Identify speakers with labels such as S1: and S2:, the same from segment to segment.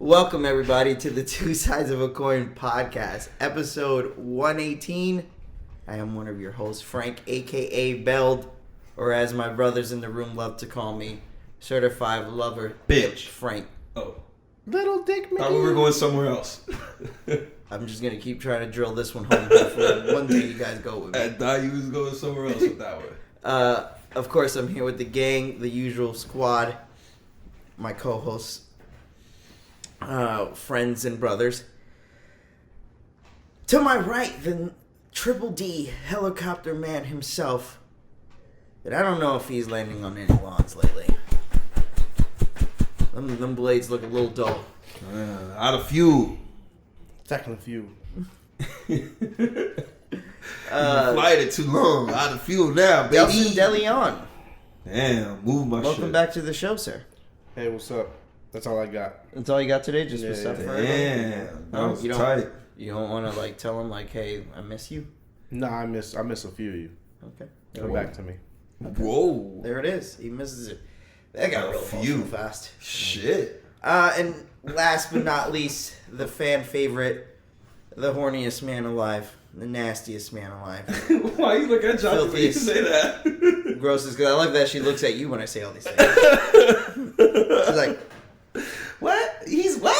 S1: Welcome, everybody, to the Two Sides of a Coin podcast, episode 118. I am one of your hosts, Frank, a.k.a. Beld, or as my brothers in the room love to call me, Certified Lover
S2: Bitch.
S1: Frank.
S2: Oh.
S1: Little Dick McGee.
S2: Thought we were going somewhere else.
S1: I'm just going to keep trying to drill this one home. Hopefully one day you guys go with me.
S2: I thought you was going somewhere else with that one.
S1: Of course, I'm here with the gang, the usual squad, my co-hosts, friends and brothers. To my right, the Triple D helicopter man himself. But I don't know if he's landing on any lawns lately. Them blades look a little dull.
S2: Out of fuel.
S3: Second few.
S2: Flight it too long. Out of fuel now, baby.
S1: Delson DeLeon.
S2: Damn, move my shit.
S1: Welcome back to the show, sir.
S3: Hey, what's up? That's all I got.
S1: That's all you got today? Just for stuff for everyone?
S2: Damn, that was
S1: you
S2: tight.
S1: You don't want to tell him hey, I miss you?
S3: Nah, I miss a few of you.
S1: Okay.
S3: Come back to me.
S2: Whoa.
S1: There it is. He misses it. That got real emotional fast.
S2: Shit.
S1: And last but not least, the fan favorite, the horniest man alive, the nastiest man alive.
S2: Why you look at John when you say that?
S1: Grossest, because I like that she looks at you when I say all these things. She's like,
S2: what? He's what?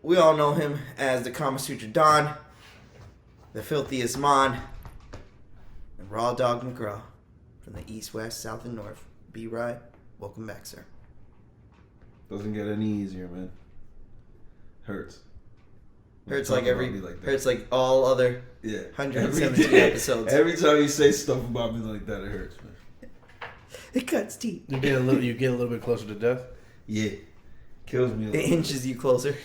S1: We all know him as the Kama Sutra Don, the filthiest Mon, and Raw Dog McGraw from the East, West, South, and North. B-Ride, welcome back, sir.
S2: Doesn't get any easier, man. Hurts.
S1: Hurts like hurts like all other 117 episodes.
S2: Every time you say stuff about me like that, it hurts, man.
S1: It cuts deep.
S3: You get a little bit closer to death.
S2: Yeah, kills me.
S1: It inches you closer.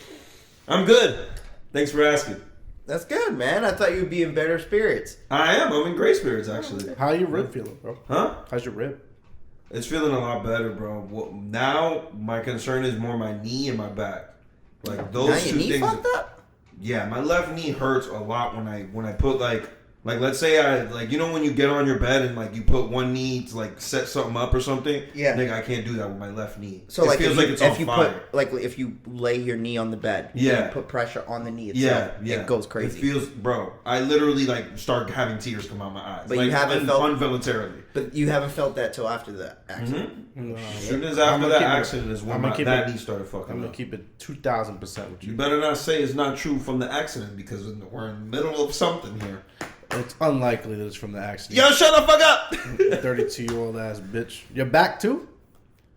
S2: I'm good. Thanks for asking.
S1: That's good, man. I thought you would be in better spirits.
S2: I am. I'm in great spirits, actually.
S3: How your rib feeling, bro?
S2: Huh?
S3: How's your rib?
S2: It's feeling a lot better, bro. Now my concern is more my knee and my back. Like those
S1: now
S2: two
S1: your knee
S2: things.
S1: Fucked up?
S2: Yeah, my left knee hurts a lot when I put like let's say I when you get on your bed and you put one knee to set something up or something.
S1: Yeah.
S2: I can't do that with my left knee.
S1: So
S2: it feels like it's on fire.
S1: If you lay your knee on the bed,
S2: yeah,
S1: and put pressure on the knee itself, it goes crazy.
S2: It feels, bro. I literally start having tears come out my eyes.
S1: But you haven't felt
S2: involuntarily.
S1: But you haven't felt that till after the accident.
S3: Mm-hmm. No,
S2: as soon as after that accident is when that knee started fucking.
S3: I'm gonna keep it 2,000% with you.
S2: You better not say it's not true from the accident because we're in the middle of something here.
S3: It's unlikely that it's from the accident.
S2: Yo, shut the fuck up!
S3: 32-year-old ass bitch. Your back too?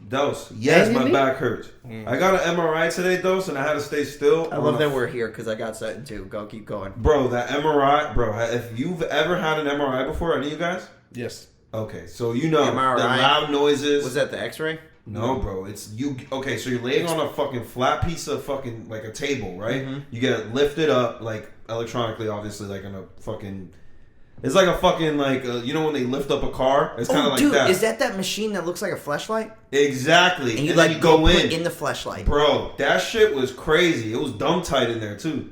S2: Dose. Yes, my back hurts. I got an MRI today, Dose, and I had to stay still.
S1: I love that we're here because I got something too. Go, keep going.
S2: Bro, that MRI, if you've ever had an MRI before, any of you guys?
S3: Yes.
S2: Okay, so you know
S1: MRI.
S2: the loud noises.
S1: Was that the X-ray?
S2: No, bro. It's you. Okay, so you're laying on a fucking flat piece of fucking a table, right? Mm-hmm. You get it lifted up electronically, obviously, in a fucking. It's like a fucking when they lift up a car. It's kind of like
S1: dude,
S2: that.
S1: Is that machine that looks like a fleshlight?
S2: Exactly.
S1: And you
S2: then you go
S1: in the fleshlight.
S2: Bro, that shit was crazy. It was dumb tight in there too.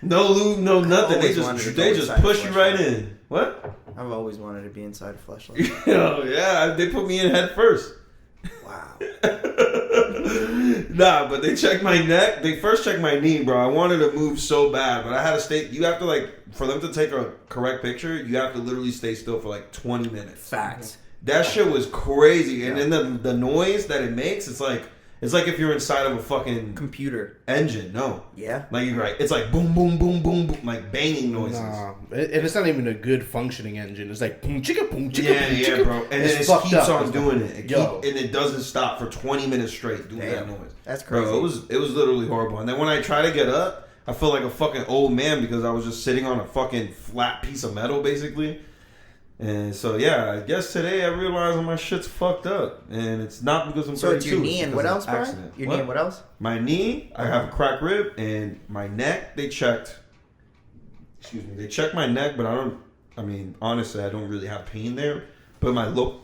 S2: No lube, no nothing. They just push you right in. What?
S1: I've always wanted to be inside a fleshlight.
S2: Yeah, they put me in head first.
S1: Wow.
S2: Nah, but they checked my neck. They first checked my knee, bro. I wanted to move so bad, but I had to stay. You have to for them to take a correct picture, you have to literally stay still for 20 minutes.
S1: Facts.
S2: That shit was crazy, and then the noise that it makes, it's like if you're inside of a fucking
S1: computer
S2: engine. No.
S1: Yeah.
S2: You're right. It's boom, boom, boom, boom, boom, banging noises.
S3: Nah, and it's not even a good functioning engine. It's boom, chicka, boom, chicka,
S2: yeah,
S3: boom,
S2: yeah,
S3: chicka.
S2: bro. And then it keeps on doing it. And it doesn't stop for 20 minutes straight doing that noise.
S1: That's crazy.
S2: Bro, it was literally horrible. And then when I try to get up, I feel like a fucking old man because I was just sitting on a fucking flat piece of metal, basically. And so, yeah, I guess today I realized my shit's fucked up. And it's not because I'm 32.
S1: So it's your knee and what else, Brian? Your knee and what else?
S2: My knee, I have a cracked rib. And my neck, they checked. Excuse me. They checked my neck, but honestly, I don't really have pain there. But my lower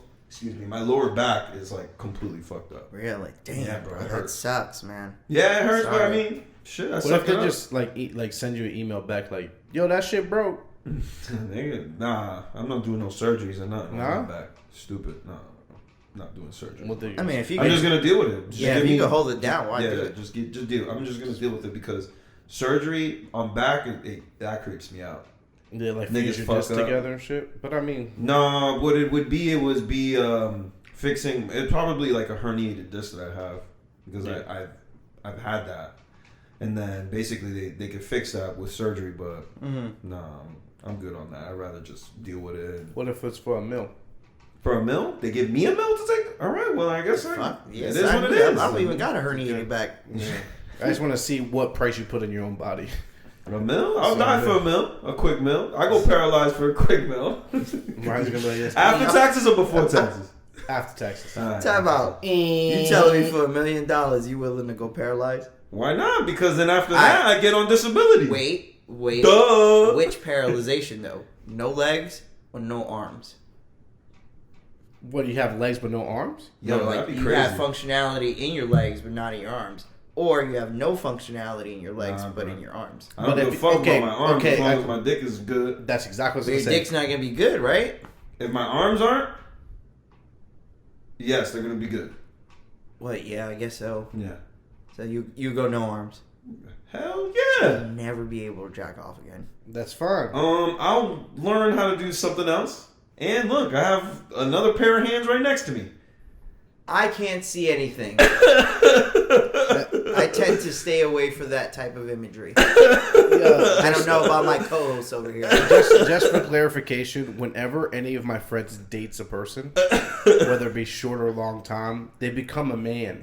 S2: back is completely fucked up.
S1: Really? Damn,
S2: yeah, bro.
S1: That sucks, man.
S2: Yeah, it hurts, but shit.
S3: What if they just send you an email back yo, that shit broke?
S2: Nah, I'm not doing no surgeries or nothing.
S3: Nah?
S2: Back. Stupid. Nah. not doing surgery.
S1: I mean, if you
S2: I'm just gonna deal with it.
S1: If you can hold it down, why do it?
S2: Just deal. I'm just gonna deal with it because surgery on back that creeps me out.
S3: Yeah, like
S2: niggas
S3: your
S2: fuck
S3: disc
S2: up
S3: together and shit. But I mean,
S2: no, what it would be fixing. It's probably like a herniated disc that I have because I've had that, and then basically they could fix that with surgery, but no, I'm good on that. I'd rather just deal with it.
S3: What if it's for a meal?
S2: For a meal? They give me a meal to take? All right, well, I guess it is what it is.
S1: I've even got a herniated back.
S3: Yeah. I just want to see what price you put in your own body.
S2: A meal? I'll die for a meal. A quick meal. I go paralyzed for a quick meal.
S3: Mine's gonna be like this.
S2: After taxes or before taxes?
S3: After taxes.
S1: Time out. You telling me for $1 million you willing to go paralyzed?
S2: Why not? Because then after that I get on disability.
S1: Wait.
S2: Duh.
S1: Which paralyzation though? No legs or no arms?
S3: What, you have legs but no arms?
S2: Yo,
S1: No,
S2: that'd be
S1: you
S2: crazy.
S1: have functionality in your legs but not in your arms. Or you have no functionality in your legs but in your arms.
S2: I don't give a fuck about my arms as long as my dick is good.
S3: That's exactly what I
S1: But
S3: was
S1: your
S3: going to say.
S1: dick's not going to be good, right?
S2: If my arms aren't, yes, they're going to be good.
S1: Well, yeah, I guess so.
S2: Yeah.
S1: So you go no arms.
S2: Hell yeah.
S1: You'll never be able to jack off again.
S3: That's fine.
S2: I'll learn how to do something else. And look, I have another pair of hands right next to me.
S1: I can't see anything. I tend to stay away from that type of imagery. I don't know about my co-host over here.
S3: Just for clarification, whenever any of my friends dates a person, whether it be short or long time, they become a man.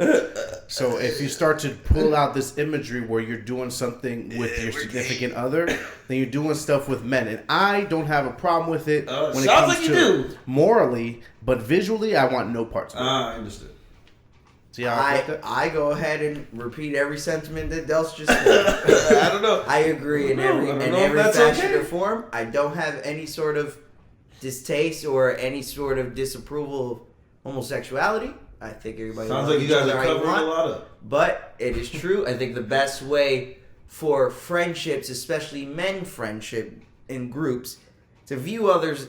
S3: So if you start to pull out this imagery where you're doing something with your significant other, then you're doing stuff with men. And I don't have a problem with it when it comes
S2: like you
S3: to
S2: do.
S3: morally, but visually, I want no parts of it.
S2: I understood.
S3: See how I put that?
S1: I go ahead and repeat every sentiment that Del's just said.
S2: I don't know.
S1: I agree in every fashion or form. I don't have any sort of distaste or any sort of disapproval of homosexuality. I think everybody
S2: Sounds
S1: loves
S2: like you
S1: each
S2: guys
S1: other
S2: are
S1: how you
S2: covering
S1: want.
S2: a lot of.
S1: But it is true. I think the best way for friendships, especially men friendship in groups, to view others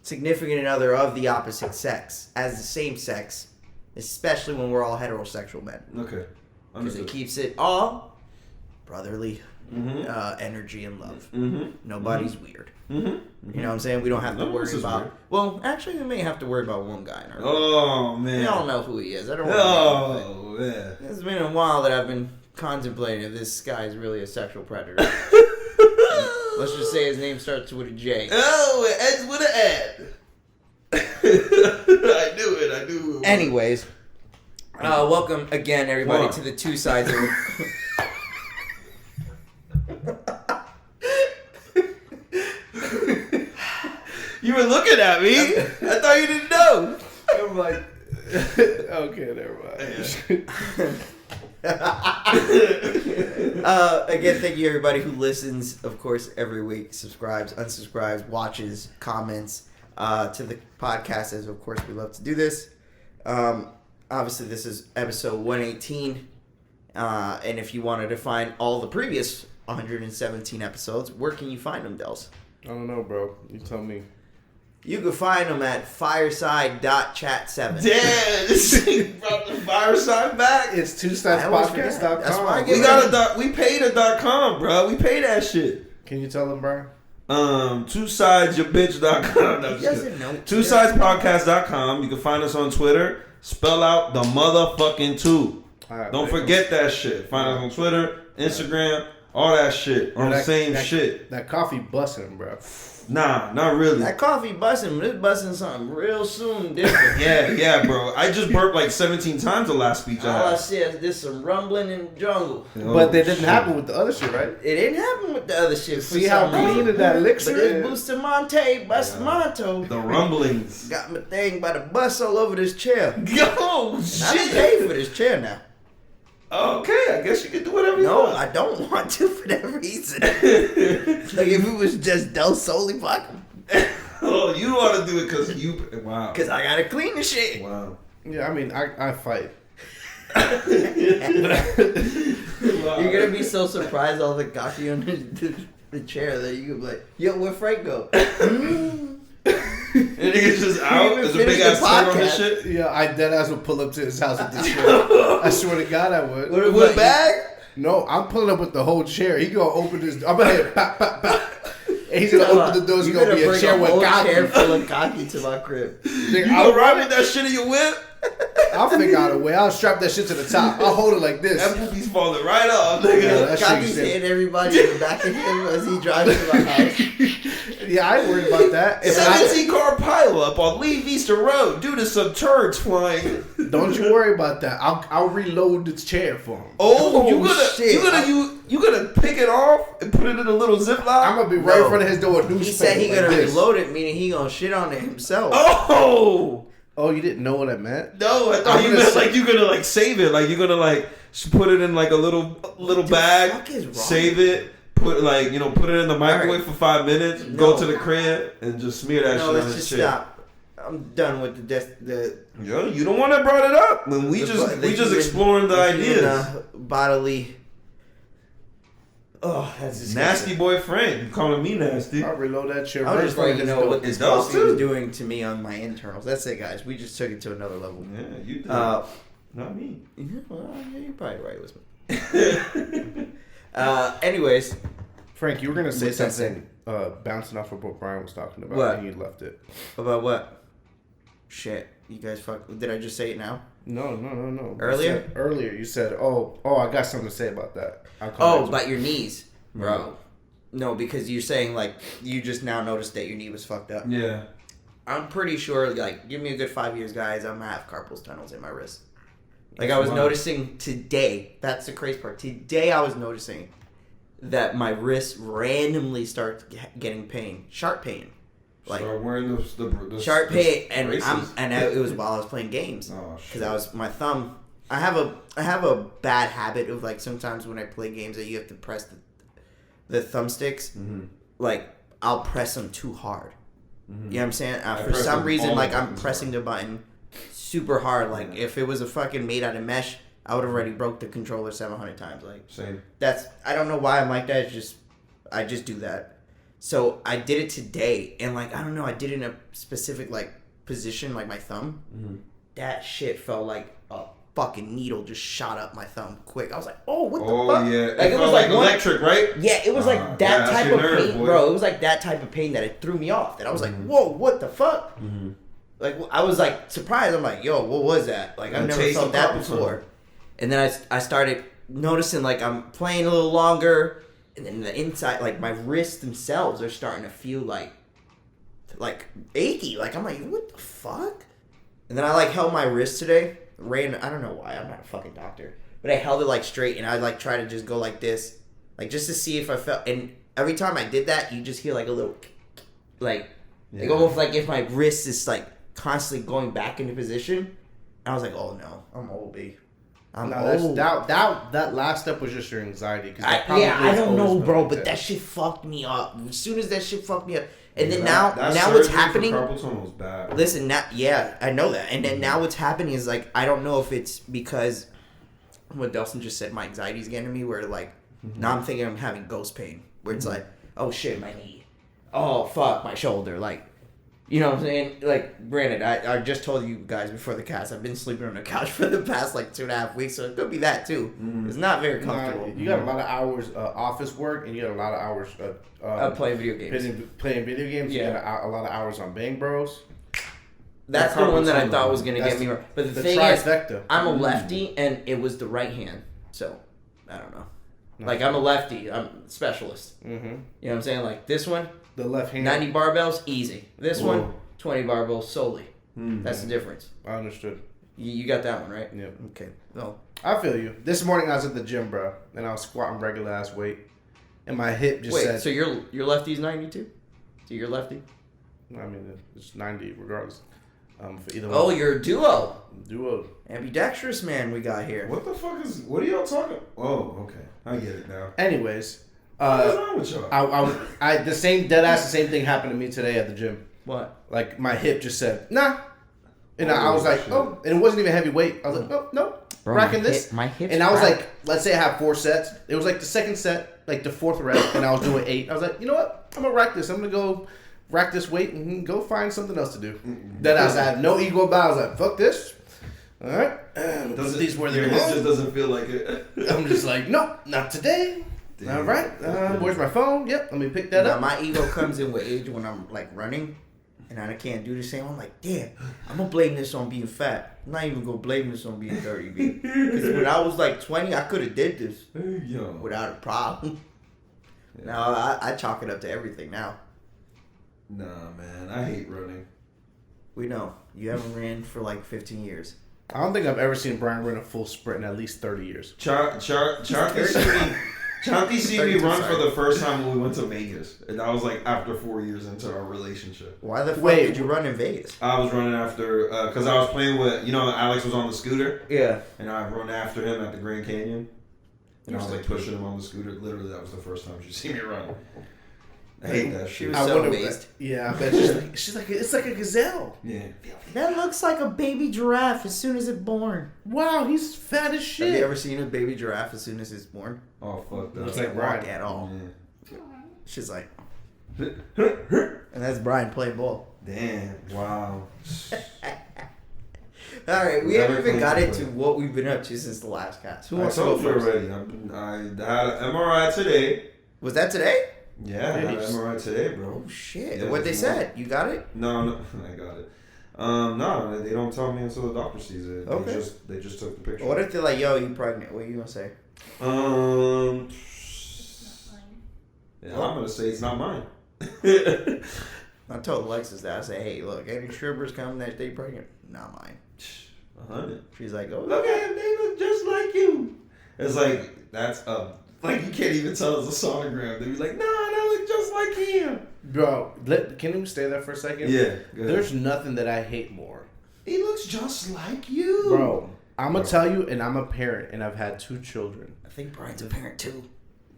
S1: significant other of the opposite sex as the same sex, especially when we're all heterosexual men.
S2: Okay.
S1: Because it keeps it all brotherly energy and love. Nobody's weird. You know what I'm saying? We don't have to worry about... Weird. Well, actually, we may have to worry about one guy in our group.
S2: Oh, man.
S1: We don't know who he is. I don't want to know.
S2: Man.
S1: It's been a while that I've been contemplating if this guy is really a sexual predator. Let's just say his name starts with a J.
S2: Oh, it ends with an N. I knew it. I knew it.
S1: Anyways, welcome again, everybody, to the two sides of it.
S2: You were looking at me. I thought you didn't know.
S1: I'm like,
S3: Okay, never mind.
S1: again, thank you, everybody who listens, of course, every week, subscribes, unsubscribes, watches, comments to the podcast, as of course we love to do this. Obviously, this is episode 118. And if you wanted to find all the previous 117 episodes, where can you find them, Dels?
S3: I don't know, bro. You tell me.
S1: You can find them at fireside.chat7.
S2: Damn, this thing brought the fireside back.
S3: It's
S1: I always forget.
S3: twosidespodcast.com.
S1: That's why I get
S2: We got we paid a .com, bro. We pay that shit.
S3: Can you tell them, Brian?
S2: twosidesyourbitch.com. No,
S1: He doesn't know.
S2: twosidespodcast.com. You can find us on Twitter. Spell out the motherfucking two.
S3: Right,
S2: Don't forget that shit. Find us on Twitter, Instagram, all that shit. On the same shit.
S3: That coffee busting, bro.
S2: Nah, not really.
S1: That coffee busting, but it's busting something real soon different.
S2: Yeah, bro. I just burped like 17 times the last speech
S1: All I
S2: had.
S1: see is this some rumbling in the jungle.
S3: But that didn't happen with the other shit, right?
S1: It didn't happen with the other shit. For
S3: See how
S1: some reason.
S3: clean that elixir
S1: But this
S3: is?
S1: Bustamante, Bustamanto,
S2: The rumblings.
S1: got my thing by the bus all over this chair.
S2: Yo,
S1: I didn't
S2: shit.
S1: pay for this chair now.
S2: Okay, I guess you can do whatever you
S1: No,
S2: want.
S1: I don't want to for that reason. Like if it was just Del solely fucking.
S2: Oh, you want to do it because you... Wow.
S1: Because I gotta clean the shit.
S2: Wow.
S3: Yeah, I mean, I fight.
S1: You're gonna be so surprised all the coffee on the chair that you could be like, yo, where'd Frank go?
S2: And niggas just out. There's a big ass turn on his shit.
S3: Yeah, I dead ass would pull up to his house with the chair. I swear to God, I would.
S1: With a bag?
S3: No, I'm pulling up with the whole chair. He gonna open his. I'm gonna hit pop, pop, pop. And he's gonna open the doors. He's gonna be a chair with cocky.
S1: Chair full of cocky to my crib.
S2: You gonna ride with that shit in your whip?
S3: I'll figure out a way. I'll strap that shit to the top. I'll hold it like this.
S2: That poopy's falling right off, nigga.
S1: Cocky's hitting everybody in the back of him as he drives to my house.
S3: Yeah, I ain't worried about that.
S2: 17 car pileup on Lee Vista Road due to some turds flying.
S3: Don't you worry about that. I'll reload the chair for him.
S2: Oh, you gonna pick it off and put it in a little Ziploc?
S3: I'm gonna be right in front of his door.
S1: He said he gonna reload it, meaning he gonna shit on it himself.
S3: Oh, you didn't know what I meant?
S2: No, I thought you meant like you gonna like save it, like you're gonna like put it in like a little bag, save it, put it in the microwave for 5 minutes, go to the crib and just smear that shit on his chair.
S1: Stop. I'm done with the.
S2: Yo, you don't want to brought it up when we just exploring the ideas.
S1: Bodily. Oh, that's disgusting.
S2: Nasty boy Frank. You calling me nasty?
S3: I'll reload that chair.
S1: I just want you to know what this coffee
S2: too.
S1: was doing to me on my internals. That's it, guys. We just took it to another level.
S2: Yeah, you did. Not me.
S1: Yeah, well, you're probably right with me. Anyways.
S3: Frank, you were going to say something bouncing off of what Brian was talking about.
S1: What?
S3: And you left it.
S1: About what? Shit. You guys Did I just say it now?
S3: No.
S1: Earlier?
S3: You said, oh, I got something to say about that.
S1: About your knees, bro. No, because you're saying, like, you just now noticed that your knee was fucked up.
S2: Yeah.
S1: I'm pretty sure, like, give me a good 5 years, guys, I'm gonna have carpal tunnels in my wrist. Like, I was noticing today, that's the crazy part. Today I was noticing that my wrist randomly starts getting pain. Sharp pain. Like,
S2: start wearing the
S1: sharp pain, and
S2: braces.
S1: it was while I was playing games.
S2: Oh, shit.
S1: Because I was, my thumb... I have a bad habit of, like, sometimes when I play games that you have to press the thumbsticks. Mm-hmm. Like, I'll press them too hard. Mm-hmm. You know what I'm saying? For some reason, like, I'm pressing the button super hard. Like, if it was a fucking made out of mesh, I would have already broke the controller 700 times. Like,
S2: same.
S1: I don't know why I'm like that. It's just, I just do that. So I did it today, and, like, I don't know, I did it in a specific, like, position, like my thumb. Mm-hmm. That shit felt like a fucking needle just shot up my thumb quick. I was like, oh, what the fuck?
S2: Oh, yeah.
S1: Like, it was like
S2: electric, right?
S1: Yeah, it was like that type of pain,
S2: boy.
S1: bro. It was like that type of pain that it threw me off. That I was like, whoa, what the fuck? Mm-hmm. Like, I was like surprised. I'm like, yo, what was that? Like, I've never felt that before. And then I started noticing, like, I'm playing a little longer, and then the inside, like, my wrists themselves are starting to feel like achy. Like, I'm like, what the fuck? And then I, like, held my wrist today. I don't know why, I'm not a fucking doctor, but I held it like straight, and I like try to just go like this, like just to see if I felt. And every time I did that, you just hear like a little, like almost like if my wrist is like constantly going back into position. And I was like, oh no, I'm old, B. I'm old.
S3: That last step was just your anxiety.
S1: I don't know, bro, but that shit fucked me up. As soon as that shit fucked me up. And then now what's happening?
S2: Carpal tunnels bad.
S1: Listen, I know that. And then now what's happening is, like, I don't know if it's because what Dustin just said, my anxiety's getting to me, where, like, now I'm thinking I'm having ghost pain, where it's like, oh shit, my knee, oh fuck, my shoulder, like, you know what I'm saying? Like, granted, I just told you guys before the cast, I've been sleeping on the couch for the past, like, 2.5 weeks, so it could be that, too. It's not very comfortable.
S3: You got a lot of hours office work, and you got a lot of hours
S1: playing video games.
S3: Playing video games, yeah. You got a lot of hours on Bang Bros.
S1: That's the one that I thought was going to get me wrong. But the thing
S3: trifecta.
S1: Is, I'm a lefty, and it was the right hand, so, I don't know. Like, I'm a lefty, I'm a specialist. Mm-hmm. You know what I'm saying? Like, this one,
S3: the left hand,
S1: 90 barbells, easy. This one, 20 barbells solely. Mm-hmm. That's the difference.
S3: I understood.
S1: You got that one, right?
S3: Yeah.
S1: Okay. No.
S3: I feel you. This morning I was at the gym, bro, and I was squatting regular ass weight, and my hip just said...
S1: Wait, so your lefty's 92? So you're lefty?
S3: I mean, it's 90 regardless. For either
S1: one.
S3: one.
S1: You're a duo.
S3: Duo.
S1: Ambidextrous man we got here.
S2: What the fuck is... What are y'all talking... Oh, okay. I get it now.
S3: Anyways...
S2: what is wrong with y'all?
S3: I the same thing happened to me today at the gym.
S1: What?
S3: Like, my hip just said, nah. And I was like, oh. And it wasn't even heavy weight. I was like, oh, no.
S1: Bro,
S3: racking this.
S1: My hip.
S3: And I was like, let's say I have 4 sets. It was like the second set, like the 4th rep, and I was doing 8. I was like, you know what? I'm going to rack this. I'm going to go rack this weight and go find something else to do. Then I had no ego about it. I was like, fuck this. All right. Put these where they
S2: Your
S3: belong.
S2: head just doesn't feel like it.
S3: I'm just like, nope, not today. Damn. All right. Where's my phone? Yep. Let me pick that up.
S1: My ego comes in with age when I'm like running and I can't do the same. I'm like, damn, I'm going to blame this on being fat. I'm not even going to blame this on being dirty, because when I was like 20, I could have did this without a problem. Yeah. Now I chalk it up to everything now.
S2: Nah, man, I hate running.
S1: We know. You haven't ran for like 15 years.
S3: I don't think I've ever seen Brian run a full sprint in at least 30 years.
S2: Chunky seen me run for the first time when we went to Vegas. And that was like after 4 years into our relationship.
S1: Why the fuck did you run in Vegas?
S2: I was running after, because I was playing with, Alex was on the scooter.
S1: Yeah.
S2: And I run after him at the Grand Canyon. And I was like pushing him on the scooter. Literally, that was the first time she seen me run. I hate that shit.
S1: She was so amazed.
S3: Yeah, I bet she's like, it's like a gazelle.
S2: Yeah.
S1: That looks like a baby giraffe as soon as it's born.
S3: Wow, he's fat as shit.
S1: Have you ever seen a baby giraffe as soon as it's born?
S2: Oh, fuck that.
S1: Looks like Brian at all.
S2: Yeah.
S1: She's like, and that's Brian playing ball.
S2: Damn, wow.
S1: All right, we haven't even got into what we've been up to since the last cast. Who wants to go first?
S2: Already. I had an MRI today.
S1: Was that today?
S2: Yeah, I had an MRI today, bro.
S1: Oh, shit.
S2: Yeah,
S1: what they said? You got it?
S2: No, I got it. No, they don't tell me until the doctor sees it.
S1: Okay.
S2: They just took the picture.
S1: What if they're like, yo, you pregnant? What are you going to say?
S2: Yeah, I'm going to say it's not mine.
S1: I told Alexis that. I said, hey, look, any strippers come that they pregnant? Not mine.
S2: 100.
S1: She's like, oh,
S2: look at him, they look just like you. It's like, that's like you can't even tell it's a sonogram. They be like, nah, that look just like him.
S3: Bro, can we stay there for a second?
S2: Yeah.
S3: There's nothing that I hate more.
S2: He looks just like you.
S3: Bro, I'm going to tell you, and I'm a parent, and I've had 2 children.
S1: I think Brian's a parent too.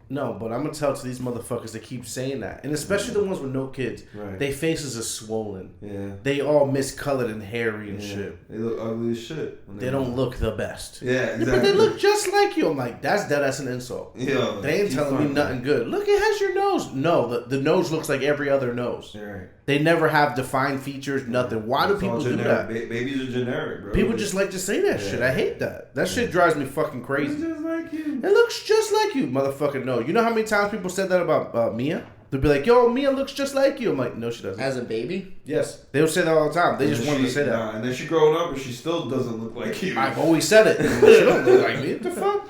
S3: No, but I'm going to tell to these motherfuckers that keep saying that. And especially the ones with no kids.
S2: Right.
S3: Their faces are swollen.
S2: Yeah.
S3: They all miscolored and hairy and shit.
S2: They look ugly as shit.
S3: They don't look the best.
S2: Yeah, exactly.
S3: But they look just like you. I'm like, that's an insult.
S2: Yeah.
S3: They ain't telling me nothing good. Look, it has your nose. No, the nose looks like every other nose.
S2: Right.
S3: They never have defined features, nothing. Why do people do that?
S2: Babies are generic, bro.
S3: People just like to say that shit. I hate that. That shit drives me fucking crazy.
S2: It looks just like you.
S3: It looks just like you, motherfucker. No. You know how many times people said that about Mia? They'll be like, yo, Mia looks just like you. I'm like, no, she doesn't.
S1: As a baby?
S3: Yes. They would say that all the time. They just wanted to say that.
S2: Nah, and then she growing up and she still doesn't look like you.
S3: I've always said it. She don't look like me. What the fuck?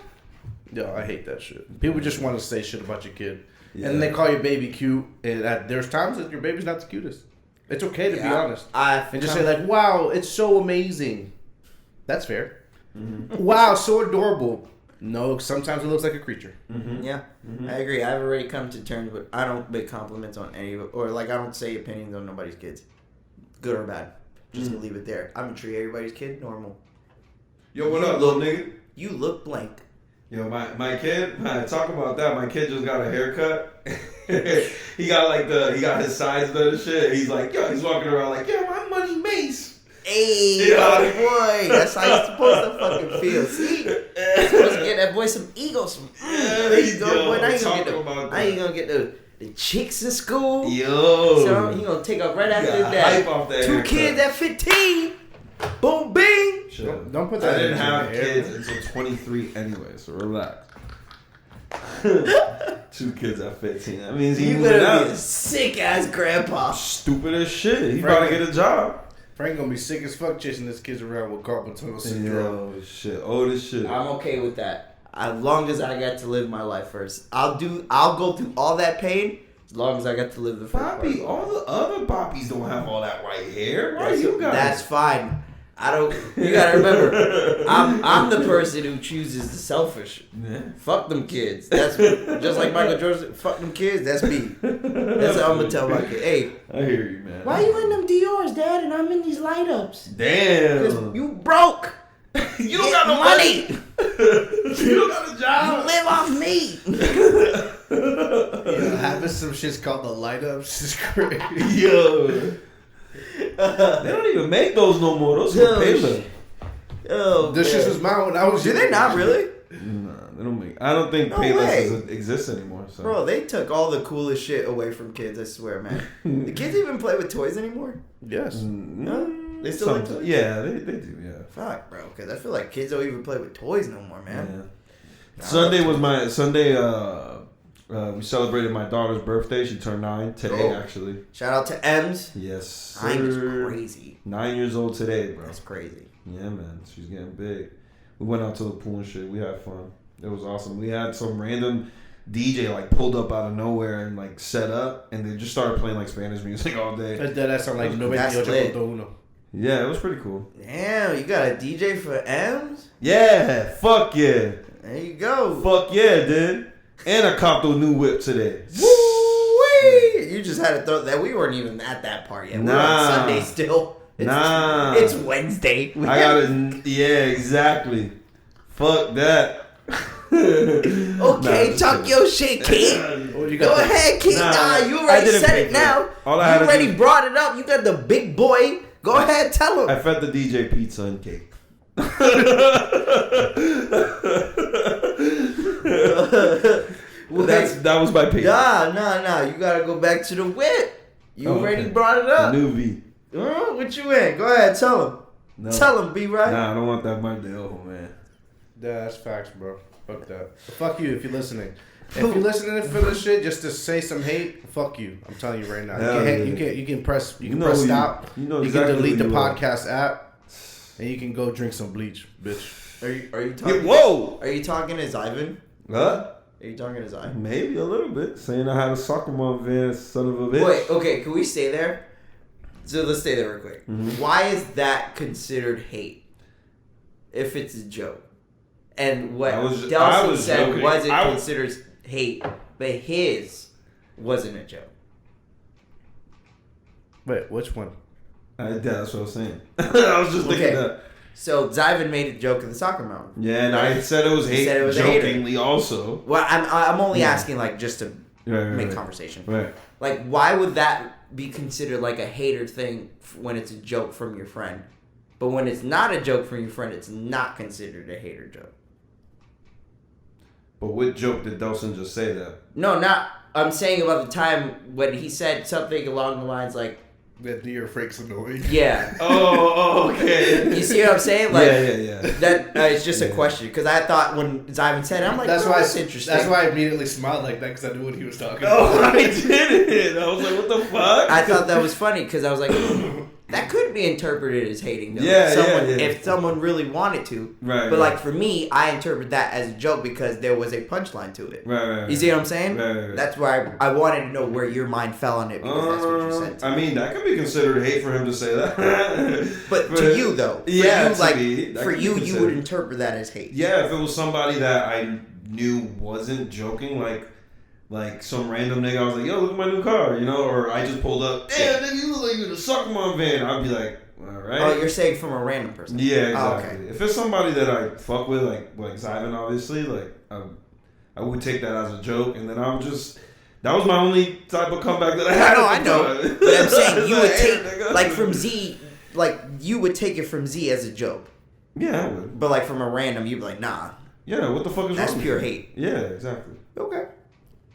S3: Yo, I hate that shit. People just want to say shit about your kid. Yeah. And then they call your baby cute. And there's times that your baby's not the cutest. It's okay to be honest. And just say like, wow, it's so amazing. That's fair. Mm-hmm. Wow, so adorable. No, sometimes it looks like a creature.
S1: Mm-hmm. Yeah, I agree. I've already come to terms with I don't make compliments on any of it, or like I don't say opinions on nobody's kids, good or bad. Just gonna leave it there. I'm gonna treat everybody's kid normal.
S2: Yo, what up, little nigga?
S1: You look blank.
S2: Yo, my kid. Talk about that. My kid just got a haircut. he got his sides done and shit. He's like, yo, he's walking around like, yo, my money mace.
S1: Hey, boy, that's how you're supposed to fucking feel. See, you're supposed to get that boy some ego, there you go, boy. Now you gonna get the chicks in school.
S2: Yo,
S1: so you gonna take up right after that.
S2: Off that
S1: 2
S2: haircut.
S1: kids at 15. Boom, bing.
S2: Sure.
S3: Don't put that.
S2: I didn't have kids until 23 anyway, so relax. 2 kids at 15. That means
S1: you better be a sick ass grandpa.
S2: Stupid as shit. He about to get a job.
S3: Frank gonna be sick as fuck chasing his kids around with carpal tunnel syndrome.
S2: Oh shit! Oh this shit.
S1: I'm okay with that. As long as I get to live my life first, I'll go through all that pain. As long as I get to live the first
S2: Poppy,
S1: part.
S2: all the other poppies don't have all that white hair. Why you got?
S1: That's fine. I don't. You gotta remember, I'm the person who chooses the selfish.
S2: Yeah.
S1: Fuck them kids. That's just like Michael Jordan. Fuck them kids. That's me. That's what I'm gonna tell my kid. Hey,
S2: I hear you, man.
S1: Why you in them Dior's, Dad, and I'm in these light ups?
S2: Damn.
S1: You broke.
S2: You don't got no
S1: money.
S2: You don't got a job.
S1: You live off me.
S3: Yeah, having some shit's called the light ups is crazy.
S2: Yo. They don't even make those no more. Those are paper.
S1: Oh,
S3: this shit was mine when I was.
S1: Do they not really?
S2: Nah, They don't make. I don't think
S1: No
S2: Payless exists anymore. So.
S1: Bro, they took all the coolest shit away from kids. I swear, man. The kids even play with toys anymore?
S3: Yes.
S1: No? They still like toys?
S2: Yeah, they do. Yeah.
S1: Fuck, bro. Because I feel like kids don't even play with toys no more, man.
S2: Yeah. Sunday was my Sunday. We celebrated my daughter's birthday. She turned 9 today, actually.
S1: Shout out to Ems.
S2: Yes, sir.
S1: 9 is crazy.
S2: 9 years old today, bro.
S1: That's crazy.
S2: Yeah, man. She's getting big. We went out to the pool and shit. We had fun. It was awesome. We had some random DJ like pulled up out of nowhere and like set up, and they just started playing like Spanish music all day.
S3: That sound like
S1: That's lit.
S2: Yeah, it was pretty cool.
S1: Damn, you got a DJ for Ems?
S2: Yeah, fuck yeah.
S1: There you go.
S2: Fuck yeah, dude. And I copped a new whip today.
S1: Woo-wee! You just had to throw that. We weren't even at that part yet. We're on Sunday still. It's Wednesday.
S2: I got it. Yeah, exactly. Fuck that.
S1: Okay, talk your shit, kid. Go ahead, kid. You already said it now. You already brought it up. You got the big boy. Go ahead, tell him.
S2: I fed the DJ pizza and cake. That was my payment.
S1: Nah. You gotta go back to the whip. You already brought it up.
S2: The new V.
S1: What you in? Go ahead, tell him.
S2: No.
S1: Tell him, be right.
S2: Nah, I don't want that Monday, man.
S3: Yeah, that's facts, bro. Fuck that. Fuck you if you're listening. If you're listening for this shit just to say some hate, fuck you. I'm telling you right now. You can press stop. You can delete the podcast app, and you can go drink some bleach, bitch.
S1: Are you talking?
S2: Whoa!
S1: Are you talking as Ivan?
S2: Huh?
S1: Are you talking as Ivan?
S2: Maybe a little bit. Saying I had a soccer mom van, son of a bitch.
S1: Wait, okay, can we stay there? So let's stay there real quick. Mm-hmm. Why is that considered hate? If it's a joke. And what Delson said wasn't considered hate, but his wasn't a joke.
S3: Wait, which one?
S2: That's what I was saying. I was just thinking that.
S1: So Zyvan made a joke of the soccer mom.
S2: Yeah, and I said it was hate jokingly also.
S1: Well, I'm only asking like just to make conversation.
S2: Right.
S1: Like, why would that be considered like a hater thing when it's a joke from your friend? But when it's not a joke from your friend, it's not considered a hater joke.
S2: But what joke did Delson just say that?
S1: No, I'm saying about the time when he said something along the lines like,
S3: that deer freaks annoying.
S1: Yeah.
S2: Oh, okay.
S1: You see what I'm saying? Like,
S2: yeah.
S1: That it's just a question because I thought when Zyvan said it, I'm like, that's why it's interesting.
S3: That's why I immediately smiled like that because I knew what he was talking about.
S2: Oh, I didn't. I was like, what the fuck?
S1: I thought that was funny because I was like, that could be interpreted as hating. Though.
S2: Yeah.
S1: If someone really wanted to.
S2: Right.
S1: But like for me, I interpret that as a joke because there was a punchline to it.
S2: Right.
S1: You see what I'm saying?
S2: Right.
S1: That's why I wanted to know where your mind fell on it because that's what you said.
S2: I mean, that could be considered hate for him to say that.
S1: But to you though, for you, you would interpret that as hate.
S2: Yeah, if it was somebody that I knew wasn't joking, like some random nigga, I was like, yo, look at my new car, you know, or I just pulled up, damn, nigga, you look like you're in a soccer mom van. I'd be like, all right.
S1: Oh, you're saying from a random person.
S2: Yeah, exactly.
S1: Oh, okay.
S2: If it's somebody that I fuck with, like Zyvan, obviously, like I would take that as a joke, and then I would just. That was my only type of comeback that I had.
S1: I know. But I'm saying you would take like from Z, like you would take it from Z as a joke.
S2: Yeah, I would.
S1: But like from a random, you'd be like, nah.
S2: Yeah, what the fuck is
S1: that's
S2: wrong?
S1: That's pure hate.
S2: Yeah, exactly.
S1: Okay.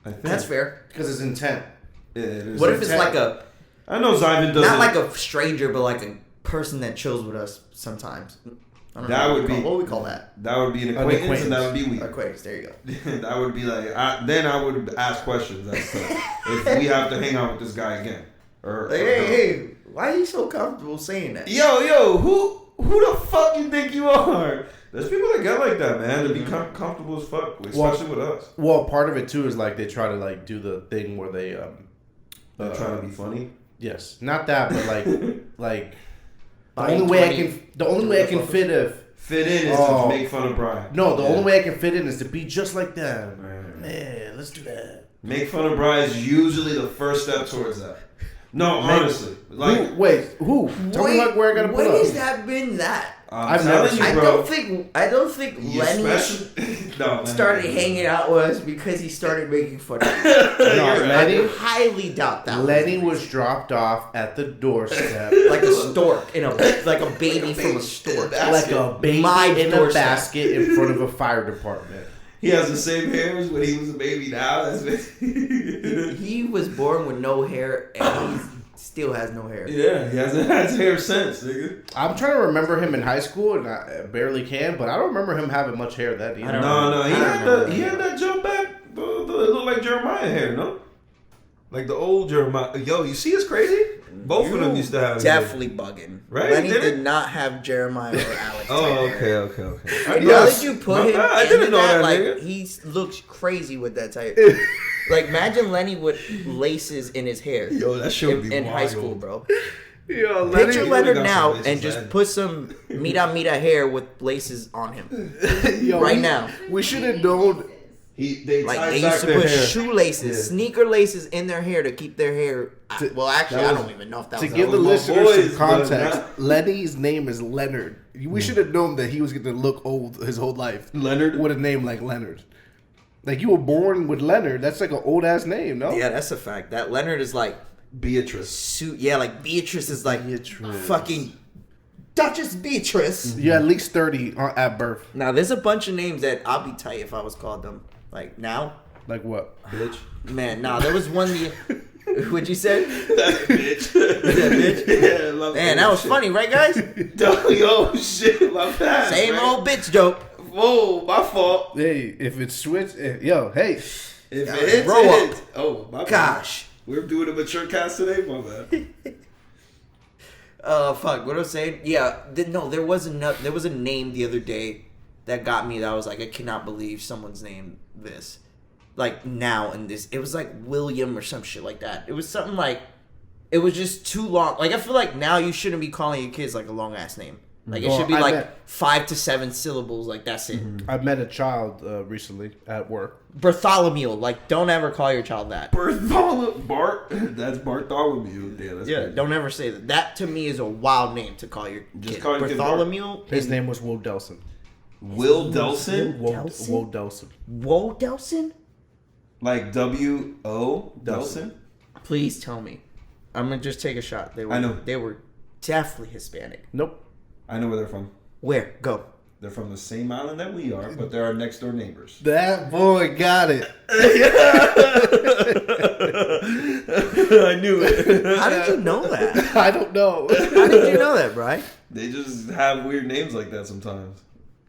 S2: I think.
S1: That's fair.
S3: Because it's intent.
S2: Yeah, it is.
S1: What if it's like a...
S2: I know Zyvan does
S1: not like a stranger, but like a person that chills with us sometimes. I don't know what would we call that?
S2: That would be an acquaintance, and that would be weird.
S1: Acquaintance, there you go.
S2: That would be like... then I would ask questions as to if we have to hang out with this guy again.
S1: Hey, why are you so comfortable saying that?
S2: Yo, who the fuck you think you are? There's people that get like that, man. To be comfortable as fuck, especially with us.
S3: Well, part of it too is like they try to like do the thing where they
S2: they're trying to be funny.
S3: Yes, not that, but like the only way I can fit
S2: in is to make fun of Brian.
S3: No, the only way I can fit in is to be just like them. Man, let's do that.
S2: Make fun of Brian is usually the first step towards that. No, honestly. Like,
S3: who? Tell me like where I gotta put up.
S1: When has that been that?
S2: I've never.
S1: I don't think Lenny started hanging out with us because he started making fun of us.
S3: Lenny,
S1: I highly doubt that.
S3: Lenny was dropped off at the doorstep
S1: like a stork like a baby from a stork,
S3: like a baby in a basket in front of a fire department.
S2: He has the same hair as when he was a baby now.
S1: He was born with no hair, and he still has no hair.
S2: Yeah, he hasn't had hair since, nigga.
S3: I'm trying to remember him in high school, and I barely can, but I don't remember him having much hair then either.
S2: No, he had that jump back. It looked like Jeremiah hair, no? Like the old Jeremiah. Yo, you see, it's crazy. Both of them used to have
S1: definitely bugging.
S2: Right?
S1: Lenny did not have Jeremiah or Alex.
S2: Oh, okay.
S1: Now that you put him
S2: I
S1: into
S2: didn't know
S1: that,
S2: that,
S1: like,
S2: nigga.
S1: he looks crazy with that type. Like, imagine Lenny with laces in his hair.
S2: Yo, that shit would be
S1: in
S2: wild.
S1: high school, bro.
S3: Yo,
S1: Picture Leonard
S2: got
S1: now
S2: some
S1: and
S2: laces,
S1: just
S2: man.
S1: put some Mita hair with laces on him.
S3: Yo,
S1: Right now.
S3: We should have known.
S2: They
S1: Like,
S2: tied
S1: they
S2: back
S1: used to
S2: their
S1: put
S2: hair.
S1: shoelaces, sneaker laces in their hair to keep their hair. Well, actually,
S2: that
S1: I
S2: was-
S1: don't even know if that
S3: To
S1: was
S3: give the
S2: was my
S3: listeners
S2: boys,
S3: some context,
S2: but
S3: Lenny's name is Leonard. We should have known that he was going to look old his whole life.
S2: Leonard?
S3: With a name like Leonard. Like, you were born with Leonard. That's like an old-ass name, no?
S1: Yeah, that's a fact. That Leonard is like
S2: Beatrice.
S1: Yeah, like Beatrice is like
S3: Beatrice.
S1: fucking Duchess Beatrice.
S3: You're at least 30 at birth.
S1: Now, there's a bunch of names that I'll be tight if I was called them. Like now,
S3: Like what?
S2: Bitch.
S1: man. Nah, there was one. What'd you say?
S2: That bitch.
S1: That bitch?
S2: Yeah, I love
S1: Man, that was funny, right, guys?
S2: Yo, shit, my bad.
S1: Same
S2: man.
S1: old bitch joke.
S2: Whoa, my fault.
S3: Hey, if it's switched, yo, hey.
S2: If
S1: Yeah,
S2: it hits,
S1: grow
S2: it
S1: up.
S2: hits. Oh, my bad.
S1: Gosh.
S2: We're doing a mature cast today, my bad.
S1: Fuck. What I was saying? Yeah. No, there was a name the other day that got me. That I was like, I cannot believe someone's named this. Like now and this, it was like William or some shit like that. It was something like, it was just too long. Like I feel like now you shouldn't be calling your kids like a long ass name. Like it
S3: Well,
S1: should be
S3: I
S1: like
S3: bet-
S1: 5 to 7 syllables. Like that's it.
S3: I met a child recently at work.
S1: Bartholomew. Like don't ever call your child that.
S2: Bartholomew. That's Bartholomew. Yeah, that's
S1: Yeah,
S2: crazy.
S1: don't ever say that. That to me is a wild name to call your
S2: Just
S1: kid.
S2: call your kid
S1: Bartholomew.
S3: His name was Will Delson.
S2: Will Delson?
S3: Will
S1: Delson?
S3: Delson.
S1: Whoa, Delson?
S2: Like W-O? Delson?
S1: Please tell me. I'm gonna just take a shot. They were.
S2: I know.
S1: They were definitely Hispanic.
S3: Nope.
S2: I know where they're from.
S1: Where? Go.
S2: They're from the same island that we are, but they're our next door neighbors.
S3: That boy got it.
S2: I knew it.
S1: How did you know that?
S3: I don't know.
S1: How did you know that, Bri?
S2: They just have weird names like that sometimes.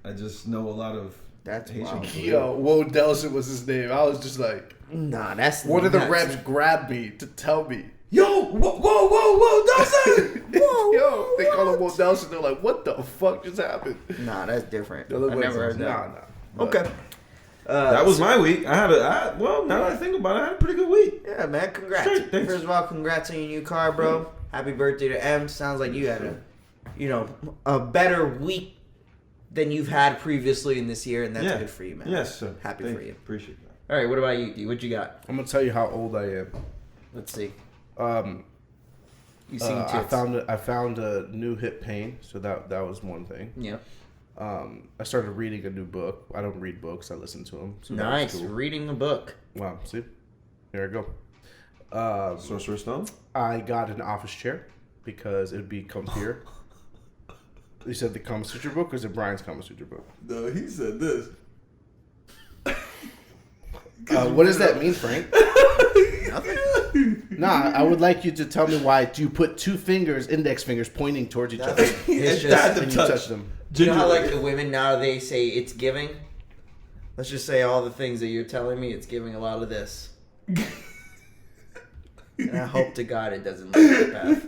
S2: I just know a lot of
S1: That's
S2: Haitian
S1: wild.
S2: people.
S3: Yo, Will Delson was his name. I was just like,
S1: Nah, that's
S3: one of the
S1: nuts.
S3: reps grabbed me to tell me.
S2: Yo, whoa, Delson!
S1: Whoa,
S3: Yo, they call him Will Delson. They're like, what the fuck just happened?
S1: Nah, that's different.
S3: They
S1: I
S3: look like
S1: never heard
S3: some-
S1: that.
S3: Nah.
S1: Okay.
S2: That was my week. Well, now that I think about it, I had a pretty good week.
S1: Yeah, man. Congrats.
S2: Straight, thanks.
S1: First of all, congrats on your new car, bro. Happy birthday to M. Sounds like you had a better week than you've had previously in this year, and that's
S2: Yeah.
S1: good for you, man.
S2: Yes, sir.
S1: Happy
S2: Thank
S1: for you.
S2: Appreciate that.
S1: All right, what about you, D? What you got?
S3: I'm gonna tell you how old I am.
S1: Let's see.
S3: You
S1: seen
S3: I
S1: tits.
S3: found a new hip pain, so that was one thing.
S1: Yeah.
S3: I started reading a new book. I don't read books; I listen to them. So that was
S1: Nice.
S3: cool.
S1: Reading a book.
S3: Wow. See, here I go.
S2: Sorcerer's Stone?
S3: I got an office chair because it'd be comfier. You said the Kama Sutra book, or is it Brian's Kama Sutra book?
S2: No, he said this.
S3: What does that mean, Frank?
S1: Nothing.
S3: Nah, I would like you to tell me why you put two fingers, index fingers, pointing towards each other,
S1: It's
S2: That
S1: just,
S2: to
S3: and you touch them.
S1: you know how like the women now they say it's giving? Let's just say all the things that you're telling me, it's giving a lot of this. And I hope to God it doesn't lead that path.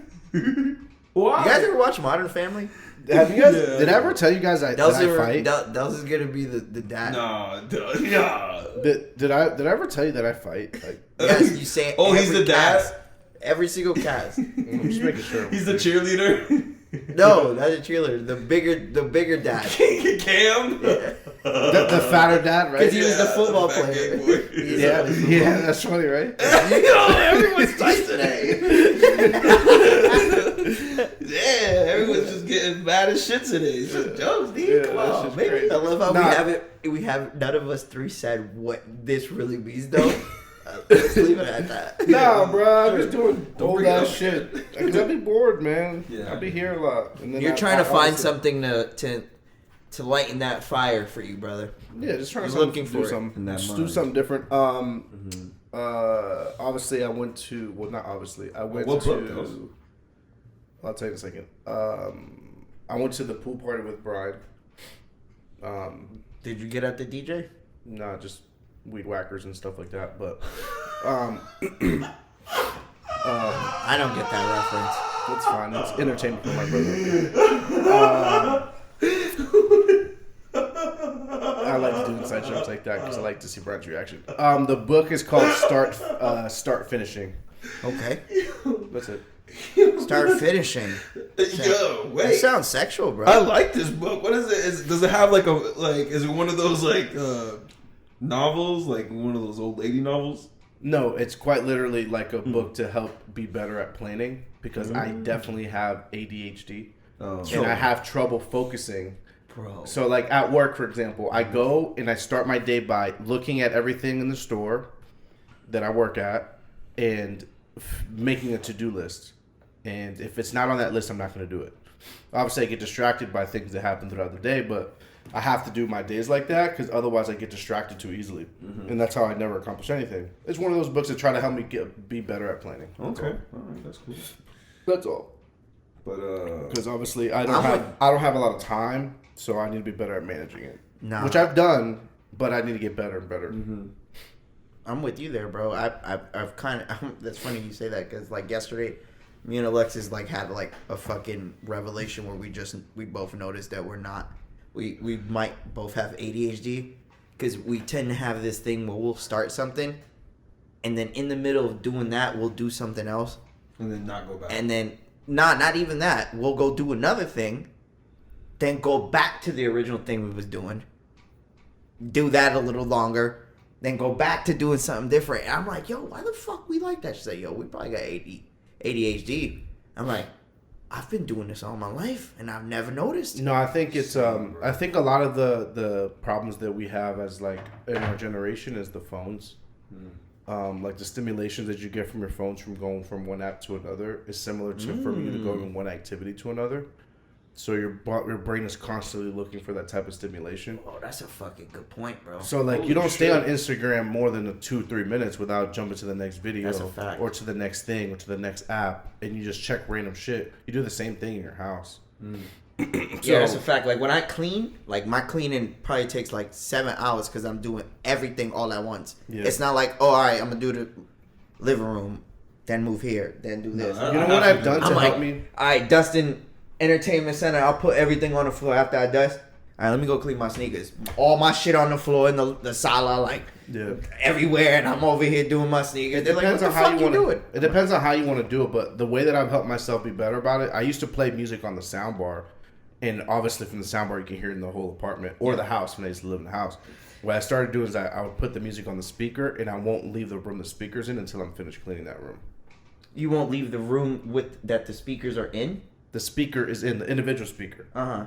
S2: Why?
S1: You guys ever watch Modern Family?
S3: Have you guys?
S2: Yeah.
S3: Did I ever tell you guys that I fight?
S1: Dels is gonna be the dad.
S2: Nah.
S3: Did I ever tell you that I fight? Like,
S1: Yes, you say.
S2: Oh, he's
S1: every
S2: the dad?
S1: cast. Every single cast.
S3: I'm just making sure.
S2: He's the cheerleader.
S1: No, not a cheerleader. The bigger dad.
S2: Cam?
S3: The fatter dad, right?
S1: Because he was the
S2: Yeah,
S1: football
S2: the fat
S1: player.
S2: gay boy.
S1: He's
S3: Yeah,
S1: a-
S3: yeah, that's funny, right?
S2: Everyone's tight today. Yeah, everyone's just getting mad as shit today. It's just jokes, dude.
S3: Yeah,
S2: Come
S3: that's
S2: on,
S3: just
S2: baby.
S3: crazy.
S1: I love how
S3: Nah.
S1: we have none of us three said what this really means though. Let's leave it at that.
S3: Nah, bro, I'm just doing
S2: Don't
S3: old
S2: bring it
S3: ass
S2: up.
S3: shit. Cause I'd be bored, man.
S2: Yeah.
S3: I'd be here a lot. And then
S1: You're trying to find something to to lighten that fire for you, brother?
S3: Yeah, just trying to
S1: looking
S3: do
S1: for
S3: something.
S2: that
S3: Just
S2: mind.
S3: do something different. Obviously, I went to. Well, not obviously. I went
S2: What book,
S3: to.
S2: though?
S3: I'll tell you in a second. I went to the pool party with Brian.
S1: Did you get at the DJ?
S3: Nah, just weed whackers and stuff like that. But
S1: I don't get that reference.
S3: it's fine. It's entertainment for my brother. I like to do inside jokes like that because I like to see Brian's reaction. The book is called Start Finishing.
S1: Okay.
S3: That's it.
S1: Start finishing.
S2: Yo, wait.
S1: That sounds sexual, bro.
S2: I like this book. What is it? Does it have like is it one of those novels, like one of those old lady novels?
S3: No, it's quite literally like a book to help be better at planning because I definitely have ADHD and I have trouble focusing.
S1: Bro.
S3: So like at work, for example, I go and I start my day by looking at everything in the store that I work at and making a to-do list. And if it's not on that list, I'm not going to do it. Obviously, I get distracted by things that happen throughout the day, but I have to do my days like that because otherwise I get distracted too easily. And that's how I never accomplish anything. It's one of those books that try to help me be better at planning.
S2: Okay, all right, that's cool.
S3: That's all.
S2: But
S3: Because obviously I don't have a lot of time, so I need to be better at managing it.
S1: Nah.
S3: Which I've done, but I need to get better and better.
S1: I'm with you there, bro. I've kind of. That's funny you say that because like yesterday, me and Alexis like had like a fucking revelation where we both noticed that we might both have ADHD because we tend to have this thing where we'll start something, and then in the middle of doing that we'll do something else,
S2: and then not go back.
S1: and then not even that we'll go do another thing, then go back to the original thing we was doing, do that a little longer. Then go back to doing something different. And I'm like, yo, why the fuck we like that? She said, yo, we probably got ADHD. I'm like, I've been doing this all my life, and I've never noticed.
S3: No, I think it's I think a lot of the problems that we have as like in our generation is the phones. Like the stimulations that you get from your phones from going from one app to another is similar to from you to going from one activity to another. So your brain is constantly looking for that type of stimulation.
S1: Oh, that's a fucking good point, bro.
S3: So like you don't stay on Instagram more than 2-3 minutes without jumping to the next video
S1: That's a fact.
S3: or to the next thing or to the next app, and you just check random shit. You do the same thing in your house.
S1: Yeah, that's a fact. Like when I clean, like my cleaning probably takes like 7 hours because I'm doing everything all at once.
S3: Yeah.
S1: It's not like, oh, all right, I'm gonna do the living room, then move here, then do this.
S3: You know what I've done to
S1: I'm
S3: help
S1: like,
S3: me?
S1: all right, Dustin Entertainment Center. I'll put everything on the floor after I dust. All right, let me go clean my sneakers. All my shit on the floor in the sala, like everywhere, and I'm over here doing my sneakers. They're like, what the fuck you doing?
S3: It depends on how you want to do it, but the way that I've helped myself be better about it, I used to play music on the soundbar, and obviously from the soundbar you can hear it in the whole apartment or the house when I used to live in the house. What I started doing is I would put the music on the speaker, and I won't leave the room the speaker's in until I'm finished cleaning that room.
S1: You won't leave the room with that the speakers are in?
S3: The speaker is in, the individual speaker.
S1: Uh-huh.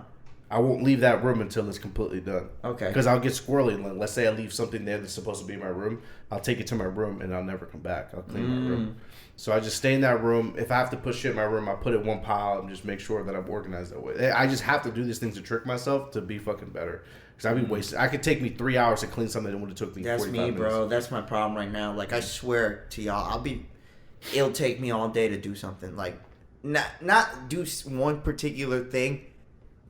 S3: I won't leave that room until it's completely done.
S1: Okay.
S3: Because I'll get squirrely. Like, let's say I leave something there that's supposed to be in my room. I'll take it to my room and I'll never come back. I'll clean my room. So I just stay in that room. If I have to put shit in my room, I put it in one pile and just make sure that I'm organized that way. I just have to do these things to trick myself to be fucking better. Because I'd be wasted. I could take me 3 hours to clean something that would have took me 45 minutes.
S1: That's me, bro. That's my problem right now. Like, I swear to y'all, it'll take me all day to do something. Like, not do one particular thing,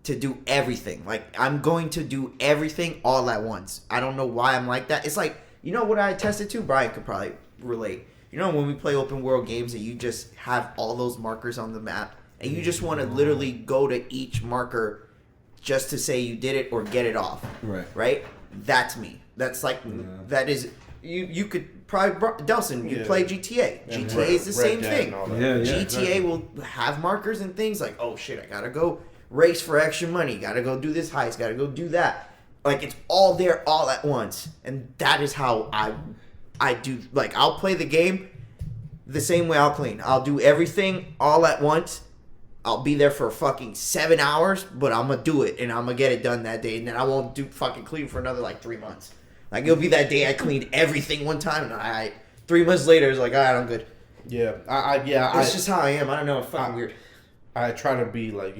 S1: to do everything. Like, I'm going to do everything all at once. I don't know why I'm like that. It's like, you know what I attested to? Brian could probably relate. You know when we play open world games and you just have all those markers on the map and you just want to literally go to each marker just to say you did it or get it off. Right? That's me. That's like, that is, you could probably, Delson, you play GTA. GTA is the same thing. GTA will have markers and things like, oh shit, I gotta go race for extra money, gotta go do this heist, gotta go do that. Like, it's all there all at once. And that is how I do. Like, I'll play the game the same way I'll clean. I'll do everything all at once. I'll be there for fucking 7 hours, but I'm gonna do it and I'm gonna get it done that day, and then I won't do fucking clean for another like 3 months. Like, it'll be that day I cleaned everything one time, and 3 months later it's like, all right, I'm good.
S3: Yeah,
S1: It's just how I am. I don't know. It's fucking weird.
S3: I try to be like,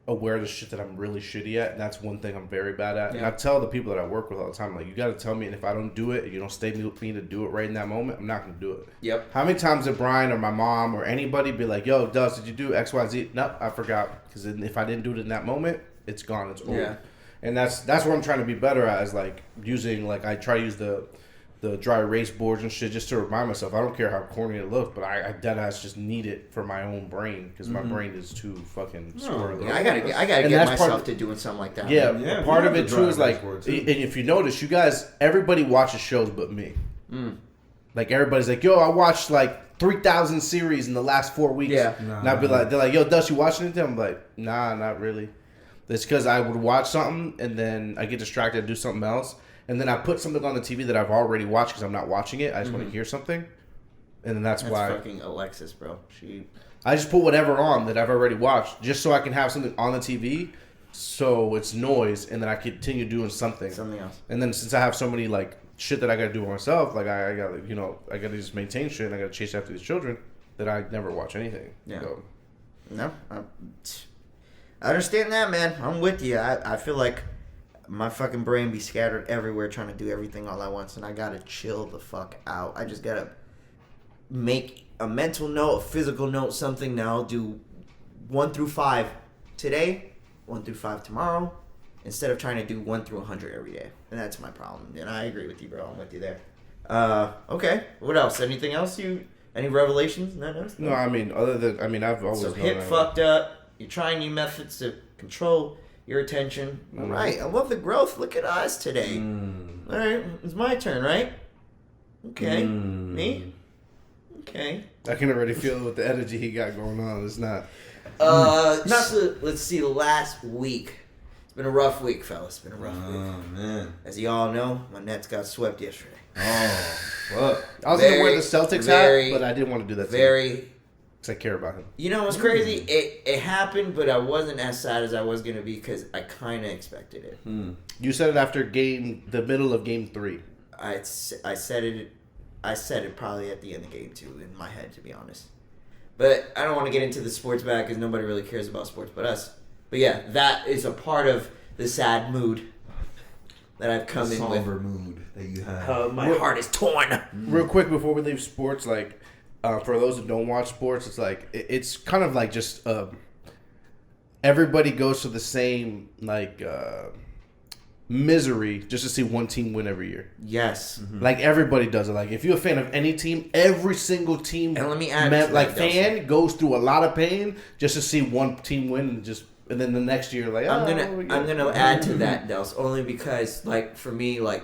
S3: aware of the shit that I'm really shitty at, and that's one thing I'm very bad at.
S1: Yeah.
S3: And I tell the people that I work with all the time, like, you got to tell me, and if I don't do it, and you don't stay with me to do it right in that moment, I'm not going to do it.
S1: Yep.
S3: How many times did Brian or my mom or anybody be like, yo, Dust, did you do X, Y, Z? Nope, I forgot. Because if I didn't do it in that moment, it's gone. It's old.
S1: Yeah.
S3: And that's what I'm trying to be better at, is like using, like, I try to use the dry erase boards and shit just to remind myself. I don't care how corny it looks, but I deadass just need it for my own brain, because my brain is too fucking squirrely.
S1: Yeah, I gotta get myself to doing something like that.
S3: Yeah,
S2: Yeah,
S3: part
S2: we
S3: of
S2: have
S3: it
S2: the
S3: too
S2: dry
S3: is like,
S2: erase board,
S3: and
S2: too.
S3: if you notice, you guys, everybody watches shows but me. Like, everybody's like, yo, I watched like 3,000 series in the last 4 weeks.
S1: Yeah.
S3: And I'd be like, they're like, yo, Dust, you watching anything? I'm like, nah, not really. It's because I would watch something and then I get distracted and do something else. And then I put something on the TV that I've already watched because I'm not watching it. I just want to hear something. And then that's why
S1: fucking Alexis, bro.
S3: I just put whatever on that I've already watched just so I can have something on the TV so it's noise, and then I continue doing something.
S1: Something else.
S3: And then since I have so many, like, shit that I gotta do myself, like, I gotta, I gotta just maintain shit, and I gotta chase after these children, that I never watch anything.
S1: Yeah.
S3: So,
S1: No, I understand that, man. I'm with you. I feel like my fucking brain be scattered everywhere trying to do everything all at once, and I gotta chill the fuck out. I just gotta make a mental note, a physical note, something. Now I'll do 1 through 5 today, 1 through 5 tomorrow, instead of trying to do 1 through 100 every day. And that's my problem. And I agree with you, bro. I'm with you there. Okay. What else? Anything else? Any revelations?
S3: no, I mean, I've always
S1: So
S3: known
S1: hip
S3: that.
S1: fucked up. You're trying new methods to control your attention. All right. I love the growth. Look at us today. All right. It's my turn, right? Okay. Me? Okay.
S3: I can already feel with the energy he got going on. It's not.
S1: Let's see. The last week. It's been a rough week, fellas. It's been a rough week.
S2: Oh, man.
S1: As you all know, my Nets got swept yesterday.
S2: Oh, fuck.
S3: I was going to wear the Celtics hat, but I didn't want to do that. Because I care about him.
S1: You know what's crazy? It happened, but I wasn't as sad as I was going to be because I kind of expected it.
S3: You said it after the middle of game 3.
S1: I said it probably at the end of game 2 in my head, to be honest. But I don't want to get into the sports bag because nobody really cares about sports but us. But yeah, that is a part of the sad mood that I've come in with.
S2: Somber mood that you have.
S1: My heart is torn.
S3: Real quick before we leave sports, like, for those that don't watch sports, it's like, it's kind of like just everybody goes to the same, like, misery just to see one team win every year.
S1: Yes.
S3: Like, everybody does it. Like, if you're a fan of any team, every single team,
S1: And let me add to that,
S3: fan goes through a lot of pain just to see one team win, and then the next year, like,
S1: I'm gonna add to that, Dels, only because, like, for me, like,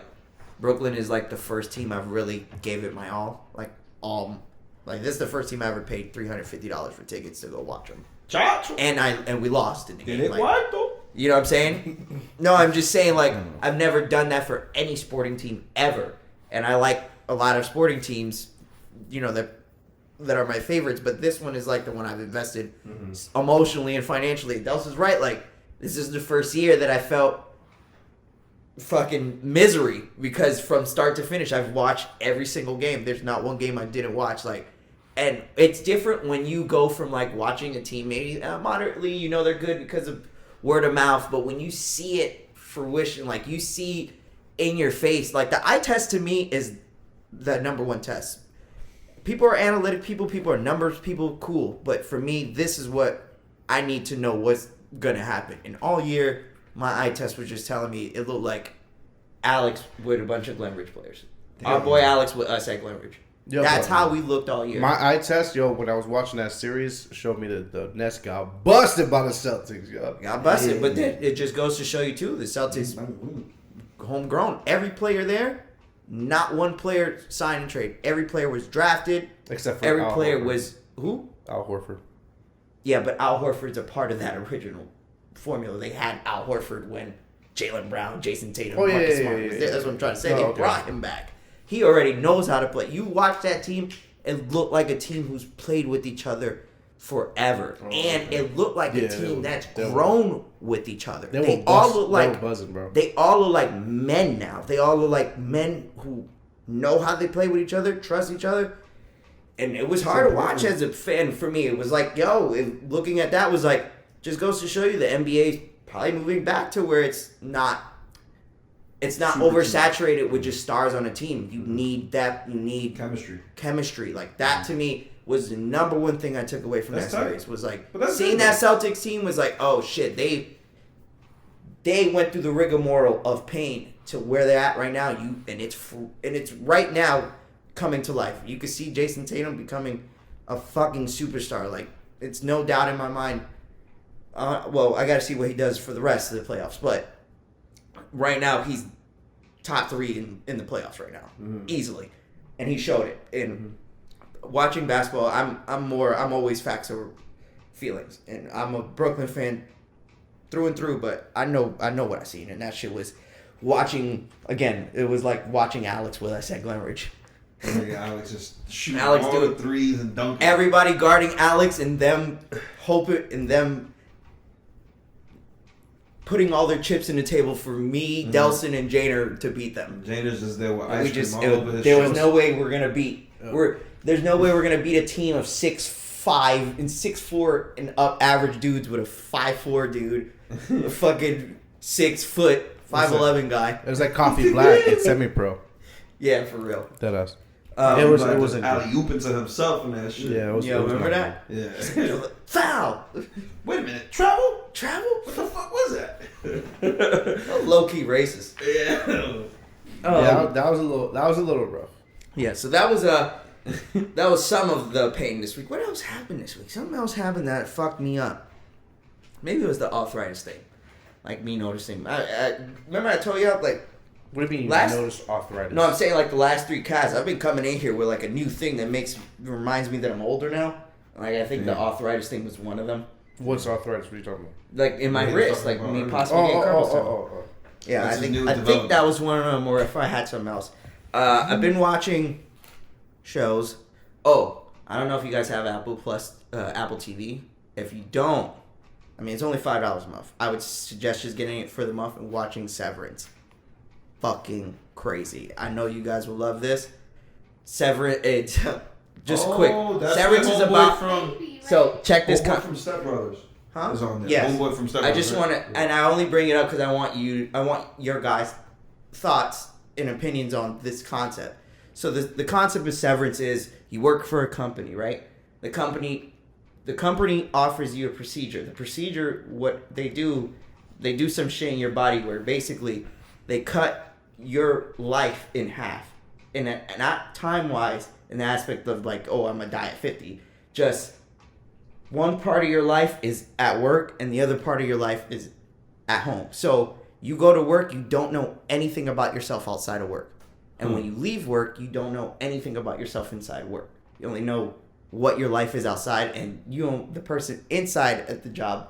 S1: Brooklyn is like the first team I've really gave it my all. Like this is the first team I ever paid $350 for tickets to go watch them.
S2: Chacho.
S1: And we lost in the game.
S2: Like, what though?
S1: You know what I'm saying? No, I'm just saying, like, I've never done that for any sporting team ever. And I like a lot of sporting teams, you know, that are my favorites, but this one is like the one I've invested emotionally and financially. Dels is right. Like, this is the first year that I felt fucking misery because from start to finish, I've watched every single game. There's not one game I didn't watch. Like, and it's different when you go from like watching a team maybe moderately, you know, they're good because of word of mouth, but when you see it fruition, like you see in your face, like the eye test to me is the number one test. People are analytic people are numbers people, cool. But for me, this is what I need to know what's going to happen. And all year, my eye test was just telling me it looked like Alex with a bunch of Glenridge players. Our boy Alex with us at Glenridge.
S3: Yo,
S1: That's how we looked all year.
S3: My eye test, when I was watching that series, showed me the Nets got busted by the Celtics, yo.
S1: Got busted. But then it just goes to show you, too, the Celtics homegrown. Every player there, not one player signed and trade. Every player was drafted.
S3: Except for
S1: every
S3: Al
S1: player
S3: Horford.
S1: was who?
S3: Al Horford.
S1: Yeah, but Al Horford's a part of that original formula. They had Al Horford when Jaylen Brown, Jason Tatum, Marcus Smart was there. That's what I'm trying to say. They brought him back. He already knows how to play. You watch that team, it looked like a team who's played with each other forever. And it looked like a team that's grown with each other. They all look like
S3: buzzing, bro.
S1: They all look like men now. They all look like men who know how they play with each other, trust each other. And it was hard to watch as a fan for me. It was like, looking at that was like, just goes to show you the NBA is probably moving back to where it's not oversaturated with just stars on a team. You need depth. You need chemistry. Like that to me was the number one thing I took away from that series. Was like seeing that Celtics team was like, oh shit, they went through the rigmarole of pain to where they're at right now. And it's right now coming to life. You can see Jason Tatum becoming a fucking superstar. Like it's no doubt in my mind. Well, I got to see what he does for the rest of the playoffs, but right now he's top 3 in the playoffs right now, easily, and he showed it. And watching basketball, I'm always facts over feelings, and I'm a Brooklyn fan through and through. But I know what I seen, and that shit was watching again. It was like watching Alex with us at Glenridge.
S2: Alex just shooting all the threes and dunking.
S1: Everybody guarding Alex, and them putting all their chips in the table for me, Delson, and Janer to beat them.
S2: Janer's just there with ice cream all over his
S1: There was no way we're gonna beat. There's no way we're gonna beat a team of 6'5" and 6'4" and up average dudes with a 5'4" dude, a fucking 6 foot 5'11" guy.
S3: It was like Coffee Black. It's semi-pro.
S1: Yeah, for real.
S3: That us.
S2: It was alley-ooping to himself and that shit.
S3: Yeah, it was.
S1: Remember that?
S2: Yeah.
S1: Foul.
S2: Wait a minute. Travel?
S1: What
S2: the fuck was that?
S1: Low key racist.
S2: Yeah.
S3: That was a little rough.
S1: Yeah. So that was some of the pain this week. What else happened this week? Something else happened that fucked me up. Maybe it was the arthritis thing, like me noticing. I remember I told you like.
S3: What do you mean you noticed arthritis?
S1: No, I'm saying like the last 3 casts. I've been coming in here with like a new thing that reminds me that I'm older now. Like I think the arthritis thing was one of them.
S3: What's arthritis? What are you talking about?
S1: Like in my wrist, like me possibly getting carpal tunnel. Yeah, I think that was one of them. Or if I had something else, I've been watching shows. Oh, I don't know if you guys have Apple TV. If you don't, I mean it's only $5 a month. I would suggest just getting it for the month and watching Severance. Fucking crazy. I know you guys will love this. Severance, quick. Severance is about. So check this.
S2: Homeboy from Step Brothers.
S1: Huh?
S2: Is on there.
S1: Yes.
S2: Homeboy from Step Brothers.
S1: I just want to, and I only bring it up because I want your guys' thoughts and opinions on this concept. So the concept of severance is you work for a company, right? The company offers you a procedure. The procedure, what they do some shit in your body where basically they cut your life in half, and not time wise in the aspect of like, oh, I'm gonna die at 50. Just one part of your life is at work and the other part of your life is at home. So you go to work, you don't know anything about yourself outside of work, and when you leave work, you don't know anything about yourself inside work. You only know what your life is outside, and the person inside at the job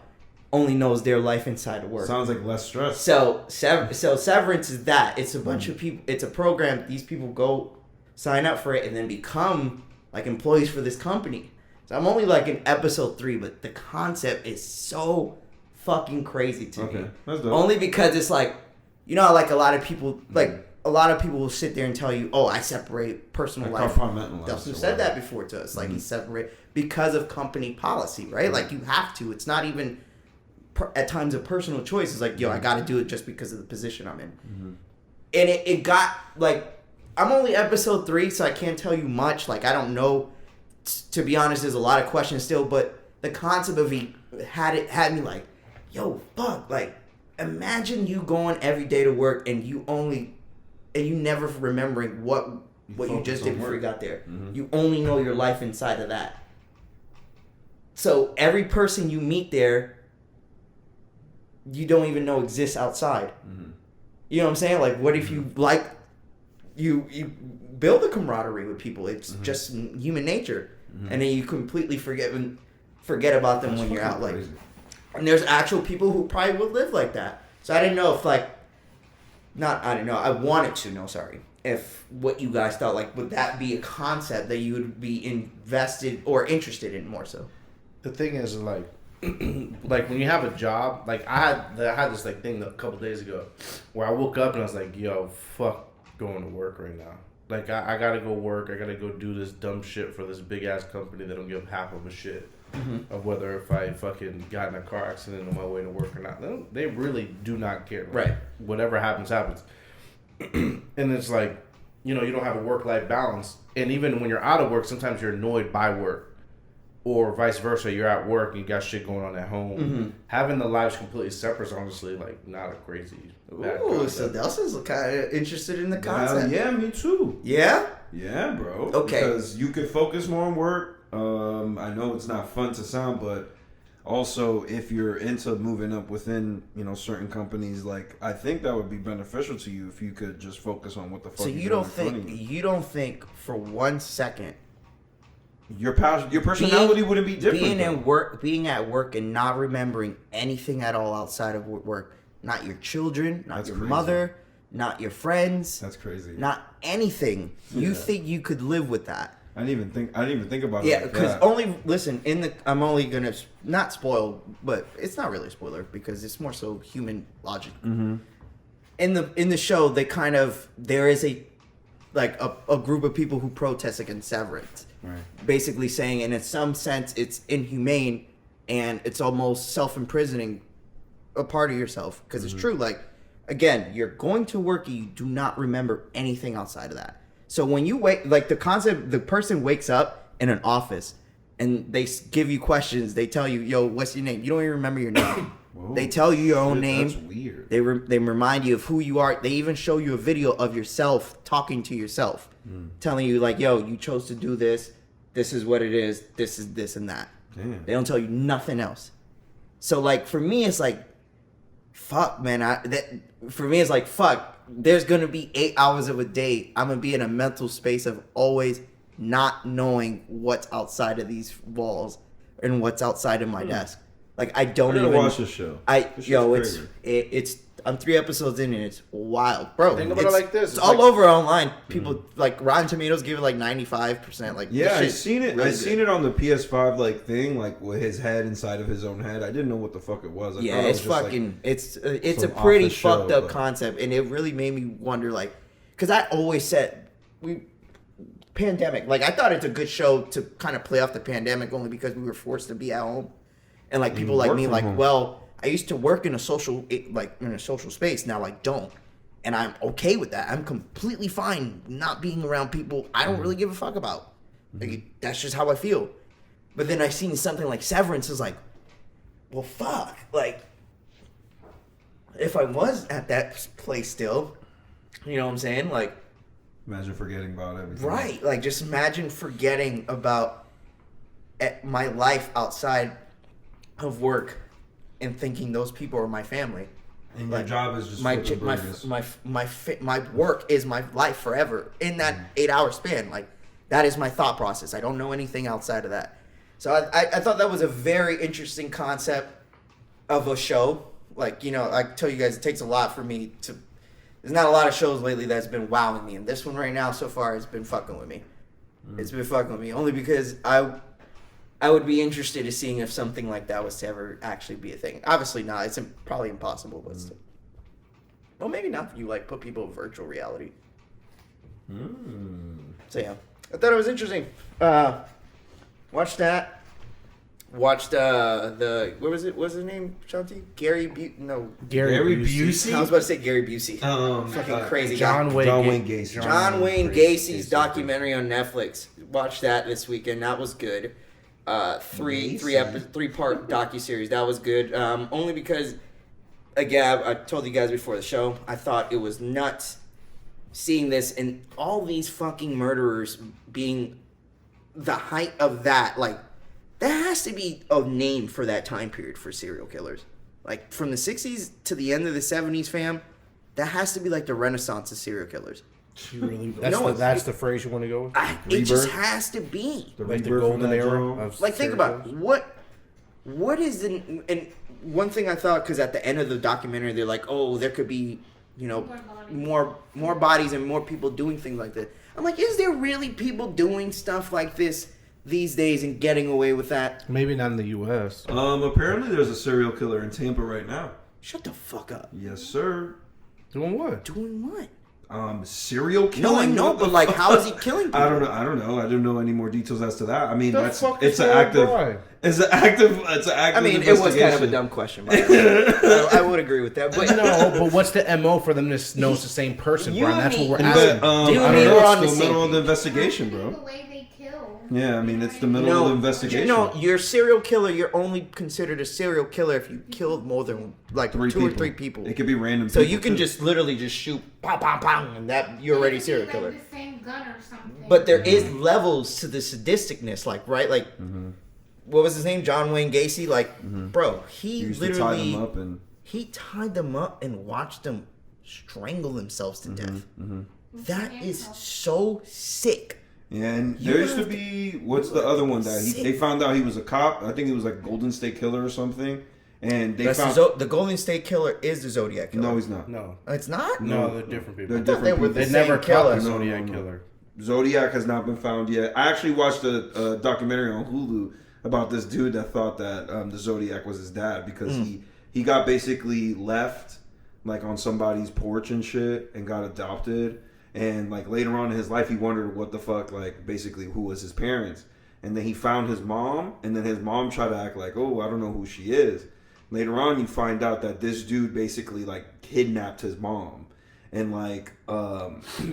S1: only knows their life inside of work.
S2: Sounds like less stress.
S1: So Severance is that. It's a bunch of people. It's a program. These people go sign up for it and then become like employees for this company. So I'm only like in episode 3, but the concept is so fucking crazy to me.
S2: That's dope.
S1: Only because it's like, like a lot of people will sit there and tell you, oh, I separate personal life. Dustin said that before to us. Like he separate because of company policy, right? Like you have to. It's not even at times a personal choice. It's like, yo, I got to do it just because of the position I'm in. And it got like, I'm only episode 3, so I can't tell you much. Like I don't know. To be honest, there's a lot of questions still, but the concept of it had me like, yo, fuck, like imagine you going every day to work and you never remembering what you just did before you got there. You only know your life inside of that. So every person you meet there, you don't even know exists outside. You know what I'm saying? Like, what if you you build a camaraderie with people? It's just human nature, and then you completely forget about them when you're out. Like, and there's actual people who probably would live like that. So I didn't know if I wanted to know. Sorry, if what you guys thought, like, would that be a concept that you would be invested or interested in more so?
S3: The thing is, like when you have a job, like I had this like thing a couple days ago where I woke up and I was like, yo, fuck going to work right now. Like I gotta go work. I gotta go do this dumb shit for this big ass company that don't give half of a shit. of whether if I fucking got in a car accident on my way to work or not. They really do not care. Like,
S1: Right.
S3: Whatever happens, happens. And it's like, you don't have a work-life balance. And even when you're out of work, sometimes you're annoyed by work. Or vice versa, you're at work and you got shit going on at home. Having the lives completely separate is honestly like not a crazy bad
S1: Ooh,
S3: concept.
S1: so Nelson's kind of interested in the concept.
S2: Yeah, me too.
S1: Yeah?
S2: Yeah, bro.
S1: Okay.
S2: Because you could focus more on work. I know it's not fun to sound, but also if you're into moving up within, certain companies, like I think that would be beneficial to you if you could just focus on what the fuck.
S1: So you don't think for 1 second
S2: your personality wouldn't be different.
S1: Being at work and not remembering anything at all outside of work, not your children, not your mother, not your friends.
S2: That's crazy.
S1: Not anything. You think you could live with that?
S2: I didn't even think about it.
S1: Yeah, because I'm only gonna not spoil, but it's not really a spoiler because it's more so human logic.
S2: Mm-hmm.
S1: In the show, there is a group of people who protest against severance.
S2: Right.
S1: Basically saying, and in some sense, it's inhumane and it's almost self-imprisoning a part of yourself. Because it's true. Like, again, you're going to work and you do not remember anything outside of that. So when you wake, like the person wakes up in an office and they give you questions. They tell you, yo, what's your name? You don't even remember your name.
S2: Whoa.
S1: They tell you your own name.
S2: That's weird.
S1: They remind you of who you are. They even show you a video of yourself talking to yourself, telling you like, "Yo, you chose to do this. This is what it is. This is this and that."
S2: Damn.
S1: They don't tell you nothing else. So like for me, it's like, fuck, man. For me, it's like, fuck. There's gonna be 8 hours of a day. I'm gonna be in a mental space of always not knowing what's outside of these walls and what's outside of my desk. Like I don't even
S2: watch this show.
S1: It's I'm 3 episodes in and it's wild, bro.
S3: Think about it like this.
S1: It's all over online. People like Rotten Tomatoes give it like 95%. Like
S2: yeah, I seen it.
S1: Really
S2: I seen it on the PS5 like thing, like with his head inside of his own head. I didn't know what the fuck it was.
S1: Yeah, it's fucking. It's a pretty fucked up concept, and it really made me wonder, like, because I always said pandemic. Like I thought it's a good show to kind of play off the pandemic only because we were forced to be at home, and like people like me, like, well, I used to work in a social space. Now I don't, and I'm okay with that. I'm completely fine not being around people I don't really give a fuck about. Like, that's just how I feel. But then I seen something like Severance is like, well, fuck. Like, if I was at that place still, you know what I'm saying? Like,
S2: imagine forgetting about everything.
S1: Right. Like, just imagine forgetting about my life outside of work and thinking those people are my family.
S2: And
S1: like,
S2: your job is just
S1: my work is my life forever in that 8 hour span. Like, that is my thought process. I don't know anything outside of that. So I thought that was a very interesting concept of a show. Like, I tell you guys, it takes a lot for me to. There's not a lot of shows lately that's been wowing me, and this one right now so far has been fucking with me. It's been fucking with me only because I would be interested in seeing if something like that was to ever actually be a thing. Obviously not. It's probably impossible, but still. Well, maybe not if you like put people in virtual reality. So yeah, I thought it was interesting. Watched that. Watched the what was it? What's his name? Shanti? Gary
S2: Busey.
S1: I was about to say Gary Busey. Fucking crazy
S3: John
S1: guy.
S3: Wayne
S2: Gacy.
S1: John Wayne Gacy's documentary on Netflix. Watched that this weekend. That was good. Three part docuseries. That was good. Only because, again, I told you guys before the show, I thought it was nuts seeing this and all these fucking murderers being the height of that. Like, there has to be a name for that time period for serial killers. Like, from the 60s to the end of the 70s, fam, that has to be like the renaissance of serial killers.
S3: That's the phrase you want to go with?
S1: It just has to be.
S3: Like the golden era of
S1: like, think about it. What is the... And one thing I thought, because at the end of the documentary, they're like, oh, there could be, more bodies and more people doing things like this. I'm like, is there really people doing stuff like this these days and getting away with that?
S3: Maybe not in the U.S.
S2: Apparently there's a serial killer in Tampa right now.
S1: Shut the fuck up.
S2: Yes, sir.
S3: Doing what?
S1: Doing what?
S2: serial killing.
S1: No, I know, but like, how is he killing people?
S2: I don't know. I don't know any more details as to that. I mean,
S3: The fuck is that, Brian?
S2: It's an active.
S1: I mean, it was kind of a dumb question. By the way. I would agree with that. But
S3: No, but what's the MO for them to know it's the same person,
S1: You
S3: Brian? That's
S1: and
S3: what
S1: me-
S3: we're
S2: But
S3: asking.
S2: I
S1: You
S2: don't
S1: and me
S2: know.
S1: were on
S2: It's
S1: the
S2: the middle
S1: same
S2: of the investigation,
S4: The
S2: bro.
S4: way they kill.
S2: Yeah, I mean, it's the middle of the investigation.
S1: you're a serial killer. You're only considered a serial killer if you killed more than like two or three people.
S2: It could be random.
S1: So
S2: people,
S1: you can
S2: too.
S1: just literally just shoot, pow, pow, pow, and that you're already a serial killer.
S4: Like the same gun or something.
S1: But there is levels to the sadisticness, like right, like what was his name, John Wayne Gacy? Like, bro, he
S2: You used
S1: literally
S2: to tie them up and
S1: he tied them up and watched them strangle themselves to death. That is so sick.
S2: yeah, and
S1: You
S2: there used to
S1: have to-
S2: be what's the other one that they found out he was a cop. I think it was like Golden State Killer or something, and they
S1: That's
S2: found
S1: the Golden State Killer is the Zodiac Killer.
S2: no, he's not.
S3: No.
S1: It's not.
S3: No, they're different people.
S2: They're
S1: I thought they
S2: different
S1: were
S2: people.
S1: the
S3: They
S1: same
S3: never
S1: killer.
S3: caught the
S2: No,
S3: Zodiac
S2: no.
S3: Killer.
S2: Zodiac has not been found yet. I actually watched a documentary on Hulu about this dude that thought that the Zodiac was his dad because he got basically left like on somebody's porch and shit and got adopted, and like later on in his life he wondered what the fuck, like basically who was his parents, and then he found his mom, and then his mom tried to act like, oh, I don't know who she is. Later on you find out that this dude basically like kidnapped his mom and like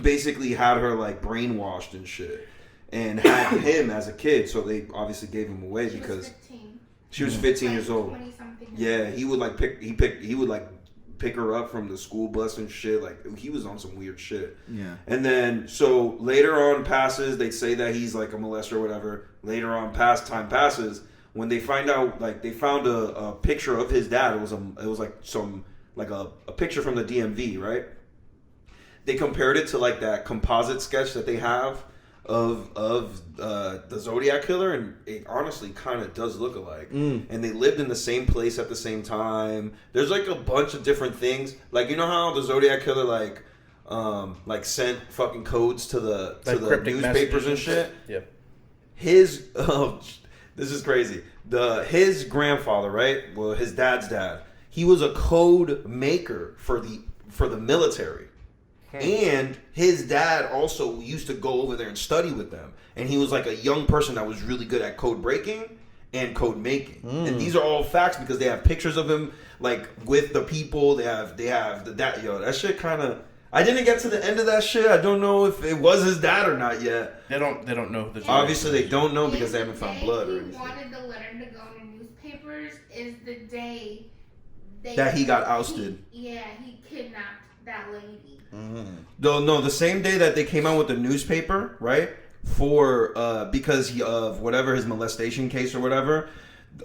S2: basically had her like brainwashed and shit, and had him as a kid. So they obviously gave him away
S4: She was
S2: because
S4: 15.
S2: she was 15 years old.
S4: 20-something.
S2: Yeah, he would like pick her up from the school bus and shit. Like he was on some weird shit.
S1: Yeah.
S2: And then so later on passes, they say that he's like a molester or whatever. Later on time passes. When they find out, like they found a picture of his dad. It was like some like a picture from the DMV, right? They compared it to like that composite sketch that they have of the Zodiac Killer, and it honestly kind of does look alike. And they lived in the same place at the same time. There's like a bunch of different things. Like you know how the Zodiac Killer like sent fucking codes to the
S3: cryptic
S2: newspapers
S3: messages
S2: and shit.
S3: Yep.
S2: His this is crazy. His grandfather, right? Well, his dad's dad. He was a code maker for the military. And his dad also used to go over there and study with them. And he was like a young person that was really good at code breaking and code making. And these are all facts because they have pictures of him like with the people. They have that shit kind of. I didn't get to the end of that shit. I don't know if it was his dad or not yet.
S3: They don't know who the
S2: Obviously, they don't know because they haven't found blood or
S4: He
S2: anything.
S4: wanted the letter to go in the newspapers is the day
S2: That he got ousted.
S4: He kidnapped that lady.
S2: No, the same day that they came out with the newspaper, right? For because of whatever his molestation case or whatever,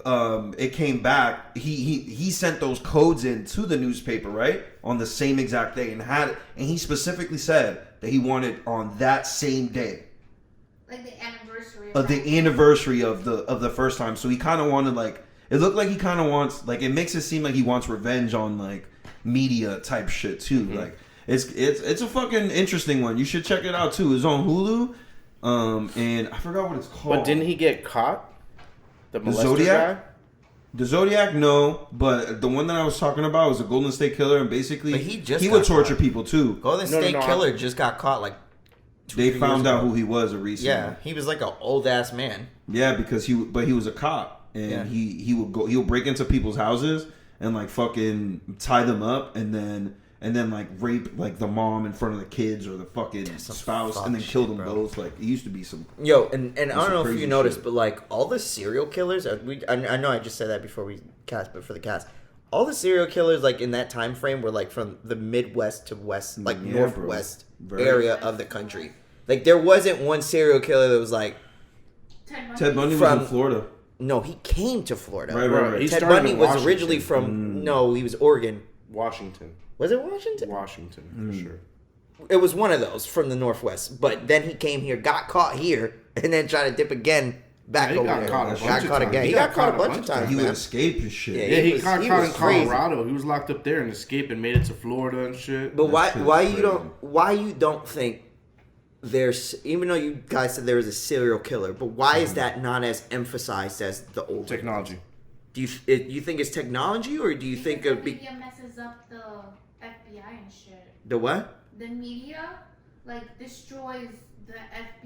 S2: it came back. He sent those codes in to the newspaper, right, on the same exact day, and he specifically said that he wanted on that same day,
S4: Like the anniversary
S2: of the anniversary of the first time. So he kind of wanted like it looked like he kind of wants like it makes it seem like he wants revenge on like media type shit too. Like it's a fucking interesting one. You should check it out too. It's on Hulu, and I forgot what it's called.
S3: But didn't he get caught? The molester
S2: Zodiac?
S3: guy?
S2: The Zodiac, no, but the one that I was talking about was a Golden State Killer, and basically
S1: But he just
S2: he
S1: got
S2: would torture
S1: caught.
S2: people too.
S1: Golden
S3: No,
S1: State
S3: no,
S1: Killer just got caught like.
S2: They
S1: 2-3
S2: found
S1: years
S2: out
S1: ago.
S2: who he was recently.
S1: Yeah, he was like an old ass man.
S2: Yeah, because he was a cop, and
S1: Yeah.
S2: he'll break into people's houses and like fucking tie them up, and then like rape like the mom in front of the kids or the fucking
S1: some
S2: spouse,
S1: fuck
S2: and then kill
S1: shit,
S2: them
S1: bro.
S2: both. Like it used to be some.
S1: Yo, and I
S2: some
S1: don't know if
S2: crazy
S1: you noticed,
S2: shit.
S1: but like all the serial killers, I know I just said that before we cast, but for the cast, all the serial killers like in that time frame were like from the Midwest to West, like
S2: Yeah,
S1: Northwest
S2: bro. Very-
S1: area of the country. Like there wasn't one serial killer that was like,
S2: Ted Bundy was
S1: From-
S2: in Florida.
S1: no, he came to Florida.
S2: Right.
S3: He
S1: Ted
S3: started
S1: Bundy
S3: in
S1: was
S3: Washington.
S1: originally from no, he was Oregon.
S3: Washington.
S1: Was it Washington?
S3: Washington, for sure.
S1: It was one of those from the Northwest. But then he came here, got caught here, and then tried to dip again back
S3: Yeah, he
S1: over
S3: got
S1: there.
S3: caught a
S1: Got
S3: bunch of
S1: caught
S3: times.
S1: again. He got caught a bunch of times.
S2: He would
S1: man.
S2: escape his shit.
S1: Yeah,
S3: Yeah, he
S1: was-
S3: got
S1: he
S3: caught
S1: was
S3: in
S1: crazy.
S3: Colorado. He was locked up there and escaped and made it to Florida and shit.
S1: But why
S2: shit is
S1: you
S2: crazy.
S1: don't think there's, even though you guys said there was a serial killer, but why is that not as emphasized as the old
S3: Technology.
S1: Do you think it's technology, or do you think
S4: the
S1: of
S4: media messes up the FBI and shit?
S1: the what?
S4: the media like destroys the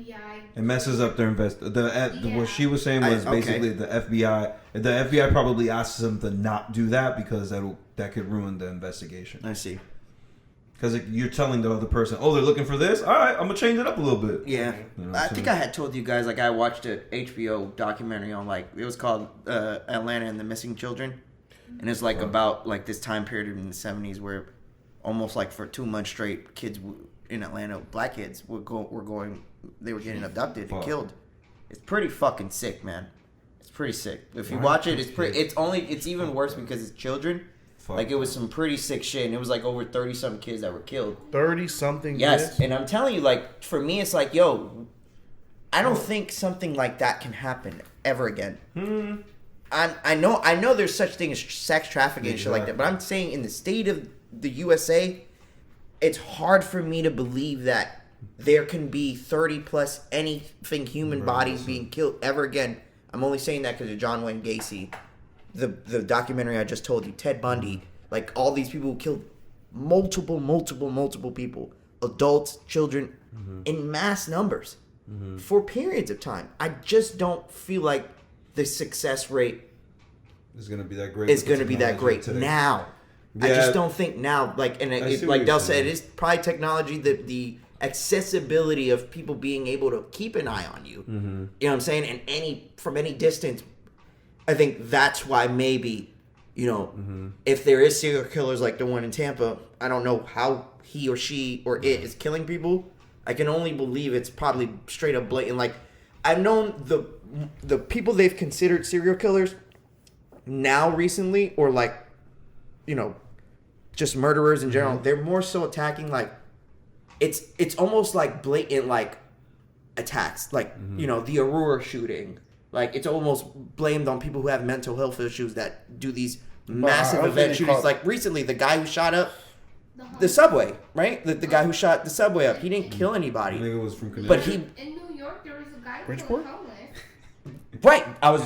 S4: FBI.
S2: It messes up their What she was saying was basically the FBI. The FBI probably asks them to not do that because that could ruin the investigation.
S1: I see.
S2: Because you're telling the other person, oh, they're looking for this? All right, I'm going to change it up a little bit.
S1: Yeah.
S2: You know
S1: I think I had told you guys, like, I watched an HBO documentary on, like, it was called Atlanta and the Missing Children. And it's, like, about, like, this time period in the 70s where almost, like, for 2 months straight, kids in Atlanta, black kids, they were getting abducted and killed. It's pretty fucking sick, man. It's pretty sick. If you watch it, it's even worse because it's children. Like, it was some pretty sick shit, and it was, like, over 30-something kids that were killed.
S3: 30-something
S1: Yes,
S3: kids?
S1: and I'm telling you, like, for me, it's like, yo, I don't think something like that can happen ever again. I know there's such thing as sex trafficking and shit like that, but I'm saying in the state of the USA, it's hard for me to believe that there can be 30-plus anything human bodies being killed ever again. I'm only saying that because of John Wayne Gacy. The documentary I just told you, Ted Bundy, like all these people who killed multiple people, adults, children, in mass numbers for periods of time. I just don't feel like the success rate
S2: is going to be that great.
S1: Is going to be that great now. Yeah. I just don't think now. Like, and like Del said, it is probably technology, the accessibility of people being able to keep an eye on you. You know what I'm saying? And from any distance. I think that's why maybe, if there is serial killers like the one in Tampa, I don't know how he or she or it is killing people. I can only believe it's probably straight up blatant. Like, I've known the people they've considered serial killers now recently, or like, just murderers in general. They're more so attacking like, it's almost like blatant like attacks, like the Aurora shooting. Like, it's almost blamed on people who have mental health issues that do these massive event shootings. Like, recently, the guy who shot up the subway, right? The guy who shot the subway up. He didn't kill anybody.
S2: I think it was from Connecticut.
S1: But
S4: in New York, there was a guy
S3: Bridgeport?
S4: homeless.
S1: Right. I was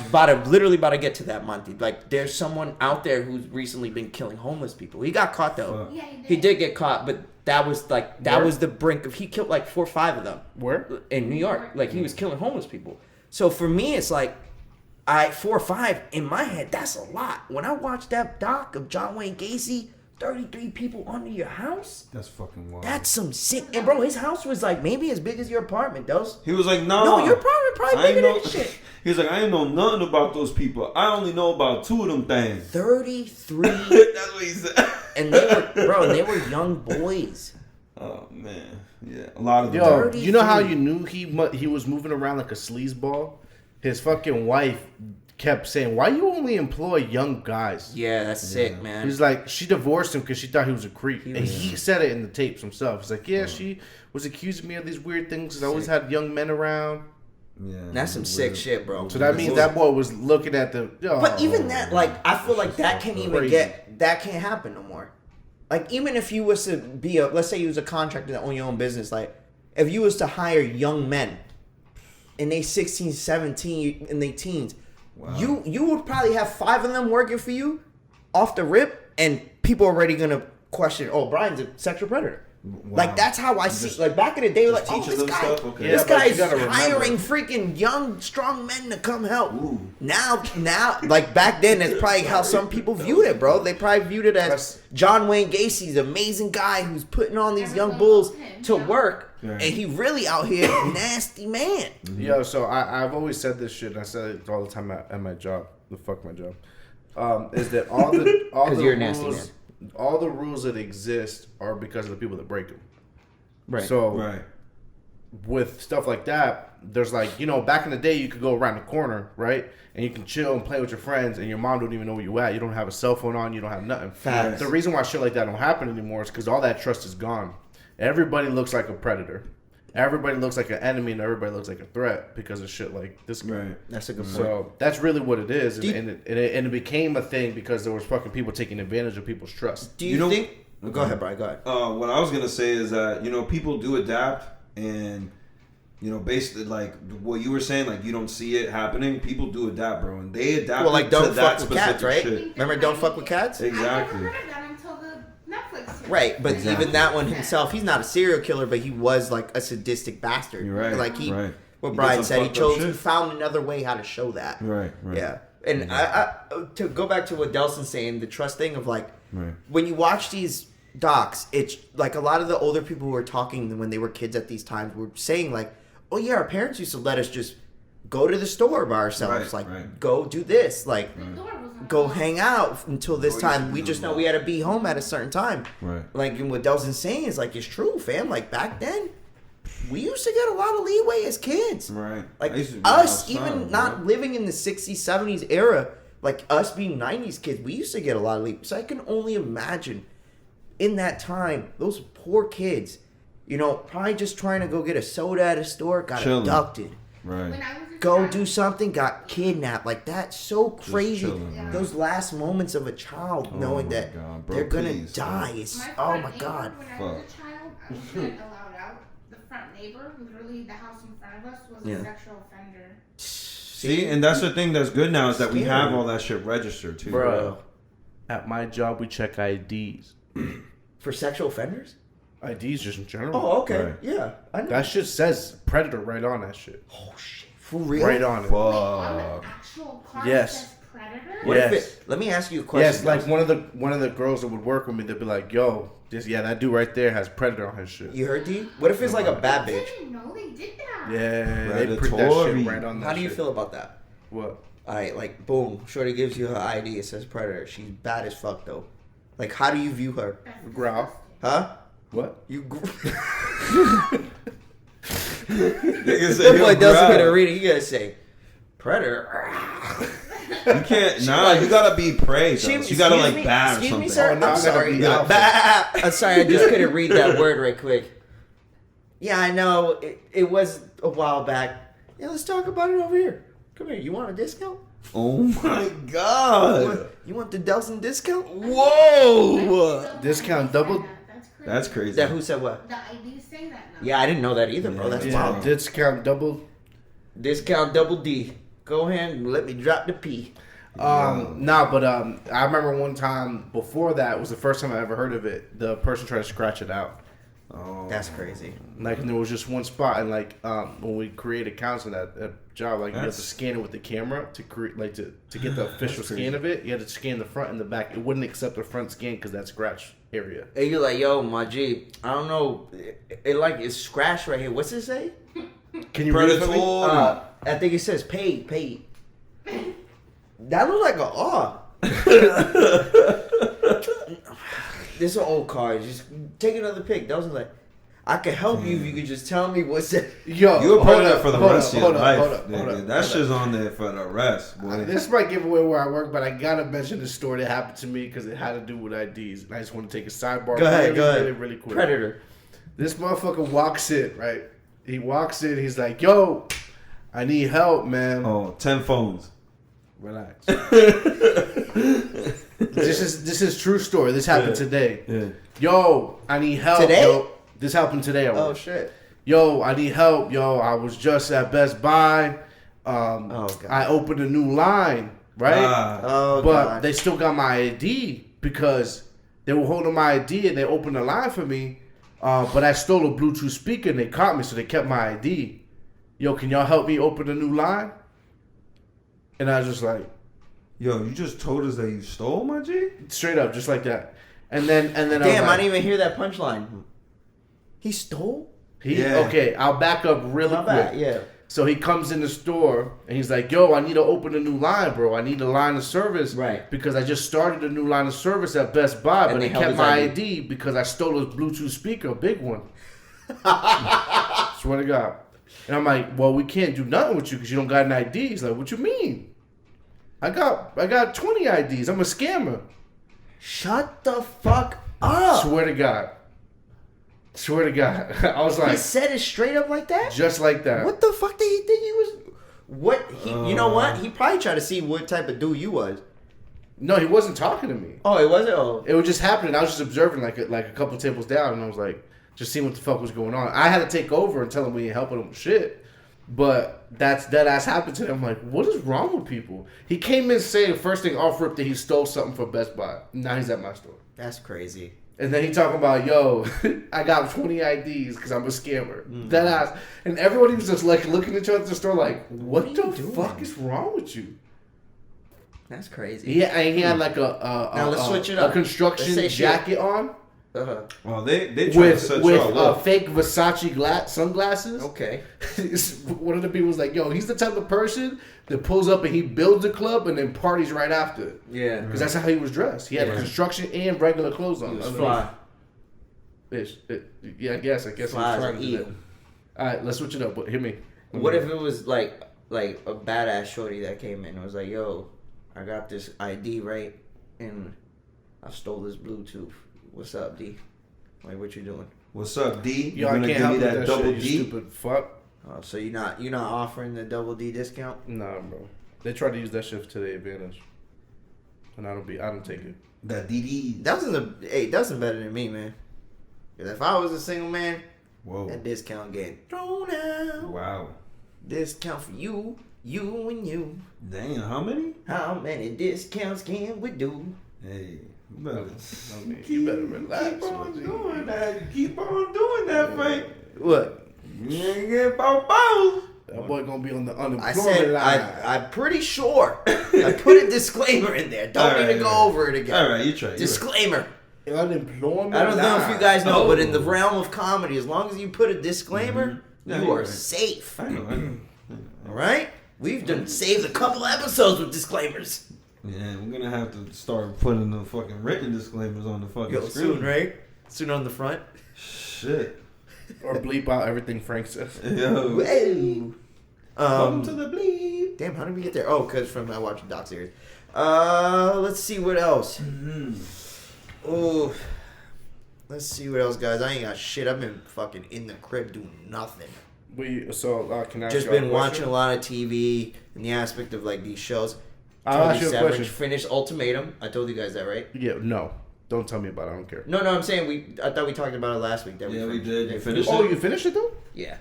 S1: literally about to get to that, Monty. Like, there's someone out there who's recently been killing homeless people. He got caught, though.
S4: Yeah,
S1: He did get caught, but that was the brink of... He killed, like, 4 or 5 of them.
S3: Where?
S1: In New York. Like, he was killing homeless people. So for me, it's like, 4 or 5 in my head. That's a lot. When I watched that doc of John Wayne Gacy, 33 people under your house.
S2: That's fucking wild.
S1: That's some sick. And bro, his house was like maybe as big as your apartment, Dos.
S2: He was like, nah.
S1: No, your apartment probably bigger than this shit.
S2: He was like, I ain't know nothing about those people. I only know about 2 of them things.
S1: 33.
S2: That's what he said.
S1: And they were young boys.
S2: Oh man, yeah, a lot of them.
S3: Yo, you know how you knew he was moving around like a sleazeball? His fucking wife kept saying, "Why you only employ young guys?"
S1: Yeah, that's sick, man.
S3: He's like, she divorced him because she thought he was a creep, and he said it in the tapes himself. He's like, "Yeah, she was accusing me of these weird things because I always had young men around."
S2: Yeah,
S1: that's some sick shit, bro.
S3: So that means that boy was looking at the.
S1: But even that, like, I feel like that can't even that can't happen no more. Like, even if you was to be let's say you was a contractor that own your own business, like, if you was to hire young men, and they 16, 17, in their teens, wow. you would probably have 5 of them working for you off the rip, and people are already gonna question, oh, Brian's a sexual predator. Wow. Like, that's how I see. Like, back in the day, like, oh, this guy,
S2: okay.
S1: this guy's hiring freaking young, strong men to come help. Ooh. Now, like, back then, that's probably how some people viewed it, bro. They probably viewed it as John Wayne Gacy's amazing guy who's putting on these young bulls to work, and he really out here nasty man.
S3: Yo, so I've always said this shit, and I said it all the time at my job. Fuck my job. Is that all the
S1: you're a nasty man.
S3: All the rules that exist are because of the people that break them.
S1: Right.
S3: So, with stuff like that, there's like, back in the day, you could go around the corner, right? And you can chill and play with your friends, and your mom don't even know where you at. You don't have a cell phone on. You don't have nothing.
S1: Facts.
S3: The reason why shit like that don't happen anymore is because all that trust is gone. Everybody looks like a predator. Everybody looks like an enemy, and everybody looks like a threat because of shit like this guy.
S2: Right.
S1: That's a good point.
S3: So that's really what it is, and it became a thing because there was fucking people taking advantage of people's trust.
S1: Do you think? Go ahead, Brian. Go ahead.
S2: What I was gonna say is that people do adapt, and basically like what you were saying, like you don't see it happening. People do adapt, bro, and they adapt.
S1: Well, like
S2: to
S1: don't
S2: that
S1: fuck with cats, right?
S2: shit.
S1: Remember, don't fuck with cats.
S2: Exactly.
S4: I never heard of that until the Netflix
S1: Right, but
S2: Exactly.
S1: even that one himself, he's not a serial killer, but he was like a sadistic bastard.
S2: You're right.
S1: Like
S2: right.
S1: what
S2: He
S1: Brian
S2: did some
S1: said, he
S2: fucked up
S1: he
S2: shit.
S1: found another way how to show that.
S2: Right.
S1: Yeah. And I to go back to what Delson's saying, the trust thing of like,
S2: Right.
S1: when you watch these docs, it's like a lot of the older people who were talking when they were kids at these times were saying like, oh yeah, our parents used to let us just go to the store by ourselves, like go do this, like go hang out until this time. We just know we had to be home at a certain time.
S2: Right.
S1: Like, and what Delson's saying is like, it's true, fam. Like back then, we used to get a lot of leeway as kids.
S2: Right.
S1: Like
S2: I used to be
S1: us,
S2: outside,
S1: even not living in the 60s, 70s era, like us being 90s kids, we used to get a lot of leeway. So I can only imagine in that time, those poor kids, you know, probably just trying to go get a soda at a store, got
S2: Chilling.
S1: abducted.
S2: Right.
S4: When I was a
S1: Go
S4: child,
S1: do something, got kidnapped. Like that's so crazy.
S2: chilling,
S4: man.
S1: Those last moments of a child
S2: Oh
S1: knowing
S2: my
S1: that
S2: God, bro,
S1: they're gonna
S2: please,
S1: die.
S2: bro.
S1: It's,
S4: my
S1: oh
S4: front
S1: my
S4: neighbor,
S1: God.
S4: When I was a child, I wasn't allowed out. The front neighbor, literally the house in front of us, was
S1: Yeah.
S4: a sexual offender.
S2: See, and that's the thing that's good now is that we have all that shit registered too.
S1: Bro.
S3: At my job, we check IDs.
S1: For sexual offenders?
S3: IDs just in general.
S1: Oh, okay.
S2: Right.
S1: Yeah. I know.
S3: That shit says predator right on that shit.
S1: Oh shit. For real?
S3: Right on it.
S4: Wait, on the actual car
S3: Yes.
S4: it says predator?
S1: What if
S3: Yes.
S1: it, let me ask you a question.
S3: Yes, like one of the girls that would work with me, they'd be like, "Yo, that dude right there has predator on his shit."
S1: You heard, D? What if it's like a bad
S4: I
S1: bitch?
S4: didn't know they did that.
S3: Yeah, they print that
S2: Predatory.
S3: shit right on that
S1: How do you
S3: shit.
S1: feel about that?
S3: What?
S1: Alright, like, boom. Shorty gives you her ID. It says predator. She's bad as fuck, though. Like, how do you view her?
S4: That's
S3: Growl.
S1: Huh?
S3: What?
S1: You...
S2: Nigga said
S1: That
S2: he'll
S1: boy doesn't
S2: grab.
S1: gonna read it. You gotta say, predator.
S2: You can't.
S1: She
S2: Nah,
S1: like-
S2: you gotta be praised.
S1: She-
S2: You gotta
S1: excuse
S2: like
S1: me-
S2: bat or
S1: excuse
S2: something.
S1: me, sir.
S3: Oh, no, I
S1: I'm
S3: gotta
S1: sorry.
S3: be alpha.
S1: I'm sorry. I just couldn't read that word right quick. Yeah, I know. It was a while back. Yeah, let's talk about it over here. Come here. You want a discount?
S2: Oh my god!
S1: You want the Delson discount?
S2: Whoa!
S3: Discount double?
S4: That's crazy.
S2: That's crazy.
S1: That who said what?
S4: The IDs say that now.
S1: Yeah, I didn't know that either, bro. That's
S3: Yeah,
S1: wild.
S3: discount double.
S1: Discount double D. Go ahead and let me drop the P.
S3: Nah, but I remember one time before that it was the first time I ever heard of it. The person tried to scratch it out.
S2: Oh.
S1: That's crazy.
S3: Like, and there was just one spot, and like when we create accounts in that job, like you have to
S2: That's-
S3: scan it with the camera to create, like to get the official
S2: That's crazy.
S3: scan of it. You had to scan the front and the back. It wouldn't accept the front scan because that scratch area.
S1: And you're like, yo, my G, I don't know. It like it's scratched right here. What's it say?
S3: Can you read it for me?
S1: I think it says paid. That looks like a R. This is an old car. Just take another pic. That was like, I could help you if you could just tell me what's it.
S3: Yo,
S2: You'll
S3: hold
S2: put that
S3: up,
S2: for the
S3: hold
S2: rest
S3: up,
S2: of your
S3: hold up,
S2: life.
S3: hold up, hold
S2: nigga.
S3: up,
S2: That
S3: hold
S2: shit's
S3: up.
S2: on there for the rest, boy.
S3: This might give away where I work, but I gotta mention the story that happened to me because it had to do with IDs. And I just want to take a sidebar.
S1: Go ahead,
S3: really, really quick.
S1: Predator.
S3: This motherfucker walks in, right? He walks in. He's like, "Yo, I need help, man."
S2: Oh, 10 phones.
S3: Relax. This is true story. This happened today.
S2: Yeah.
S3: Yo, I need help.
S1: Today?
S3: Yo. This happened today.
S1: Oh shit.
S3: Yo, I need help. Yo, I was just at Best Buy.
S1: God.
S3: I opened a new line, right?
S1: Oh
S3: but
S1: god.
S3: they still got my ID because they were holding my ID and they opened a line for me. But I stole a Bluetooth speaker and they caught me, so they kept my ID. Yo, can y'all help me open a new line? And I was just like,
S2: Yo, you just told us that you stole my G?
S3: straight up, just like that. And then I was
S1: Damn,
S3: like,
S1: I didn't even hear that punchline. He stole?
S2: Yeah.
S3: Okay, I'll back up really
S1: My
S3: quick.
S1: bad. Yeah.
S3: So he comes in the store and he's like, "Yo, I need to open a new line, bro. I need a line of service,
S1: Right.
S3: Because I just started a new line of service at Best Buy,
S1: And
S3: but
S1: they
S3: they
S1: held
S3: kept
S1: his
S3: my
S1: ID.
S3: ID because I stole a Bluetooth speaker, a big one." Swear to God. And I'm like, "Well, we can't do nothing with you because you don't got an ID." He's like, "What you mean? I got 20 IDs. I'm a scammer."
S1: Shut the fuck up.
S3: Swear to God. Swear to God. I was
S1: He
S3: like,
S1: said it straight up like that?
S3: just like that.
S1: What the fuck did he think he was? What? You know what? He probably tried to see what type of dude you was.
S3: No, he wasn't talking to me.
S1: Oh, it wasn't? Oh.
S3: It was just happening. I was just observing like a couple tables down, and I was like, just seeing what the fuck was going on. I had to take over and tell him we ain't helping him with shit. But that ass happened to him. I'm like, what is wrong with people? He came in saying first thing off rip that he stole something from Best Buy. Now he's at my store.
S1: That's crazy.
S3: And then he talking about, yo, I got 20 IDs because I'm a scammer. That ass. And everybody was just like looking at each other at the store like, what the fuck is wrong with you?
S1: That's crazy.
S3: Yeah, and he had like
S1: now let's switch it up.
S3: A construction jacket on.
S2: Well, they try to set y'all up.
S3: Fake Versace sunglasses.
S1: Okay.
S3: One of the people was like, yo, he's the type of person that pulls up and he builds a club and then parties right after.
S1: Yeah.
S3: Because that's how he was dressed. He had construction and regular clothes on.
S1: He was fly.
S3: Yeah, I guess he was trying to do that. All right, let's switch it up. But hear me.
S1: What if it was like a badass shorty that came in and was like, yo, I got this ID, right? And I stole this Bluetooth. What's up, D? Like, what you doing?
S2: What's up, D?
S3: Yo,
S2: You gonna give me that double
S3: shit,
S2: D?
S3: you stupid fuck.
S1: Oh, so you're not offering the double D discount?
S3: Nah, bro. They try to use that shit to their advantage, and I don't take it.
S2: That DD.
S1: Doesn't better than me, man. 'Cause if I was a single man,
S2: Whoa.
S1: that discount getting thrown out.
S2: Wow.
S1: Discount for you and you.
S2: Damn, how many?
S1: How many discounts can we do?
S2: Hey, you better,
S3: You better relax.
S2: Keep on doing that. Keep on doing that, Frank.
S1: What?
S2: You ain't get both.
S3: That boy gonna be on the
S1: I
S3: unemployment
S1: said
S3: line.
S1: I'm pretty sure. I put a disclaimer in there. Don't need to go over it again.
S2: All right, you try.
S1: Disclaimer.
S3: Unemployment.
S1: I don't know if you guys know,
S2: Oh.
S1: but in the realm of comedy, as long as you put a disclaimer,
S2: Yeah,
S1: you
S2: you're
S1: are
S2: right.
S1: safe.
S2: I know.
S1: All right? We've saved a couple episodes with disclaimers.
S2: Yeah, we're gonna have to start putting the fucking written disclaimers on the fucking screen.
S1: Soon, right? Soon on the front.
S2: Shit.
S3: Or bleep out everything Frank says.
S2: Yo.
S1: Whoa.
S2: Welcome to the bleep.
S1: Damn, how did we get there? Oh, because from I watched a doc series. Let's see what else. Oh, let's see what else, guys. I ain't got shit. I've been fucking in the crib doing nothing.
S3: Can I ask
S1: Just
S3: you
S1: been
S3: a
S1: watching
S3: question?
S1: a lot of TV in the aspect of like these shows.
S3: I'll ask you a
S1: Severance,
S3: question.
S1: finished Ultimatum. I told you guys that, right?
S3: Yeah, no. Don't tell me about it. I don't care.
S1: No, I'm saying I thought we talked about it last week. That
S2: Yeah, we
S1: finished.
S2: did. You finished
S3: Oh,
S2: it?
S3: you finished it though?
S1: Yeah.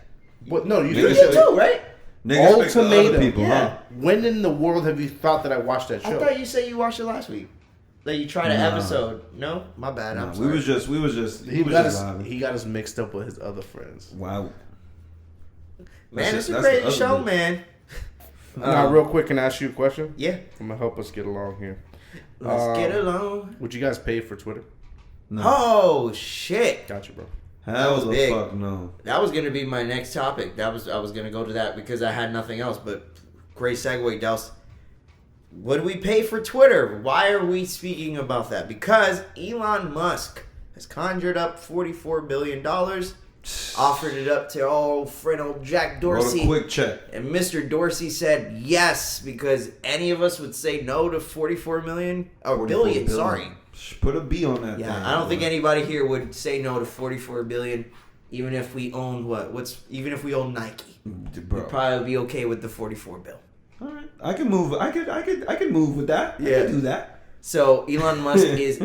S3: What? No, you
S2: Nigga
S3: finished
S2: said
S3: it.
S1: too, right?
S2: Niggas expect the other
S3: Ultimatum.
S2: people,
S1: Yeah.
S2: huh?
S3: When in the world have you thought that I watched that
S1: I
S3: show?
S1: thought you said you watched it last week. Like you tried an
S2: Nah.
S1: episode. No, my bad. I'm
S2: Nah,
S1: sorry.
S2: we was just
S3: he
S2: was
S3: got
S2: just
S3: us.
S2: vibing.
S3: He got us mixed up with his other friends.
S2: Wow.
S1: Man,
S2: That's
S1: it's a
S2: the
S1: great
S2: other
S1: show,
S2: bit.
S1: man.
S3: Now, real quick, can I ask you a question?
S1: Yeah.
S3: I'm gonna help us get along here.
S1: Let's get along.
S3: Would you guys pay for Twitter?
S2: No.
S1: Oh shit!
S3: Gotcha, bro.
S2: Hell
S1: was
S2: the
S1: big.
S2: fuck no.
S1: That was gonna be my next topic. I was gonna go to that because I had nothing else. But great segue, Dels. What do we pay for Twitter? Why are we speaking about that? Because Elon Musk has conjured up $44 billion, offered it up to old friend old Jack
S2: Wrote
S1: Dorsey.
S2: a quick check.
S1: And Mr. Dorsey said yes, because any of us would say no to 44 million or
S2: 44
S1: billion, sorry.
S2: Put a B on that thing.
S1: Yeah, I don't think anybody here would say no to 44 billion, even if we own even if we own Nike.
S2: Bro.
S1: We'd probably be okay with the 44 bill.
S2: All right. I can move. I could move with that.
S1: Yeah.
S2: I can do that.
S1: So Elon Musk is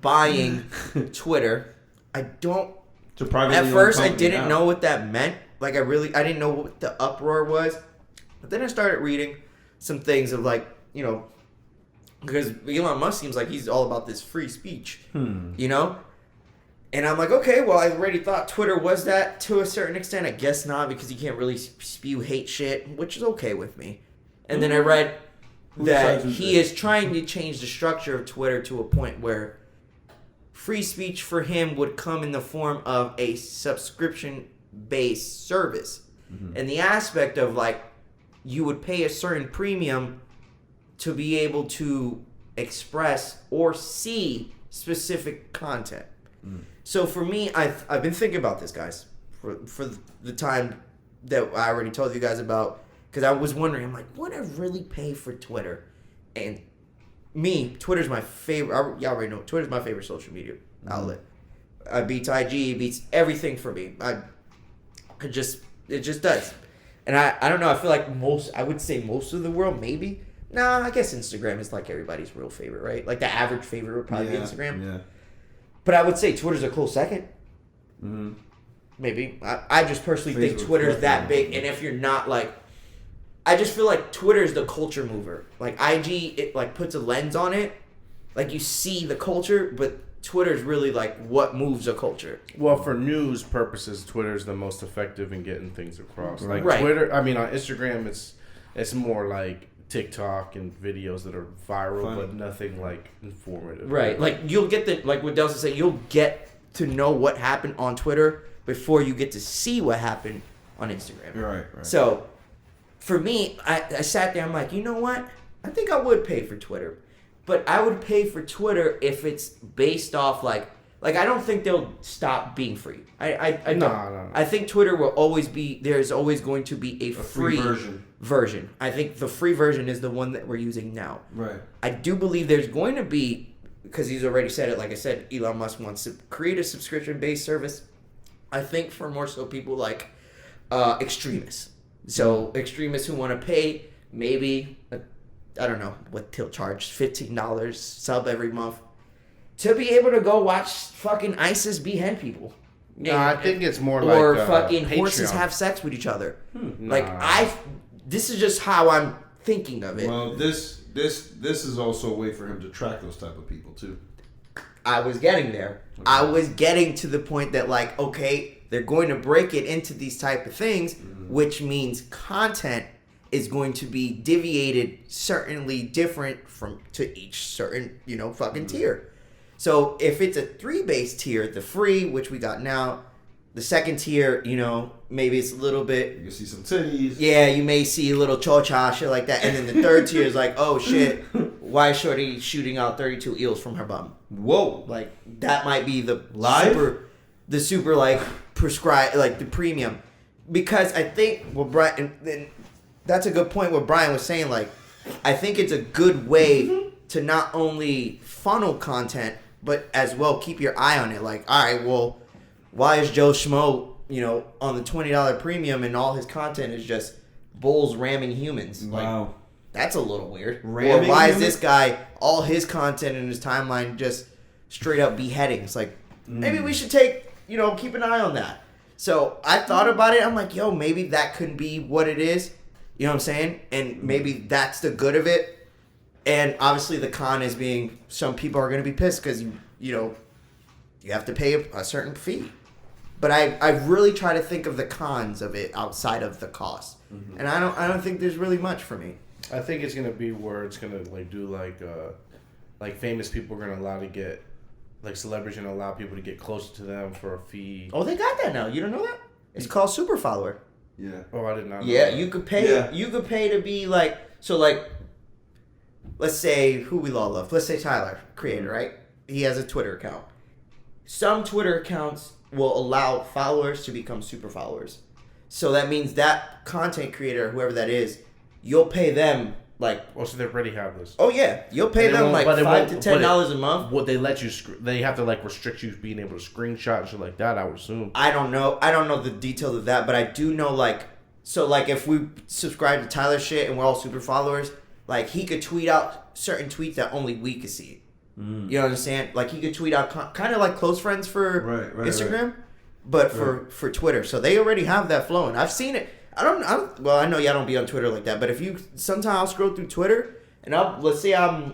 S1: buying Twitter. I don't.
S2: It's a privately
S1: At
S2: owned
S1: first, I
S2: company
S1: didn't
S2: now.
S1: know what that meant. Like I didn't know what the uproar was. But then I started reading some things of like, you know, because Elon Musk seems like he's all about this free speech, you know? And I'm like, okay, well, I already thought Twitter was that to a certain extent. I guess not, because you can't really spew hate shit, which is okay with me. And then I read that he is trying to change the structure of Twitter to a point where free speech for him would come in the form of a subscription-based service. And the aspect of, like, you would pay a certain premium to be able to express or see specific content. So for me, I've been thinking about this, guys, for the time that I already told you guys about, because I was wondering, I'm like, would I really pay for Twitter? And Twitter's my favorite. Y'all already know, Twitter's my favorite social media outlet. It beats IG, it beats everything for me. It just does. And I don't know, I feel like I would say most of the world, maybe. Nah, I guess Instagram is like everybody's real favorite, right? Like the average favorite would probably be Instagram.
S2: Yeah.
S1: But I would say Twitter's a close second. Maybe. I just personally think
S2: Facebook's
S1: Twitter's that
S2: definitely-
S1: big. And if you're not like... I just feel like Twitter's the culture mover. Like IG, it like puts a lens on it. Like you see the culture, but Twitter's really like what moves a culture.
S3: Well, for news purposes, Twitter's the most effective in getting things across. Like
S1: Right.
S3: Twitter, I mean, on Instagram, it's more like TikTok and videos that are viral,
S2: Funny.
S3: but nothing like informative.
S1: Right. Like you'll get like what Delson said, you'll get to know what happened on Twitter before you get to see what happened on Instagram.
S2: Right.
S1: So for me, I sat there, I'm like, you know what? I think I would pay for Twitter. But I would pay for Twitter if it's based off like I don't think they'll stop being free. I don't.
S3: No.
S1: I think Twitter will always be, there's always going to be a free version. I think the free version is the one that we're using now.
S2: Right.
S1: I do believe there's going to be, because he's already said it, like I said, Elon Musk wants to create a subscription-based service. I think for more so people like extremists. So extremists who want to pay maybe, I don't know what he'll charge, $15 sub every month to be able to go watch fucking ISIS behead people.
S3: No, I think it's more
S1: or
S3: like
S1: fucking
S3: Patreon.
S1: horses have sex with each other.
S3: Nah.
S1: This is just how I'm thinking of it.
S2: Well, this is also a way for him to track those type of people too.
S1: I was getting there.
S2: Okay.
S1: I was getting to the point that like, okay, they're going to break it into these type of things, which means content is going to be deviated certainly different to each certain, fucking tier. So if it's a 3-base tier, the free, which we got now, the second tier, maybe it's a little bit.
S2: You can see some titties.
S1: Yeah, you may see a little cho-cha, shit like that. And then the third tier is like, oh shit, why is Shorty shooting out 32 eels from her bum?
S2: Whoa.
S1: Like, that might be the
S2: Live?
S1: super like prescribed, like the premium. Because I think what Brian, and that's a good point what Brian was saying, like, I think it's a good way to not only funnel content, but as well keep your eye on it. Like, all right, well, why is Joe Schmo, on the $20 premium and all his content is just bulls ramming humans?
S2: Wow.
S1: Like, that's a little weird.
S2: Ramming
S1: or why is
S2: humans?
S1: this guy, all his content in his timeline just straight up beheadings? Like, maybe we should keep an eye on that. So I thought about it. I'm like, yo, maybe that could be what it is. You know what I'm saying? And maybe that's the good of it. And obviously the con is being some people are going to be pissed because, you have to pay a certain fee. But I really try to think of the cons of it outside of the cost. Mm-hmm. And I don't think there's really much for me.
S3: I think it's gonna be where it's gonna do like famous people are gonna allow to get, like celebrities are gonna allow people to get closer to them for a fee.
S1: Oh, they got that now. You don't know that? It's called super follower.
S2: Yeah.
S3: Oh, I did not know
S1: Yeah,
S3: that.
S1: you could pay.
S2: Yeah.
S1: You could pay to be like, so like, let's say who we all love. Let's say Tyler, creator, right? He has a Twitter account. Some Twitter accounts will allow followers to become super followers. So that means that content creator, whoever that is, you'll pay them like.
S3: Oh, so they already have this.
S1: Oh yeah, you'll pay
S3: And they
S1: them
S3: won't-
S1: like
S3: but it
S1: $5
S3: won't-
S1: to $10 a month.
S3: Would they let you? They have to like restrict you being able to screenshot and shit like that. I would assume.
S1: I don't know the details of that, but I do know like, so like if we subscribe to Tyler's shit and we're all super followers, like he could tweet out certain tweets that only we could see. You know what I'm saying? Like he could tweet out kind of like close friends for Instagram, but for Twitter. So they already have that flowing. I've seen it. Well, I know y'all don't be on Twitter like that, but if you sometimes I'll scroll through Twitter and let's say I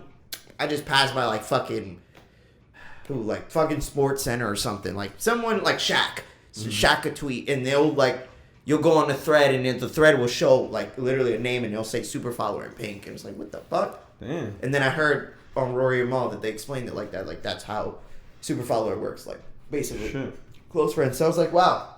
S1: just pass by like fucking Sports Center or something, like someone like Shaq. So Shaq a tweet and you'll go on the thread and then the thread will show like literally a name and they'll say super follower in pink and it's like what the fuck?
S2: Damn.
S1: And then I heard on Rory and Mal that they explained it like that, like that's how super follower works, like basically close friends. So I was like, wow,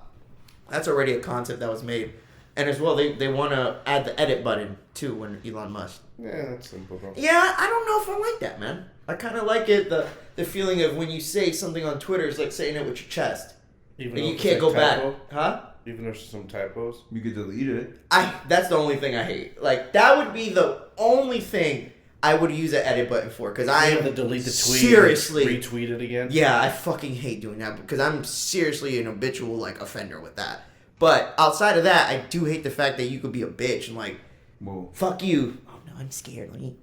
S1: that's already a concept that was made. And as well, they want to add the edit button too when Elon Musk.
S3: Yeah, that's simple. Though.
S1: Yeah, I don't know if I like that, man. I kind of like it, the feeling of when you say something on Twitter is like saying it with your chest.
S3: Even
S1: And
S3: though
S1: you
S3: it's
S1: can't
S3: like
S1: go back.
S3: typo,
S1: Huh?
S3: Even if there's some typos.
S2: You could delete it.
S1: That's the only thing I hate. Like, that would be the only thing I would use an edit button for, because I
S3: have
S1: am
S3: to delete the tweet.
S1: seriously
S3: Retweet it again.
S1: Yeah, I fucking hate doing that because I'm seriously an habitual like offender with that. But outside of that, I do hate the fact that you could be a bitch and like,
S2: Whoa.
S1: fuck you. Oh no, I'm scared. Let me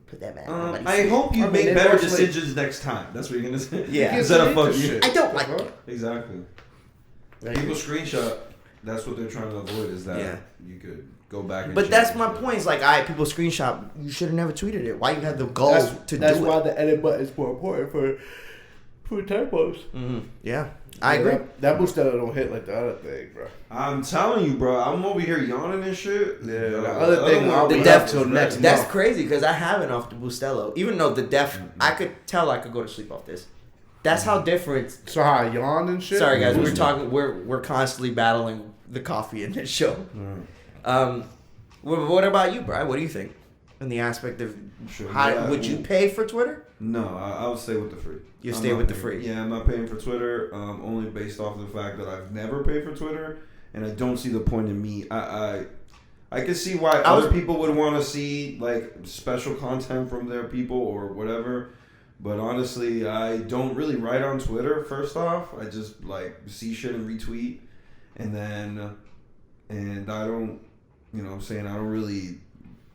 S1: put that back.
S2: I hope you make better decisions next time. That's what you're gonna say.
S1: Yeah.
S2: Instead of fuck you.
S1: I don't like it.
S2: Exactly. People screenshot. That's what they're trying to avoid. Is that you could go back. And
S1: But
S2: change
S1: that's my
S2: it.
S1: point. It's like, people screenshot. You should have never tweeted it. Why you had the goal to do it?
S3: That's why the edit button is more important For typos.
S1: Yeah, I agree.
S3: That Bustelo don't hit like the other thing, bro.
S2: I'm telling you, bro. I'm over here yawning and shit.
S3: Yeah, the other thing, I'll be
S1: Depp
S3: up till next month.
S1: That's crazy because I haven't off the Bustelo. Even though the Depp, I could tell I could go to sleep off this. That's how different.
S3: So how I yawned and shit?
S1: Sorry guys, we're constantly battling the coffee in this show. What about you, Brian? What do you think? In the aspect of would you pay for Twitter?
S2: No, I would stay with the free.
S1: You stay with the free.
S2: Yeah, I'm not paying for Twitter. Only based off of the fact that I've never paid for Twitter, and I don't see the point in me. I can see why other people would want to see like special content from their people or whatever. But honestly, I don't really write on Twitter. First off, I just like see shit and retweet, and I don't, you know what I'm saying, I don't really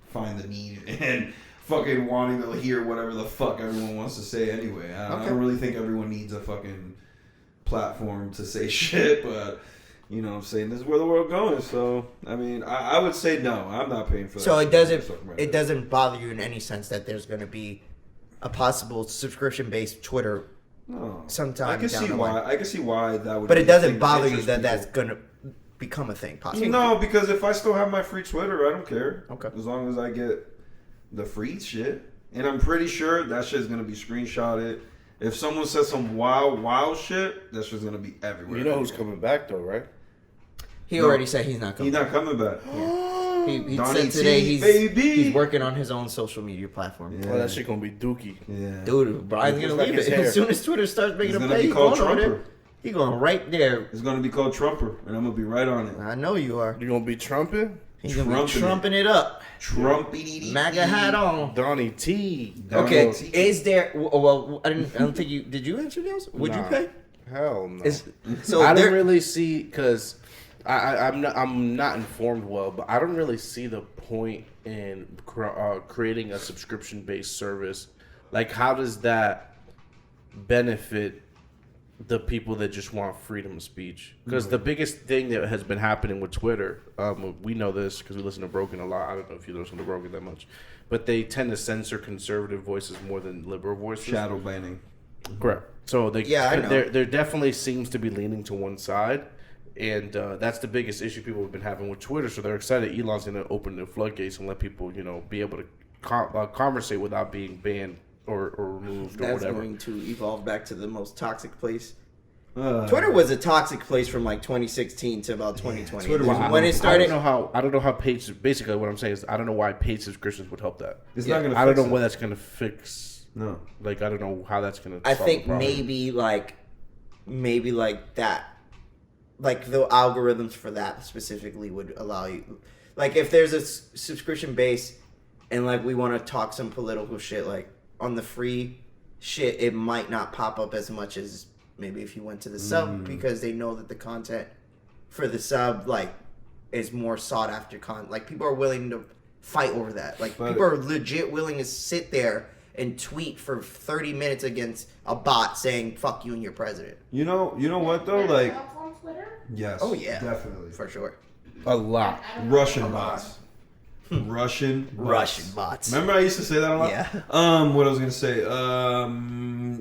S2: find the need and fucking wanting to hear whatever the fuck everyone wants to say anyway. I don't really think everyone needs a fucking platform to say shit, but you know what I'm saying, this is where the world going. So I mean, I would say no, I'm not paying for that.
S1: So it doesn't bother you in any sense that there's going to be a possible subscription-based Twitter sometime
S2: I can
S1: down
S2: see
S1: the
S2: why.
S1: line.
S2: I can see why that would.
S1: But
S2: be
S1: it doesn't
S2: the thing
S1: bother you
S2: interest
S1: that
S2: people.
S1: that's going to become a thing, possibly.
S2: No, because if I still have my free Twitter, I don't care.
S1: Okay.
S2: As long as I get the free shit, and I'm pretty sure that shit's gonna be screenshotted. If someone says some wild shit, that shit's gonna be everywhere.
S3: You know who's coming back though, right?
S1: He already said he's not coming.
S2: He's not coming back.
S1: He
S2: Donnie
S1: said today
S2: T,
S1: he's working on his own social media platform.
S2: Yeah.
S3: Oh, that shit gonna be dookie.
S2: Yeah.
S1: Dude, Brian's
S3: He
S1: gonna
S3: looks
S1: leave
S3: like
S1: it.
S3: his hair.
S1: As soon as Twitter starts making
S2: He's
S1: a
S2: gonna
S1: pay,
S2: be
S1: he's
S2: called
S1: going over there.
S2: Trumper.
S1: He's going right there.
S2: It's gonna be called Trumper, and I'm gonna be right on it.
S1: I know you are.
S3: You gonna be trumping?
S1: He's gonna be trumping it up.
S2: Trumpy.
S1: MAGA hat on.
S3: Donnie T.
S1: Okay, is there? Well, I don't think you did. You answer those? Would you
S3: Nah.
S1: pay?
S3: Hell no.
S1: So
S3: I
S1: there-
S3: don't really see because I'm not informed well, but I don't really see the point in creating a subscription based service. Like, how does that benefit the people that just want freedom of speech? Because the biggest thing that has been happening with Twitter, we know this because we listen to Broken a lot. I don't know if you listen to Broken that much, but they tend to censor conservative voices more than liberal voices.
S2: Shadow banning.
S3: Correct. So I know. There definitely seems to be leaning to one side, and that's the biggest issue people have been having with Twitter. So they're excited Elon's going to open the floodgates and let people, be able to conversate without being banned or removed or
S1: That's
S3: whatever.
S1: going to evolve back to the most toxic place. Twitter was a toxic place from like 2016 to about 2020.
S2: Twitter was
S1: when it started.
S3: I don't know how paid. Basically, what I'm saying is I don't know why paid subscriptions would help that.
S2: It's not gonna.
S3: I don't
S2: fix
S3: know
S2: it.
S3: what that's going to fix.
S2: No.
S3: Like, I don't know how that's going to.
S1: I think maybe that, like the algorithms for that specifically would allow you, like if there's a subscription base, and like we want to talk some political shit, like on the free shit, it might not pop up as much as maybe if you went to the sub because they know that the content for the sub like is more sought after content. Like people are willing to fight over that. Like people are legit willing to sit there and tweet for 30 minutes against a bot saying "fuck you" and your president.
S2: You know what though? Like,
S4: on Twitter?
S2: yes.
S1: Oh yeah,
S2: definitely.
S1: for sure.
S3: a lot.
S2: Russian bots. Russian
S1: bots.
S2: Remember I used to say that a lot?
S1: Yeah.
S2: What I was gonna say.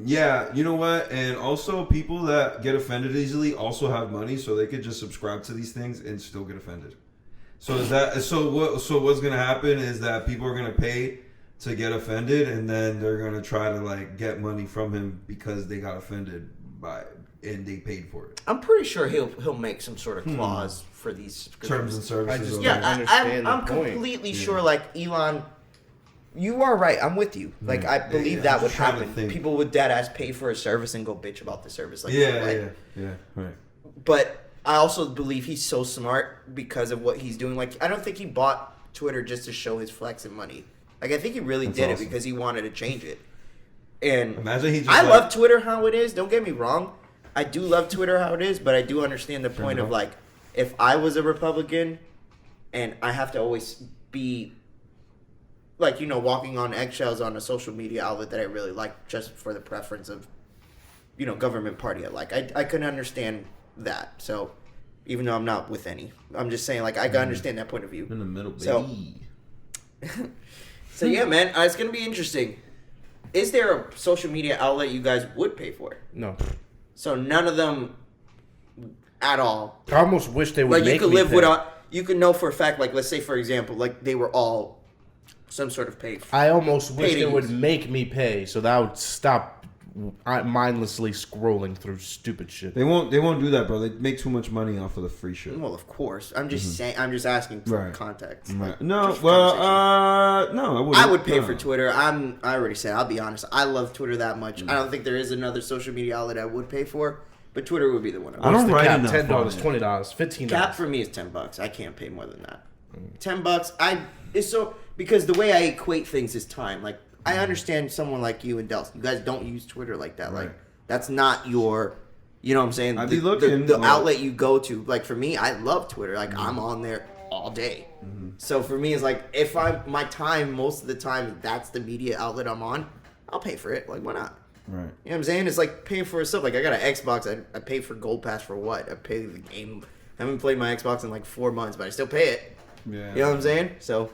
S2: Yeah, you know what? And also people that get offended easily also have money, so they could just subscribe to these things and still get offended. So what's gonna happen is that people are gonna pay to get offended, and then they're gonna try to like get money from him because they got offended and they paid for it.
S1: I'm pretty sure he'll make some sort of clause for these subscriptions.
S2: Terms and services.
S1: I'm completely sure. Like Elon, you are right. I'm with you. Like I believe that would happen. People would dead ass pay for a service and go bitch about the service. Like
S2: yeah, right.
S1: But I also believe he's so smart because of what he's doing. Like I don't think he bought Twitter just to show his flex and money. Like I think he really did it because he wanted to change it. And
S2: imagine he just
S1: I love Twitter how it is. Don't get me wrong. I do love Twitter how it is, but I do understand the point of like, if I was a Republican and I have to always be like, walking on eggshells on a social media outlet that I really like just for the preference of, government party I like. I couldn't understand that. So even though I'm not with any, I'm just saying like, I can understand that point of view.
S2: in the middle, baby.
S1: So yeah, man, it's going to be interesting. is there a social media outlet you guys would pay for?
S3: No.
S1: So none of them at all.
S3: I almost wish they would
S1: Like,
S3: make
S1: you could
S3: me
S1: live
S3: pay.
S1: without, you could know for a fact, like, let's say, for example, like, they were all some sort of paid.
S3: I almost wish
S1: Pay to
S3: they would
S1: use.
S3: make me pay, so that would stop mindlessly scrolling through stupid shit.
S2: They won't do that, bro. They make too much money off of the free shit.
S1: Well, of course. I'm just saying, I'm just asking for
S2: Right.
S1: context.
S2: Right.
S1: Like,
S2: No,
S1: just for
S2: well,
S1: conversation.
S2: no, I wouldn't.
S1: I would pay
S2: No.
S1: for Twitter. I already said, I'll be honest. I love Twitter that much. I don't think there is another social media outlet I would pay for, but Twitter would be the one.
S2: I don't
S3: What's the
S2: write
S3: cap?
S2: enough
S3: $10,
S2: on it.
S3: $20, $15.
S1: Cap for me is $10. I can't pay more than that. $10. It's so because the way I equate things is time. Like, I understand someone like you and Dels. You guys don't use Twitter like that.
S2: Right.
S1: Like, that's not your. You know what I'm saying?
S2: I'd be looking,
S1: the
S2: like-
S1: outlet you go to. Like, for me, I love Twitter. Like, I'm on there all day. So for me, it's like if my time most of the time that's the media outlet I'm on, I'll pay for it. Like, why not?
S2: Right.
S1: You know what I'm saying? It's like paying for stuff. Like, I got an Xbox. I pay for Gold Pass for what? I pay the game. I haven't played my Xbox in like 4 months, but I still pay it.
S2: Yeah.
S1: You know what I'm saying? So,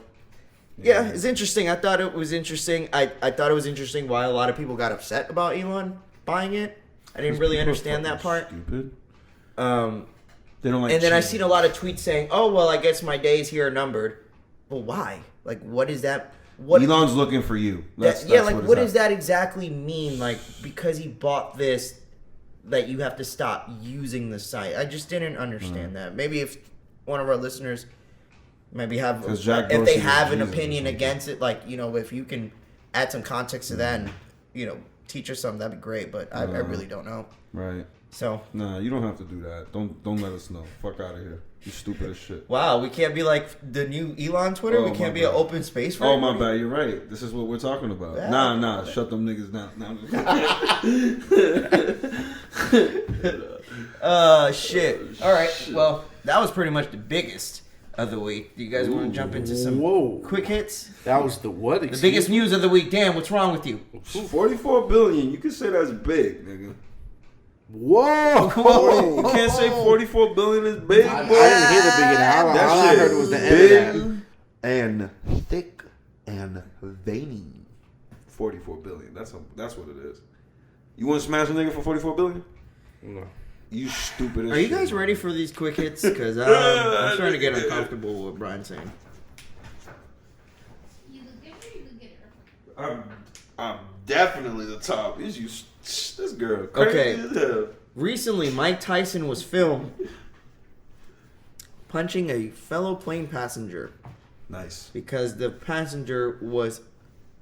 S1: yeah, it's interesting. I thought it was interesting. I thought it was interesting why a lot of people got upset about Elon buying it. I didn't really
S2: People are
S1: understand that part.
S2: fucking Stupid.
S1: Um,
S2: They don't like.
S1: and then I
S2: change.
S1: seen a lot of tweets saying, "Oh, well, I guess my days here are numbered." Well, why? Like, what is that? What?
S2: Elon's looking for you. That's
S1: Like, what does
S2: it's
S1: that exactly mean? Like, because he bought this, that you have to stop using the site. I just didn't understand that. Maybe if one of our listeners maybe have,
S2: 'Cause Jack
S1: if they
S2: Dorsey
S1: have
S2: is
S1: an
S2: Jesus or
S1: opinion
S2: something.
S1: against it, like, you know, if you can add some context to that and, you know, teach us something, that'd be great. But I really don't know.
S2: Right.
S1: So,
S2: Nah, you don't have to do that. Don't let us know. Fuck out of here. You stupid as shit.
S1: wow, we can't be like the new Elon Twitter.
S2: Oh,
S1: We
S2: my
S1: can't be an
S2: bad.
S1: open space for
S2: Oh my
S1: everybody?
S2: bad, you're right. This is what we're talking about.
S1: Yeah.
S2: Nah, shut them niggas down. Nah,
S1: Shit. All right. Well, that was pretty much the biggest of the week. Do you guys want to jump into some
S3: Whoa.
S1: quick hits?
S3: That was the what?
S1: The biggest news of the week. Damn, what's wrong with you?
S2: 44 billion. You can say that's big, nigga.
S3: Whoa.
S2: You can't say 44 billion is big,
S3: I
S2: boy.
S3: didn't hear the beginning. All
S2: That
S3: I
S2: shit
S3: heard was the
S2: big
S3: end of that.
S2: and thick and veiny. 44 billion. That's what it is. You want to smash a nigga for 44 billion?
S3: No.
S2: You stupid as
S1: Are you
S2: shit.
S1: guys ready for these quick hits? Because I'm starting to get uncomfortable with what Brian's saying.
S4: You the giver, you the getter.
S2: I'm definitely the top. Is you this girl
S1: Okay.
S2: crazy as hell.
S1: Recently, Mike Tyson was filmed punching a fellow plane passenger
S2: Nice.
S1: because the passenger was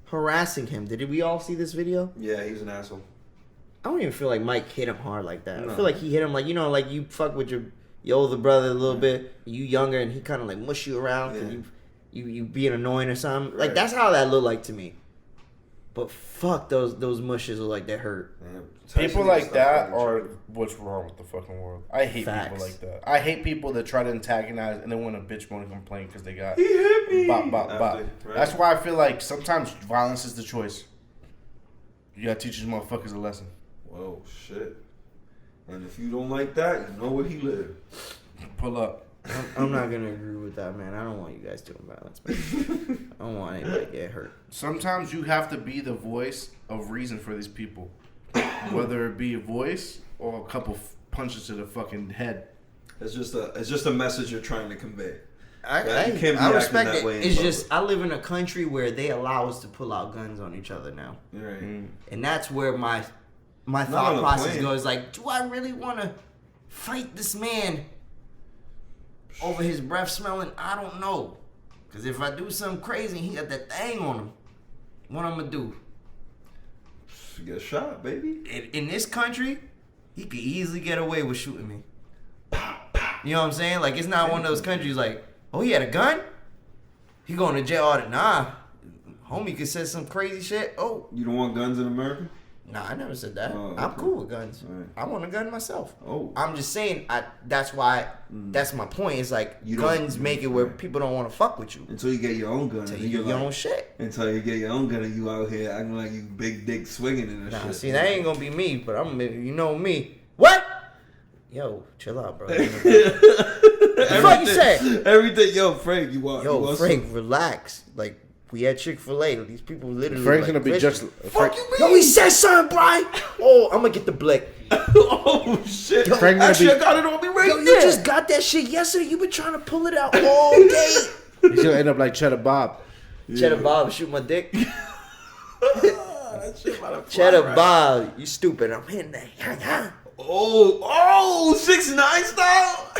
S1: harassing him. Did we all see this video?
S2: Yeah, he's an asshole.
S1: I don't even feel like Mike hit him hard like that.
S2: No.
S1: I feel like he hit him like, you know, like you fuck with your older brother a little bit, you younger, and he kind of like mush you around and you being annoying or something. Like,
S2: Right.
S1: that's how that looked like to me. But fuck, those mushes look like they hurt.
S2: Man,
S3: People
S2: Tyson
S3: like
S2: is
S3: that
S2: fucking
S3: are
S2: tripping.
S3: what's wrong with the fucking world. I hate
S1: Facts.
S3: people like that. I hate people that try to antagonize and then want to bitch, want to complain because they got
S2: He hit me.
S3: bop, bop, bop.
S2: After, right?
S3: That's why I feel like sometimes violence is the choice. You gotta teach these motherfuckers a lesson.
S2: Whoa, shit. And if you don't like that, you know where he live.
S3: Pull up.
S1: I'm not gonna agree with that, man. I don't want you guys doing violence, man. I don't want anybody to get hurt.
S3: Sometimes you have to be the voice of reason for these people. Whether it be a voice or a couple punches to the fucking head.
S2: It's just a message you're trying to convey.
S1: I
S2: You can't be
S1: I
S2: acting
S1: respect
S2: that
S1: it.
S2: way in
S1: It's
S2: public.
S1: just I live in a country where they allow us to pull out guns on each other now,
S2: Right.
S1: and that's where my
S2: on
S1: thought
S2: a
S1: process
S2: plane.
S1: goes. Like, do I really want to fight this man over his breath smelling? I don't know, because if I do something crazy, he got that thing on him. What I'm gonna do?
S2: You get shot, baby.
S1: In this country, he could easily get away with shooting me. You know what I'm saying? Like, it's not one of those countries like, oh, he had a gun? He going to jail all the nah. Homie could say some crazy shit. Oh,
S2: You don't want guns in America?
S1: nah, I never said that.
S2: Oh,
S1: I'm
S2: okay.
S1: cool with guns.
S2: All right.
S1: I want a gun myself.
S2: Oh.
S1: I'm just saying, that's why, that's my point. It's like,
S2: You don't-
S1: guns make it where people don't want to fuck with you.
S2: Until you get your own gun.
S1: Until
S2: and
S1: you
S2: you're
S1: get your
S2: like-
S1: own shit.
S2: Until you get your own gun and you out here acting like you big dick swinging and
S1: Nah,
S2: shit.
S1: see, that ain't gonna be me, but you know me. What? Yo, chill out, bro. What the fuck you say?
S2: Everything, yo, Frank, you want?
S1: Yo,
S2: you want
S1: Frank, relax. Like, We at Chick-fil-A. These people literally.
S3: Frank's
S1: like,
S3: gonna be just.
S2: Fuck you,
S1: Yo, he said something, Brian. Oh, I'm gonna get the blick.
S2: Oh shit!
S1: Yo,
S3: Frank
S2: Actually,
S3: gonna
S2: I got it on me right
S1: Yo,
S2: there.
S1: you just got that shit yesterday. You been trying to pull it out all day.
S3: He's gonna end up like Cheddar Bob.
S1: Cheddar Bob, shoot my dick.
S2: That shit about to fly
S1: Cheddar
S2: right.
S1: Bob, you stupid. I'm hitting that.
S2: Oh, 6ix9ine style.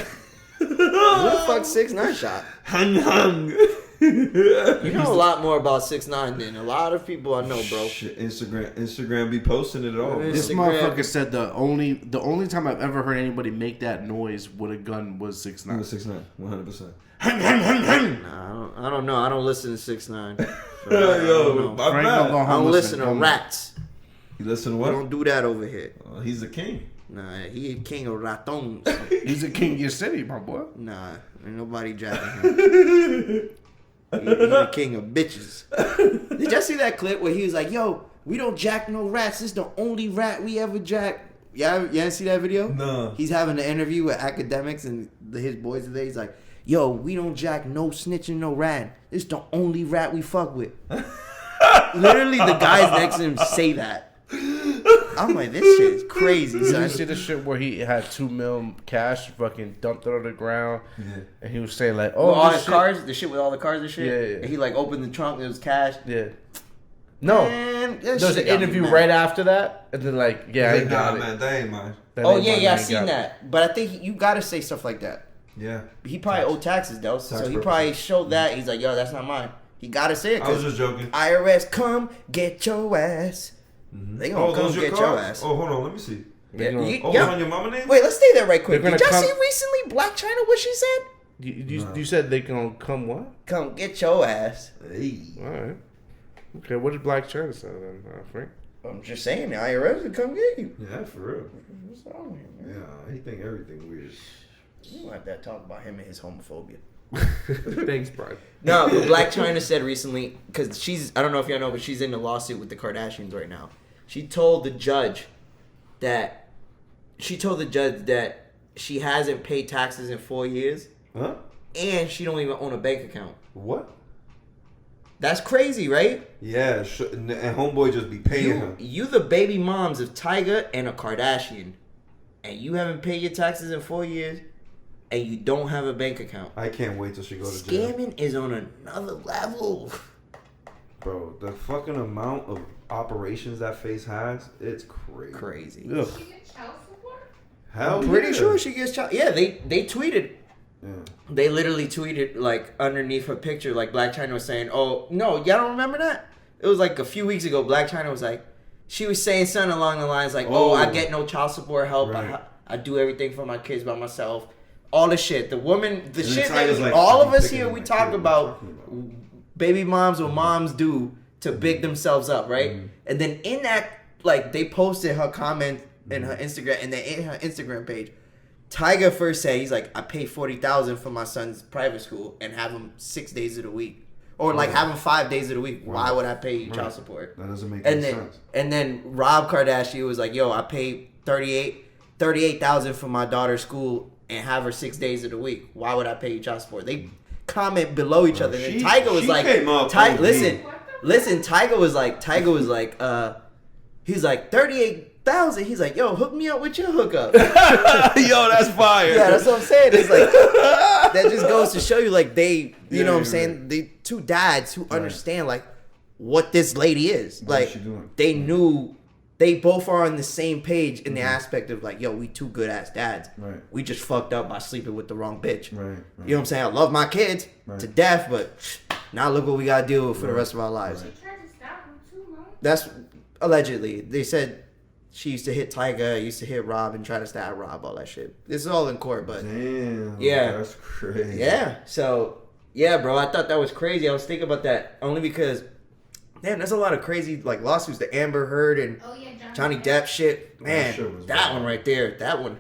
S1: Who the fuck 6ix9ine shot?
S2: Hung.
S1: You know a lot more about 6ix9ine than a lot of people I know, bro.
S2: Shit, Instagram be posting it all. Bro.
S3: This
S1: Instagram.
S3: motherfucker said the only time I've ever heard anybody make that noise with a gun was 6ix9ine.
S2: 6ix9ine, 100%.
S1: Nah, I don't know. I don't listen to 6ix9ine. So I don't
S2: Yo,
S1: know.
S2: my
S3: Frank
S2: bad.
S3: don't go
S1: I
S3: home
S1: don't listen to
S3: home.
S1: rats.
S2: You listen to
S1: We
S2: what?
S1: don't do that over here.
S2: He's the king.
S1: Nah, he king of ratons.
S3: He's the king of your city, my boy.
S1: Nah, ain't nobody jacking him. He the king of bitches. Did y'all see that clip where he was like, yo, we don't jack no rats. This is the only rat we ever jack. Yeah, you didn't see that video?
S2: No.
S1: He's having an interview with academics and his boys today. He's like, yo, we don't jack no snitching, no rat. This is the only rat we fuck with. Literally, the guys next to him say that. I'm like, this shit is crazy,
S3: Did you
S1: son.
S3: see the shit where he had $2 million cash, fucking dumped it on the ground, and he was saying like, "Oh,
S1: With all
S3: this
S1: the
S3: shit-
S1: cars, the shit with all the cars and shit.
S3: Yeah.
S1: And he like opened the trunk, and it was cash.
S3: Yeah. No,
S1: Man, that
S3: there was
S1: shit
S3: an
S1: got me
S3: interview
S1: mad.
S3: right after that, and then like, yeah, I
S2: He's like,
S3: got
S2: nah,
S3: it.
S2: man, that ain't mine.
S3: That
S1: Oh
S3: ain't
S1: yeah,
S3: mine,
S1: yeah, I
S3: ain't
S1: seen
S3: got it.
S1: that. But I think you gotta say stuff like that.
S2: Yeah.
S1: He probably owed taxes though, so he
S2: purposes.
S1: probably showed that. He's like, yo, that's not mine. He gotta say it
S2: I was
S1: because
S2: just joking.
S1: IRS come get your ass. They gonna come
S2: those
S1: get your
S2: cards?
S1: ass.
S2: Oh, hold on, let me see.
S1: Yeah,
S3: gonna-
S1: you-
S2: Oh,
S1: yeah.
S2: it's on your mama name?
S1: Wait, let's stay there right quick.
S3: They're
S1: Did
S3: gonna
S1: y'all
S3: come-
S1: see recently Black China what she said?
S3: You said they gonna come what?
S1: Come get your ass.
S2: Hey.
S3: All right. Okay, what did Black China say then, Frank?
S1: I'm just saying the IRS will come get you.
S2: Yeah, for real.
S1: What's wrong with you, man?
S2: Yeah, he think everything weird.
S1: You don't have to talk about him and his homophobia.
S3: Thanks, Brian.
S1: No, but Black China said recently, because I don't know if y'all know, but she's in a lawsuit with the Kardashians right now. She told the judge that she hasn't paid taxes in 4 years,
S2: Huh?
S1: and she don't even own a bank account.
S2: What?
S1: That's crazy, right?
S2: Yeah, and homeboy just be paying her.
S1: You the baby moms of Tyga and a Kardashian, and you haven't paid your taxes in 4 years, and you don't have a bank account.
S2: I can't wait till she go to jail.
S1: Scamming is on another level.
S2: Bro, the fucking amount of operations that face has, it's crazy.
S1: Crazy.
S3: Ugh.
S4: She get child support?
S2: Hell
S1: I'm pretty
S2: yeah.
S1: sure she gets child. Yeah, they tweeted.
S2: Yeah.
S1: They literally tweeted like underneath her picture, like Black China was saying, "Oh no, y'all don't remember that? It was like a few weeks ago. Black China was like, she was saying something along the lines like, "Oh, I get no child support help.
S2: Right.
S1: I do everything for my kids by myself. All the shit. The woman, the
S2: And
S1: shit
S2: then Tyga's
S1: that
S2: like,
S1: all
S2: I'm
S1: of us
S2: picking
S1: here
S2: on
S1: we
S2: my
S1: talk
S2: kid. What
S1: about,
S2: are you talking
S1: baby moms, what moms do to big themselves up, right?
S2: Mm-hmm.
S1: And then in that, like they posted her comment in her Instagram, and then in her Instagram page, Tyga first said he's like, I pay $40,000 for my son's private school and have him 6 days of the week, or like have him 5 days of the week. Why would I pay you child support?
S2: That doesn't make
S1: And
S2: any
S1: then
S2: sense.
S1: and then Rob Kardashian was like, yo, I paid $38,000 for my daughter's school and have her 6 days of the week. Why would I pay you child support? They comment below each other. And
S2: she-
S1: Tyga was
S2: she
S1: like,
S2: came up OD.
S1: listen, Tyga was like, he's like 38,000. He's like, yo, hook me up with your hookup.
S2: Yo, that's fire.
S1: Yeah, that's what I'm saying. It's like that just goes to show you, like you
S2: Yeah,
S1: know what I'm
S2: you're
S1: saying?
S2: right.
S1: The two dads who understand like what this lady is.
S2: What is
S1: Like
S2: she doing?
S1: they knew they both are on the same page in the
S2: Mm-hmm.
S1: aspect of like, yo, we two good ass dads.
S2: Right.
S1: We just fucked up by sleeping with the wrong bitch.
S2: Right.
S1: You know what I'm saying? I love my kids
S2: Right.
S1: to death, but now look what we gotta deal with for the rest of our lives.
S2: Right.
S4: She tried to stab him too, no?
S1: That's allegedly. They said she used to hit Tyga, used to hit Rob, and try to stab Rob, all that shit. This is all in court, but
S2: Damn.
S1: Yeah.
S2: That's crazy.
S1: yeah. So yeah, bro, I thought that was crazy. I was thinking about that only because, damn, there's a lot of crazy like lawsuits. The Amber Heard and
S4: Oh, yeah,
S1: Johnny Depp shit. Man,
S2: shit was
S1: that
S2: wild.
S1: one right there. That one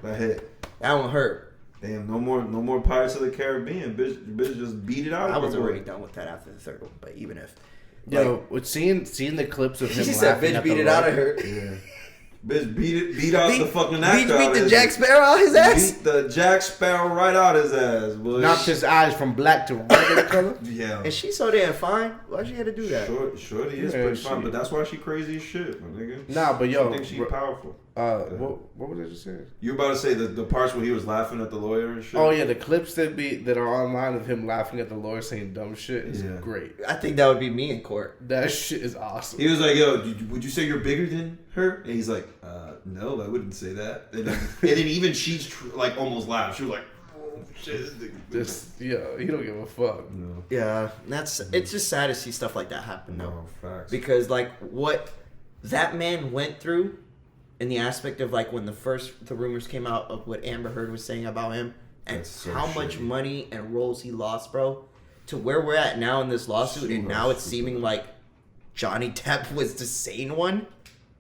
S1: hurt.
S2: Damn, no more Pirates of the Caribbean. Bitch just beat it out.
S1: I
S2: of
S1: was
S2: her boy.
S1: already done with that after the third one, but even if
S3: Yo, with seeing the clips of him
S1: she said,
S3: laughing
S1: "Bitch,
S3: at
S1: beat
S3: the
S1: it out of
S3: wreck-
S1: her."
S2: Yeah. Bitch beat out the fucking actor.
S1: Beat the Jack Sparrow out his ass?
S2: Beat the Jack Sparrow right out his ass, boy.
S3: Knocked his eyes from black to regular color.
S2: Yeah.
S1: And she's so damn fine. Why she had to do that?
S2: Shorty is pretty fine, but that's why she crazy as shit, my nigga.
S3: Nah, but yo,
S2: I think she's powerful.
S3: What was I just saying?
S2: You about to say the parts where he was laughing at the lawyer and shit?
S3: Oh yeah, the clips that are online of him laughing at the lawyer saying dumb shit is great.
S1: I think that would be me in court.
S3: That shit is awesome.
S2: He was like, "Yo, would you say you're bigger than her?" And he's like, "No, I wouldn't say that." And then even she's like almost laughed. She was like, "Oh shit, this nigga."
S3: He don't give a fuck.
S2: No.
S1: Yeah, it's just sad to see stuff like that happen though.
S2: No, facts.
S1: Because like what that man went through in the aspect of like when the rumors came out of what Amber Heard was saying about him and
S2: so
S1: how much
S2: shitty.
S1: money and roles he lost, bro, to where we're at now in this lawsuit, and now it's seeming like Johnny Depp was the sane one.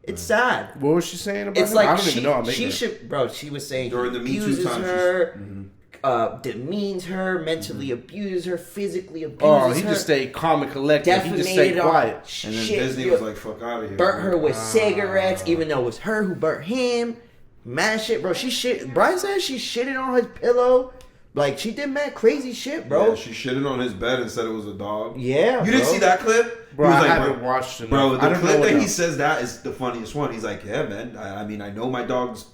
S1: It's sad.
S3: What was she saying about
S1: It's
S3: him?
S1: like
S3: I don't even know. I'm
S1: she
S3: ignorant.
S1: should, bro. She was saying
S2: During
S1: he
S2: the Me Too
S1: abuses
S2: time,
S1: her, demeans her, mentally abuses her, physically abuses
S3: Oh, he
S1: her.
S3: just stayed calm and collected. He just
S1: Defamated
S3: stayed
S1: her.
S3: quiet.
S2: And then
S1: Shit,
S2: Disney
S1: yo.
S2: was like, "Fuck out of here."
S1: Burnt her with cigarettes, even though it was her who burnt him. Mad shit, bro. She shit. Brian said she shitted on his pillow. Like, she did mad crazy shit, bro.
S2: Yeah, she shitted on his bed and said it was a dog.
S1: Yeah,
S2: You didn't
S1: bro.
S2: see that clip?
S3: Bro,
S2: He was
S3: I
S2: like,
S3: haven't watched it.
S2: Bro,
S3: I
S2: the
S3: don't know
S2: clip
S3: what
S2: that he
S3: else.
S2: says that is the funniest one. He's like, "Yeah, man. I mean, I know my dog's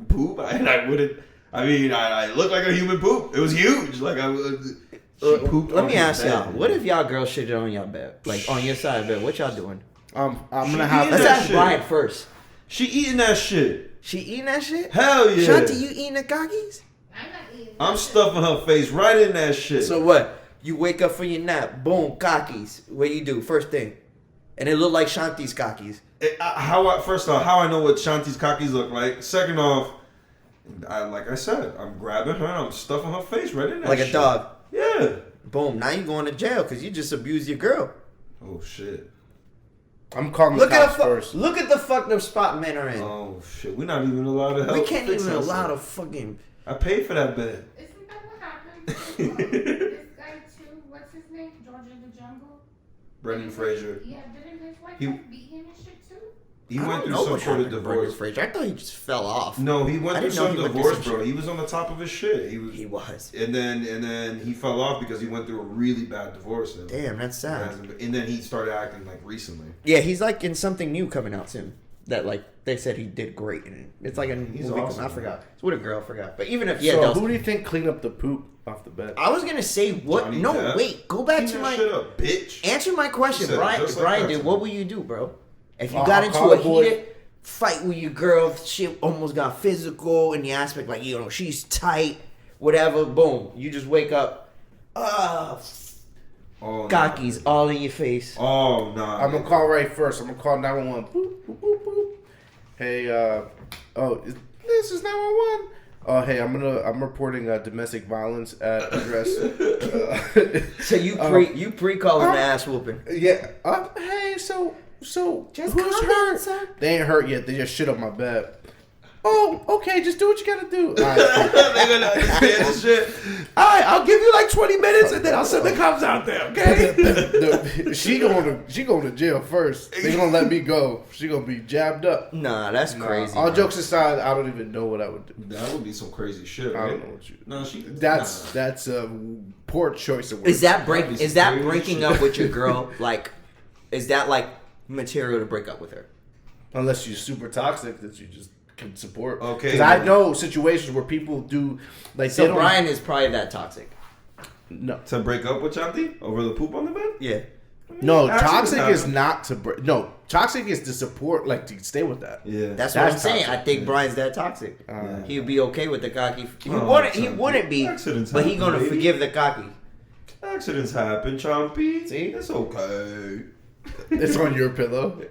S2: poop, and I wouldn't. I mean, I look like a human poop. It was huge. Like I would." She pooped
S1: Let
S2: on
S1: me
S2: his
S1: ask
S2: bed,
S1: y'all,
S2: man.
S1: what if y'all girls shitted on your bed? Like, on your side of the bed? What y'all doing?
S3: I'm
S2: She
S3: gonna have.
S2: eating
S1: Let's
S2: that
S1: ask
S2: shit.
S1: Brian first.
S2: She eating that shit.
S1: She eating that shit?
S2: Hell yeah.
S1: Shanti, you eating the cookies?
S4: I'm not eating
S2: I'm
S4: that
S2: stuffing her face right in that shit.
S1: So what? You wake up for your nap, boom, cockies. What do you do? First thing. And it look like Shanti's cockies.
S2: First off, how I know what Shanti's cockies look like. Second off, like I said, I'm grabbing her, I'm stuffing her face right in that
S1: Like
S2: shit.
S1: a dog.
S2: Yeah.
S1: Boom, now you going to jail because you just abused your girl.
S2: Oh shit.
S3: I'm calling the
S1: Look
S3: cops
S1: at
S3: first.
S1: look at the fucked up spot men are in.
S2: Oh shit. We're not even allowed to help.
S1: We can't
S2: fix
S1: even
S2: that
S1: allow
S2: shit.
S1: to fucking.
S2: I paid for that bed.
S4: Isn't that what happened? This guy too. What's his name? George in the Jungle.
S2: Brendan Fraser.
S4: Yeah, didn't his wife
S2: He-
S4: beat him and shit too?
S2: He
S1: I
S2: went
S1: don't
S2: through
S1: know
S2: some
S1: what
S2: sort of
S1: happened to Brendan
S2: divorce.
S1: Fraser. I thought he just fell off.
S2: No, he went
S1: I
S2: through
S1: didn't know
S2: some
S1: he went through
S2: divorce,
S1: some
S2: bro.
S1: shit.
S2: He was on the top of his shit.
S1: He was.
S2: And then he fell off because he went through a really bad divorce. And
S1: Damn, that's sad.
S2: And then he started acting like recently.
S1: Yeah, he's like in something new coming out soon. That like they said he did great in it. It's like a
S2: He's
S1: movie.
S2: awesome,
S1: I forgot. It's what a girl forgot. But even if yeah,
S3: So
S1: that was-
S3: who do you think cleaned up the poop off the bed?
S1: I was gonna say what?
S2: Johnny
S1: No,
S2: Depp.
S1: wait. Go back
S2: Clean
S1: to
S2: that
S1: my
S2: shit up, bitch.
S1: answer my question,
S2: He said it
S1: Brian.
S2: just like
S1: Brian
S2: that
S1: did.
S2: to
S1: What
S2: me.
S1: would you do, bro? If you
S3: I'll
S1: got into
S3: call
S1: a
S3: the boy.
S1: heated fight with your girl, shit almost got physical in the aspect like she's tight, whatever. Boom, you just wake up,
S2: Oh, no.
S1: cockies all in your face.
S2: Oh, nah.
S3: I'm gonna call right first. I'm gonna call 911. Boop, boop, boop, boop. Hey, this is 911. Oh, hey, I'm reporting domestic violence at address.
S1: So you pre calling the ass whooping.
S3: Yeah. Hey, so
S1: Just
S3: who's
S1: calm
S3: hurt?
S1: down, sir. They
S3: They ain't hurt yet. They just shit on my bed. Oh, okay. Just do what you gotta do. All right.
S2: They're gonna understand this shit. All right, I'll give you like 20 minutes and then I'll send the cops out there, okay?
S3: She going to jail first. They gonna let me go. She gonna be jabbed up.
S1: Nah, that's crazy.
S3: All
S1: bro.
S3: jokes aside, I don't even know what I would do.
S2: That would be some crazy shit,
S3: I
S2: right?
S3: don't know what you.
S2: No, she.
S3: That's a poor choice of words.
S1: Is that
S2: That'd be
S1: is that
S2: some
S1: breaking
S2: crazy
S1: up
S2: shit.
S1: with your girl? Like, is that like material to break up with her?
S3: Unless you're super toxic that you just can support.
S2: Okay.
S3: Because I know situations where people do like they
S1: So
S3: don't.
S1: Brian is probably that toxic.
S3: No,
S2: To break up with Chanti over the poop on the bed?
S1: Yeah.
S3: no,
S2: Accidents
S3: toxic is
S2: happen.
S3: not to break. No, toxic is to support, like to stay with that.
S2: Yeah.
S1: That's what I'm
S3: That's
S1: saying.
S3: toxic.
S1: I think Brian's that toxic. He would be okay with the cocky. He
S2: Oh,
S1: wouldn't be,
S2: accidents
S1: but he
S2: happen,
S1: gonna
S2: baby.
S1: forgive the cocky.
S2: Accidents happen, Chompy.
S1: See?
S2: It's okay.
S3: It's on your pillow.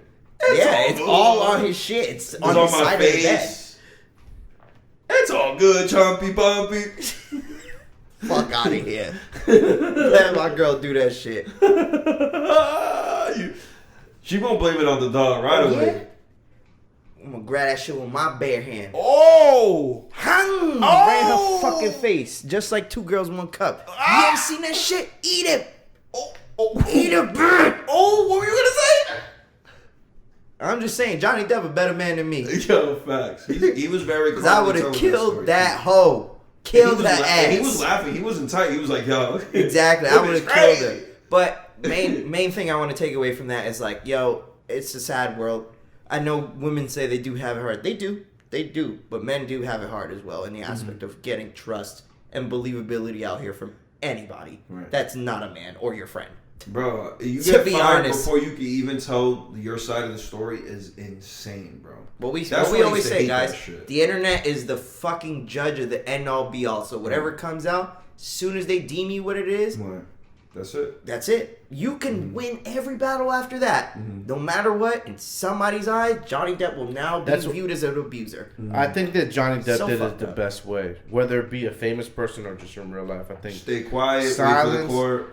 S1: Yeah, it's all on his shit. It's on the side of the bed.
S2: It's all good, Chompy Bumpy.
S1: Fuck out of here. Let my girl do that shit.
S2: She won't blame it on the dog right away.
S1: I'm gonna grab that shit with my bare hand.
S2: Oh!
S1: Hang! Right in her fucking face. Just like Two Girls, One Cup. You ain't seen that shit? Eat it!
S2: Oh!
S1: Eat it, bitch!
S2: Oh! What were you gonna say?
S1: I'm just saying, Johnny Depp a better man than me.
S2: Yo, facts. He was very.
S1: Because I would have killed that hoe. Killed that ass.
S2: He was laughing. He wasn't tight. He was like, yo.
S1: Exactly. I would have killed her. But main thing I want to take away from that is like, yo, it's a sad world. I know women say they do have it hard. They do. But men do have it hard as well in the aspect of getting trust and believability out here from anybody that's not a man or your friend.
S2: Bro, you get fired before you can even tell your side of the story is insane, bro.
S1: What we always say, guys, the internet is the fucking judge of the end-all be-all. So whatever comes out, as soon as they deem you what it is,
S2: that's it.
S1: That's it. You can win every battle after that. No matter what, in somebody's eyes, Johnny Depp will now be viewed as an abuser.
S3: I think that Johnny Depp did it the best way. Whether it be a famous person or just in real life, I think.
S2: Stay quiet,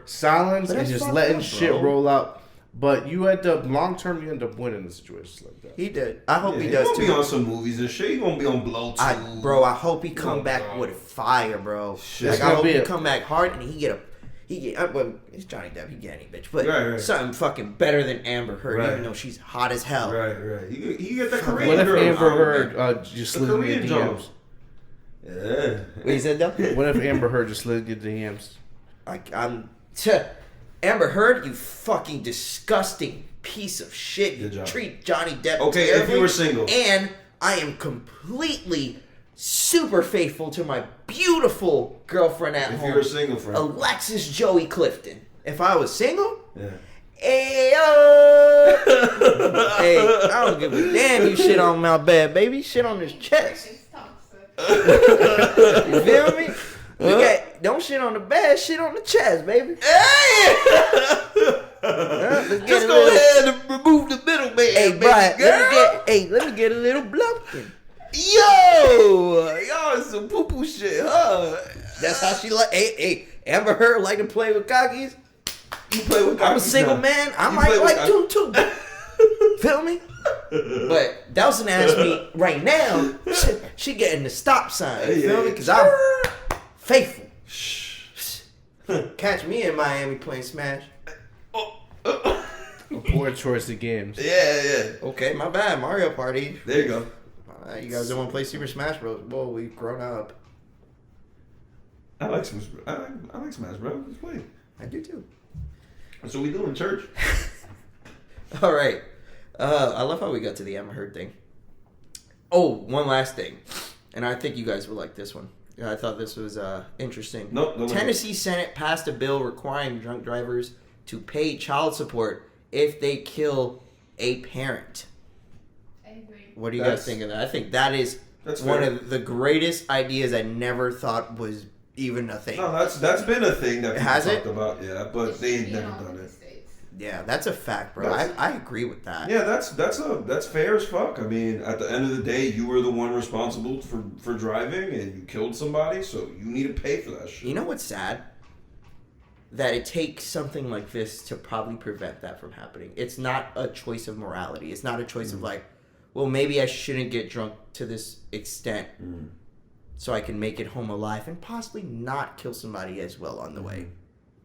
S3: silence, and just letting shit roll out. But you end up, long term, you end up winning the situations like that.
S1: He did. I hope he does too.
S2: He gonna be on some movies and shit. He gonna be on Blow too.
S1: I hope he come back with fire, bro. Like, I hope he come back hard and he get well, it's Johnny Depp. He get any bitch, but something fucking better than Amber Heard, even though she's hot as hell.
S2: Right. You get the Korean
S3: What if
S2: girl.
S3: Amber Heard just slid in your DMs?
S2: Yeah.
S1: What you said though?
S3: What if Amber Heard just slid in your DMs?
S1: Amber Heard, you fucking disgusting piece of shit. You treat Johnny Depp terribly.
S2: If you were single.
S1: And I am completely super faithful to my beautiful girlfriend at home.
S2: If you were single, friend.
S1: Alexis Joey Clifton. If I was single?
S2: Yeah.
S1: Hey, I don't give a damn you shit on my bed, baby. Shit on his chest. You feel me? Don't shit on the bed, shit on the chest, baby.
S2: Hey! Just go ahead and remove the middle man.
S1: Hey, Brian, let me get a little blumpkin.
S2: Yo, y'all some poo poo shit, huh?
S1: That's how she like. Hey, Amber Heard like to play with cockies.
S2: You play with cockies.
S1: I'm a single man. I might like them too. Feel me? But Dawson asked me right now. She getting the stop sign. You feel me? Because I'm faithful. Catch me in Miami playing Smash.
S3: A poor choice of games.
S2: Yeah.
S1: Okay, my bad. Mario Party.
S2: There you go.
S1: You guys don't want to play Super Smash Bros. Well, we've grown up.
S2: I like Smash Bros. I like Smash Bros. Let's play.
S1: I do too.
S2: That's what we do in church.
S1: All right. I love how we got to the Amber Heard thing. Oh, one last thing. And I think you guys will like this one. I thought this was interesting.
S2: No,
S1: Tennessee Senate passed a bill requiring drunk drivers to pay child support if they kill a parent.
S4: I agree.
S1: What do you guys think of that? I think that is one of the greatest ideas I never thought was even a thing.
S2: No, that's been a thing that people talked
S1: about.
S2: Yeah, but they ain't never done it.
S1: Yeah, that's a fact, bro. I agree with that.
S2: Yeah, that's fair as fuck. I mean, at the end of the day, you were the one responsible for driving and you killed somebody, so you need to pay for that shit.
S1: You know what's sad? That it takes something like this to probably prevent that from happening. It's not a choice of morality. It's not a choice of like, well, maybe I shouldn't get drunk to this extent so I can make it home alive and possibly not kill somebody as well on the way.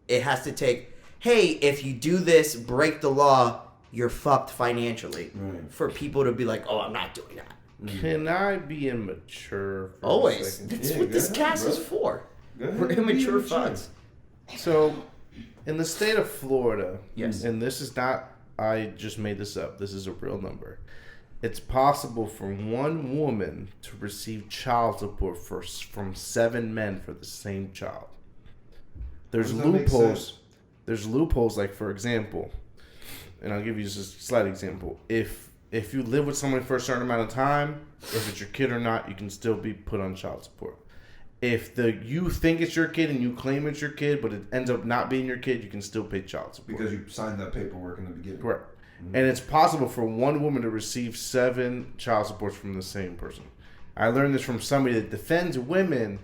S1: It has to take, hey, if you do this, break the law, you're fucked financially. For people to be like, oh, I'm not doing that.
S3: Can I be immature?
S1: Always. That's what this cast is for. We're immature fucks.
S3: So, in the state of Florida,
S1: yes,
S3: and this is not, I just made this up, this is a real number. It's possible for one woman to receive child support from 7 men for the same child. There's loopholes. There's loopholes, like, for example, and I'll give you just a slight example. If you live with someone for a certain amount of time, if it's your kid or not, you can still be put on child support. If you think it's your kid and you claim it's your kid, but it ends up not being your kid, you can still pay child support.
S2: Because you signed that paperwork in the beginning.
S3: Correct. And it's possible for one woman to receive 7 child supports from the same person. I learned this from somebody that defends women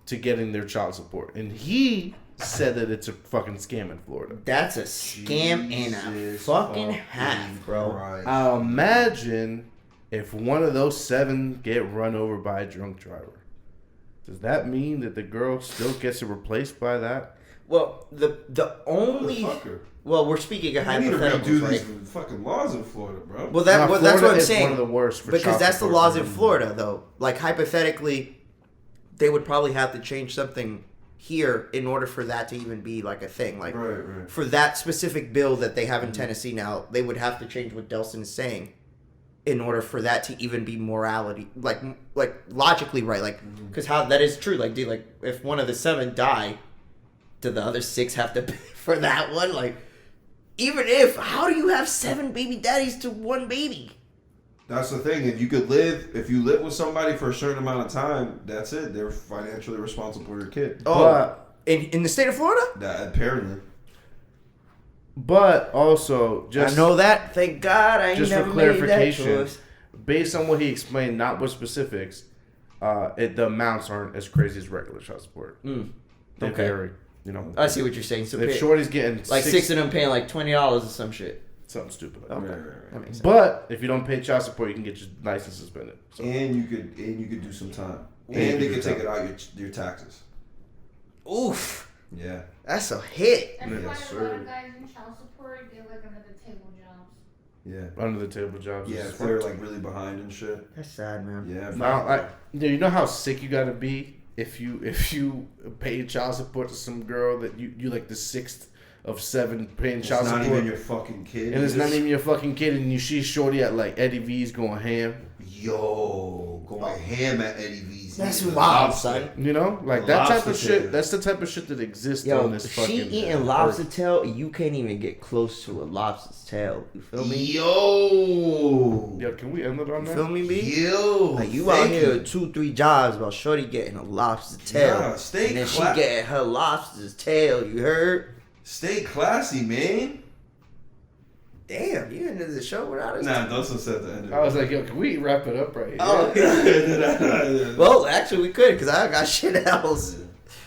S3: to getting their child support. And he said that it's a fucking scam in Florida.
S1: That's a scam and a fucking half, bro.
S3: I'll imagine if one of those 7 get run over by a drunk driver. Does that mean that the girl still gets replaced by that?
S1: Well, the only Well, we're speaking of
S2: We need to
S1: hypotheticals,
S2: redo
S1: right?
S2: these fucking laws in Florida, bro.
S1: Well,
S3: Now,
S1: that's
S3: Florida
S1: what I'm
S3: is
S1: saying.
S3: one of the worst for
S1: because
S3: child
S1: that's the
S3: support.
S1: laws in Florida, though. Like hypothetically, they would probably have to change something here in order for that to even be like a thing. Like
S2: Right.
S1: for that specific bill that they have in Tennessee now, they would have to change what Delson is saying in order for that to even be morality, like logically right. Like because how that is true. Like, dude, like if one of the 7 die, do the other 6 have to pay for that one? Like, even if, how do you have 7 baby daddies to 1 baby?
S2: That's the thing. If you live with somebody for a certain amount of time, that's it. They're financially responsible for your kid.
S3: But
S1: in the state of Florida?
S2: That apparently.
S3: But also, just
S1: I know that. Thank God I ain't
S3: just
S1: never
S3: for
S1: made that
S3: clarification,
S1: choice.
S3: based on what he explained, not with specifics, the amounts aren't as crazy as regular child support. They
S1: Okay.
S3: vary. You know,
S1: I see what you're saying. So
S3: if Shorty's getting
S1: like 6 of them paying like $20 or some shit.
S3: something stupid. Like
S1: Okay,
S2: Right.
S1: that makes sense.
S3: But if you don't pay child support, you can get your license suspended. So.
S2: And you could do some time.
S3: And
S2: And
S3: you
S2: they
S3: could
S2: could
S3: do
S2: take it out your taxes.
S1: Oof,
S2: Yeah.
S1: that's a hit.
S4: That's
S3: Yes,
S4: why a lot
S3: sir.
S4: of guys in child support get like under the table jobs.
S2: Yeah.
S3: Under the table jobs.
S2: Yeah,
S3: is
S2: if they're like really behind and shit.
S1: That's sad, man.
S2: Yeah.
S3: Now, you know how sick you gotta be if you pay child support to some girl that you like the 6th of 7 paying
S2: It's
S3: child
S2: not
S3: support,
S2: even your fucking kid.
S3: and it's
S2: You
S3: not
S2: just-
S3: even your fucking kid, and you see Shorty at like Eddie V's going ham.
S2: Yo, going ham at Eddie V's.
S1: That's
S2: Eating
S1: wild,
S2: lobster.
S1: son.
S3: You know, like that type of
S2: Lobster
S3: shit.
S2: tail.
S3: That's the type of shit that exists
S1: Yo,
S3: on this
S1: she
S3: fucking.
S1: eating lobster tail. You can't even get close to a lobster's tail. You feel me?
S2: Yo.
S3: Yo, can we end it on
S1: You
S3: that?
S1: feel me, B?
S2: Yo.
S1: Like you out
S2: thank
S1: here
S2: you.
S1: with 2-3 jobs about Shorty getting a lobster tail,
S2: Yeah, stay
S1: and then she
S2: cla-
S1: getting her lobster's tail. You heard?
S2: Stay classy, man.
S1: Damn, you ended the show without us.
S2: Nah, Dustin said the end of it.
S3: I was like, yo, can we wrap it up right here?
S1: Oh, well, actually, we could because I got shit else.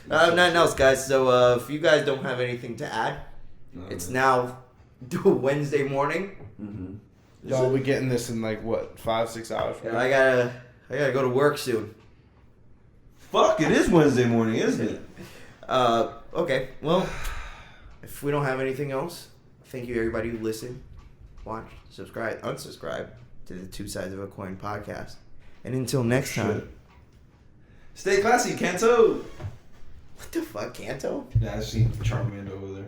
S1: Nothing else, guys. So if you guys don't have anything to add, it's now Wednesday morning.
S2: Mm-hmm.
S3: Y'all, we getting this in like what, 5-6 hours? From
S1: And
S3: now?
S1: I gotta go to work soon.
S2: Fuck, it is Wednesday morning, isn't it?
S1: Okay. Well, if we don't have anything else, thank you everybody who listened, watched, subscribe, unsubscribe to the Two Sides of a Coin podcast. And until next time.
S2: Stay classy, Kanto.
S1: What the fuck, Kanto?
S2: Yeah, I see Charmander over there.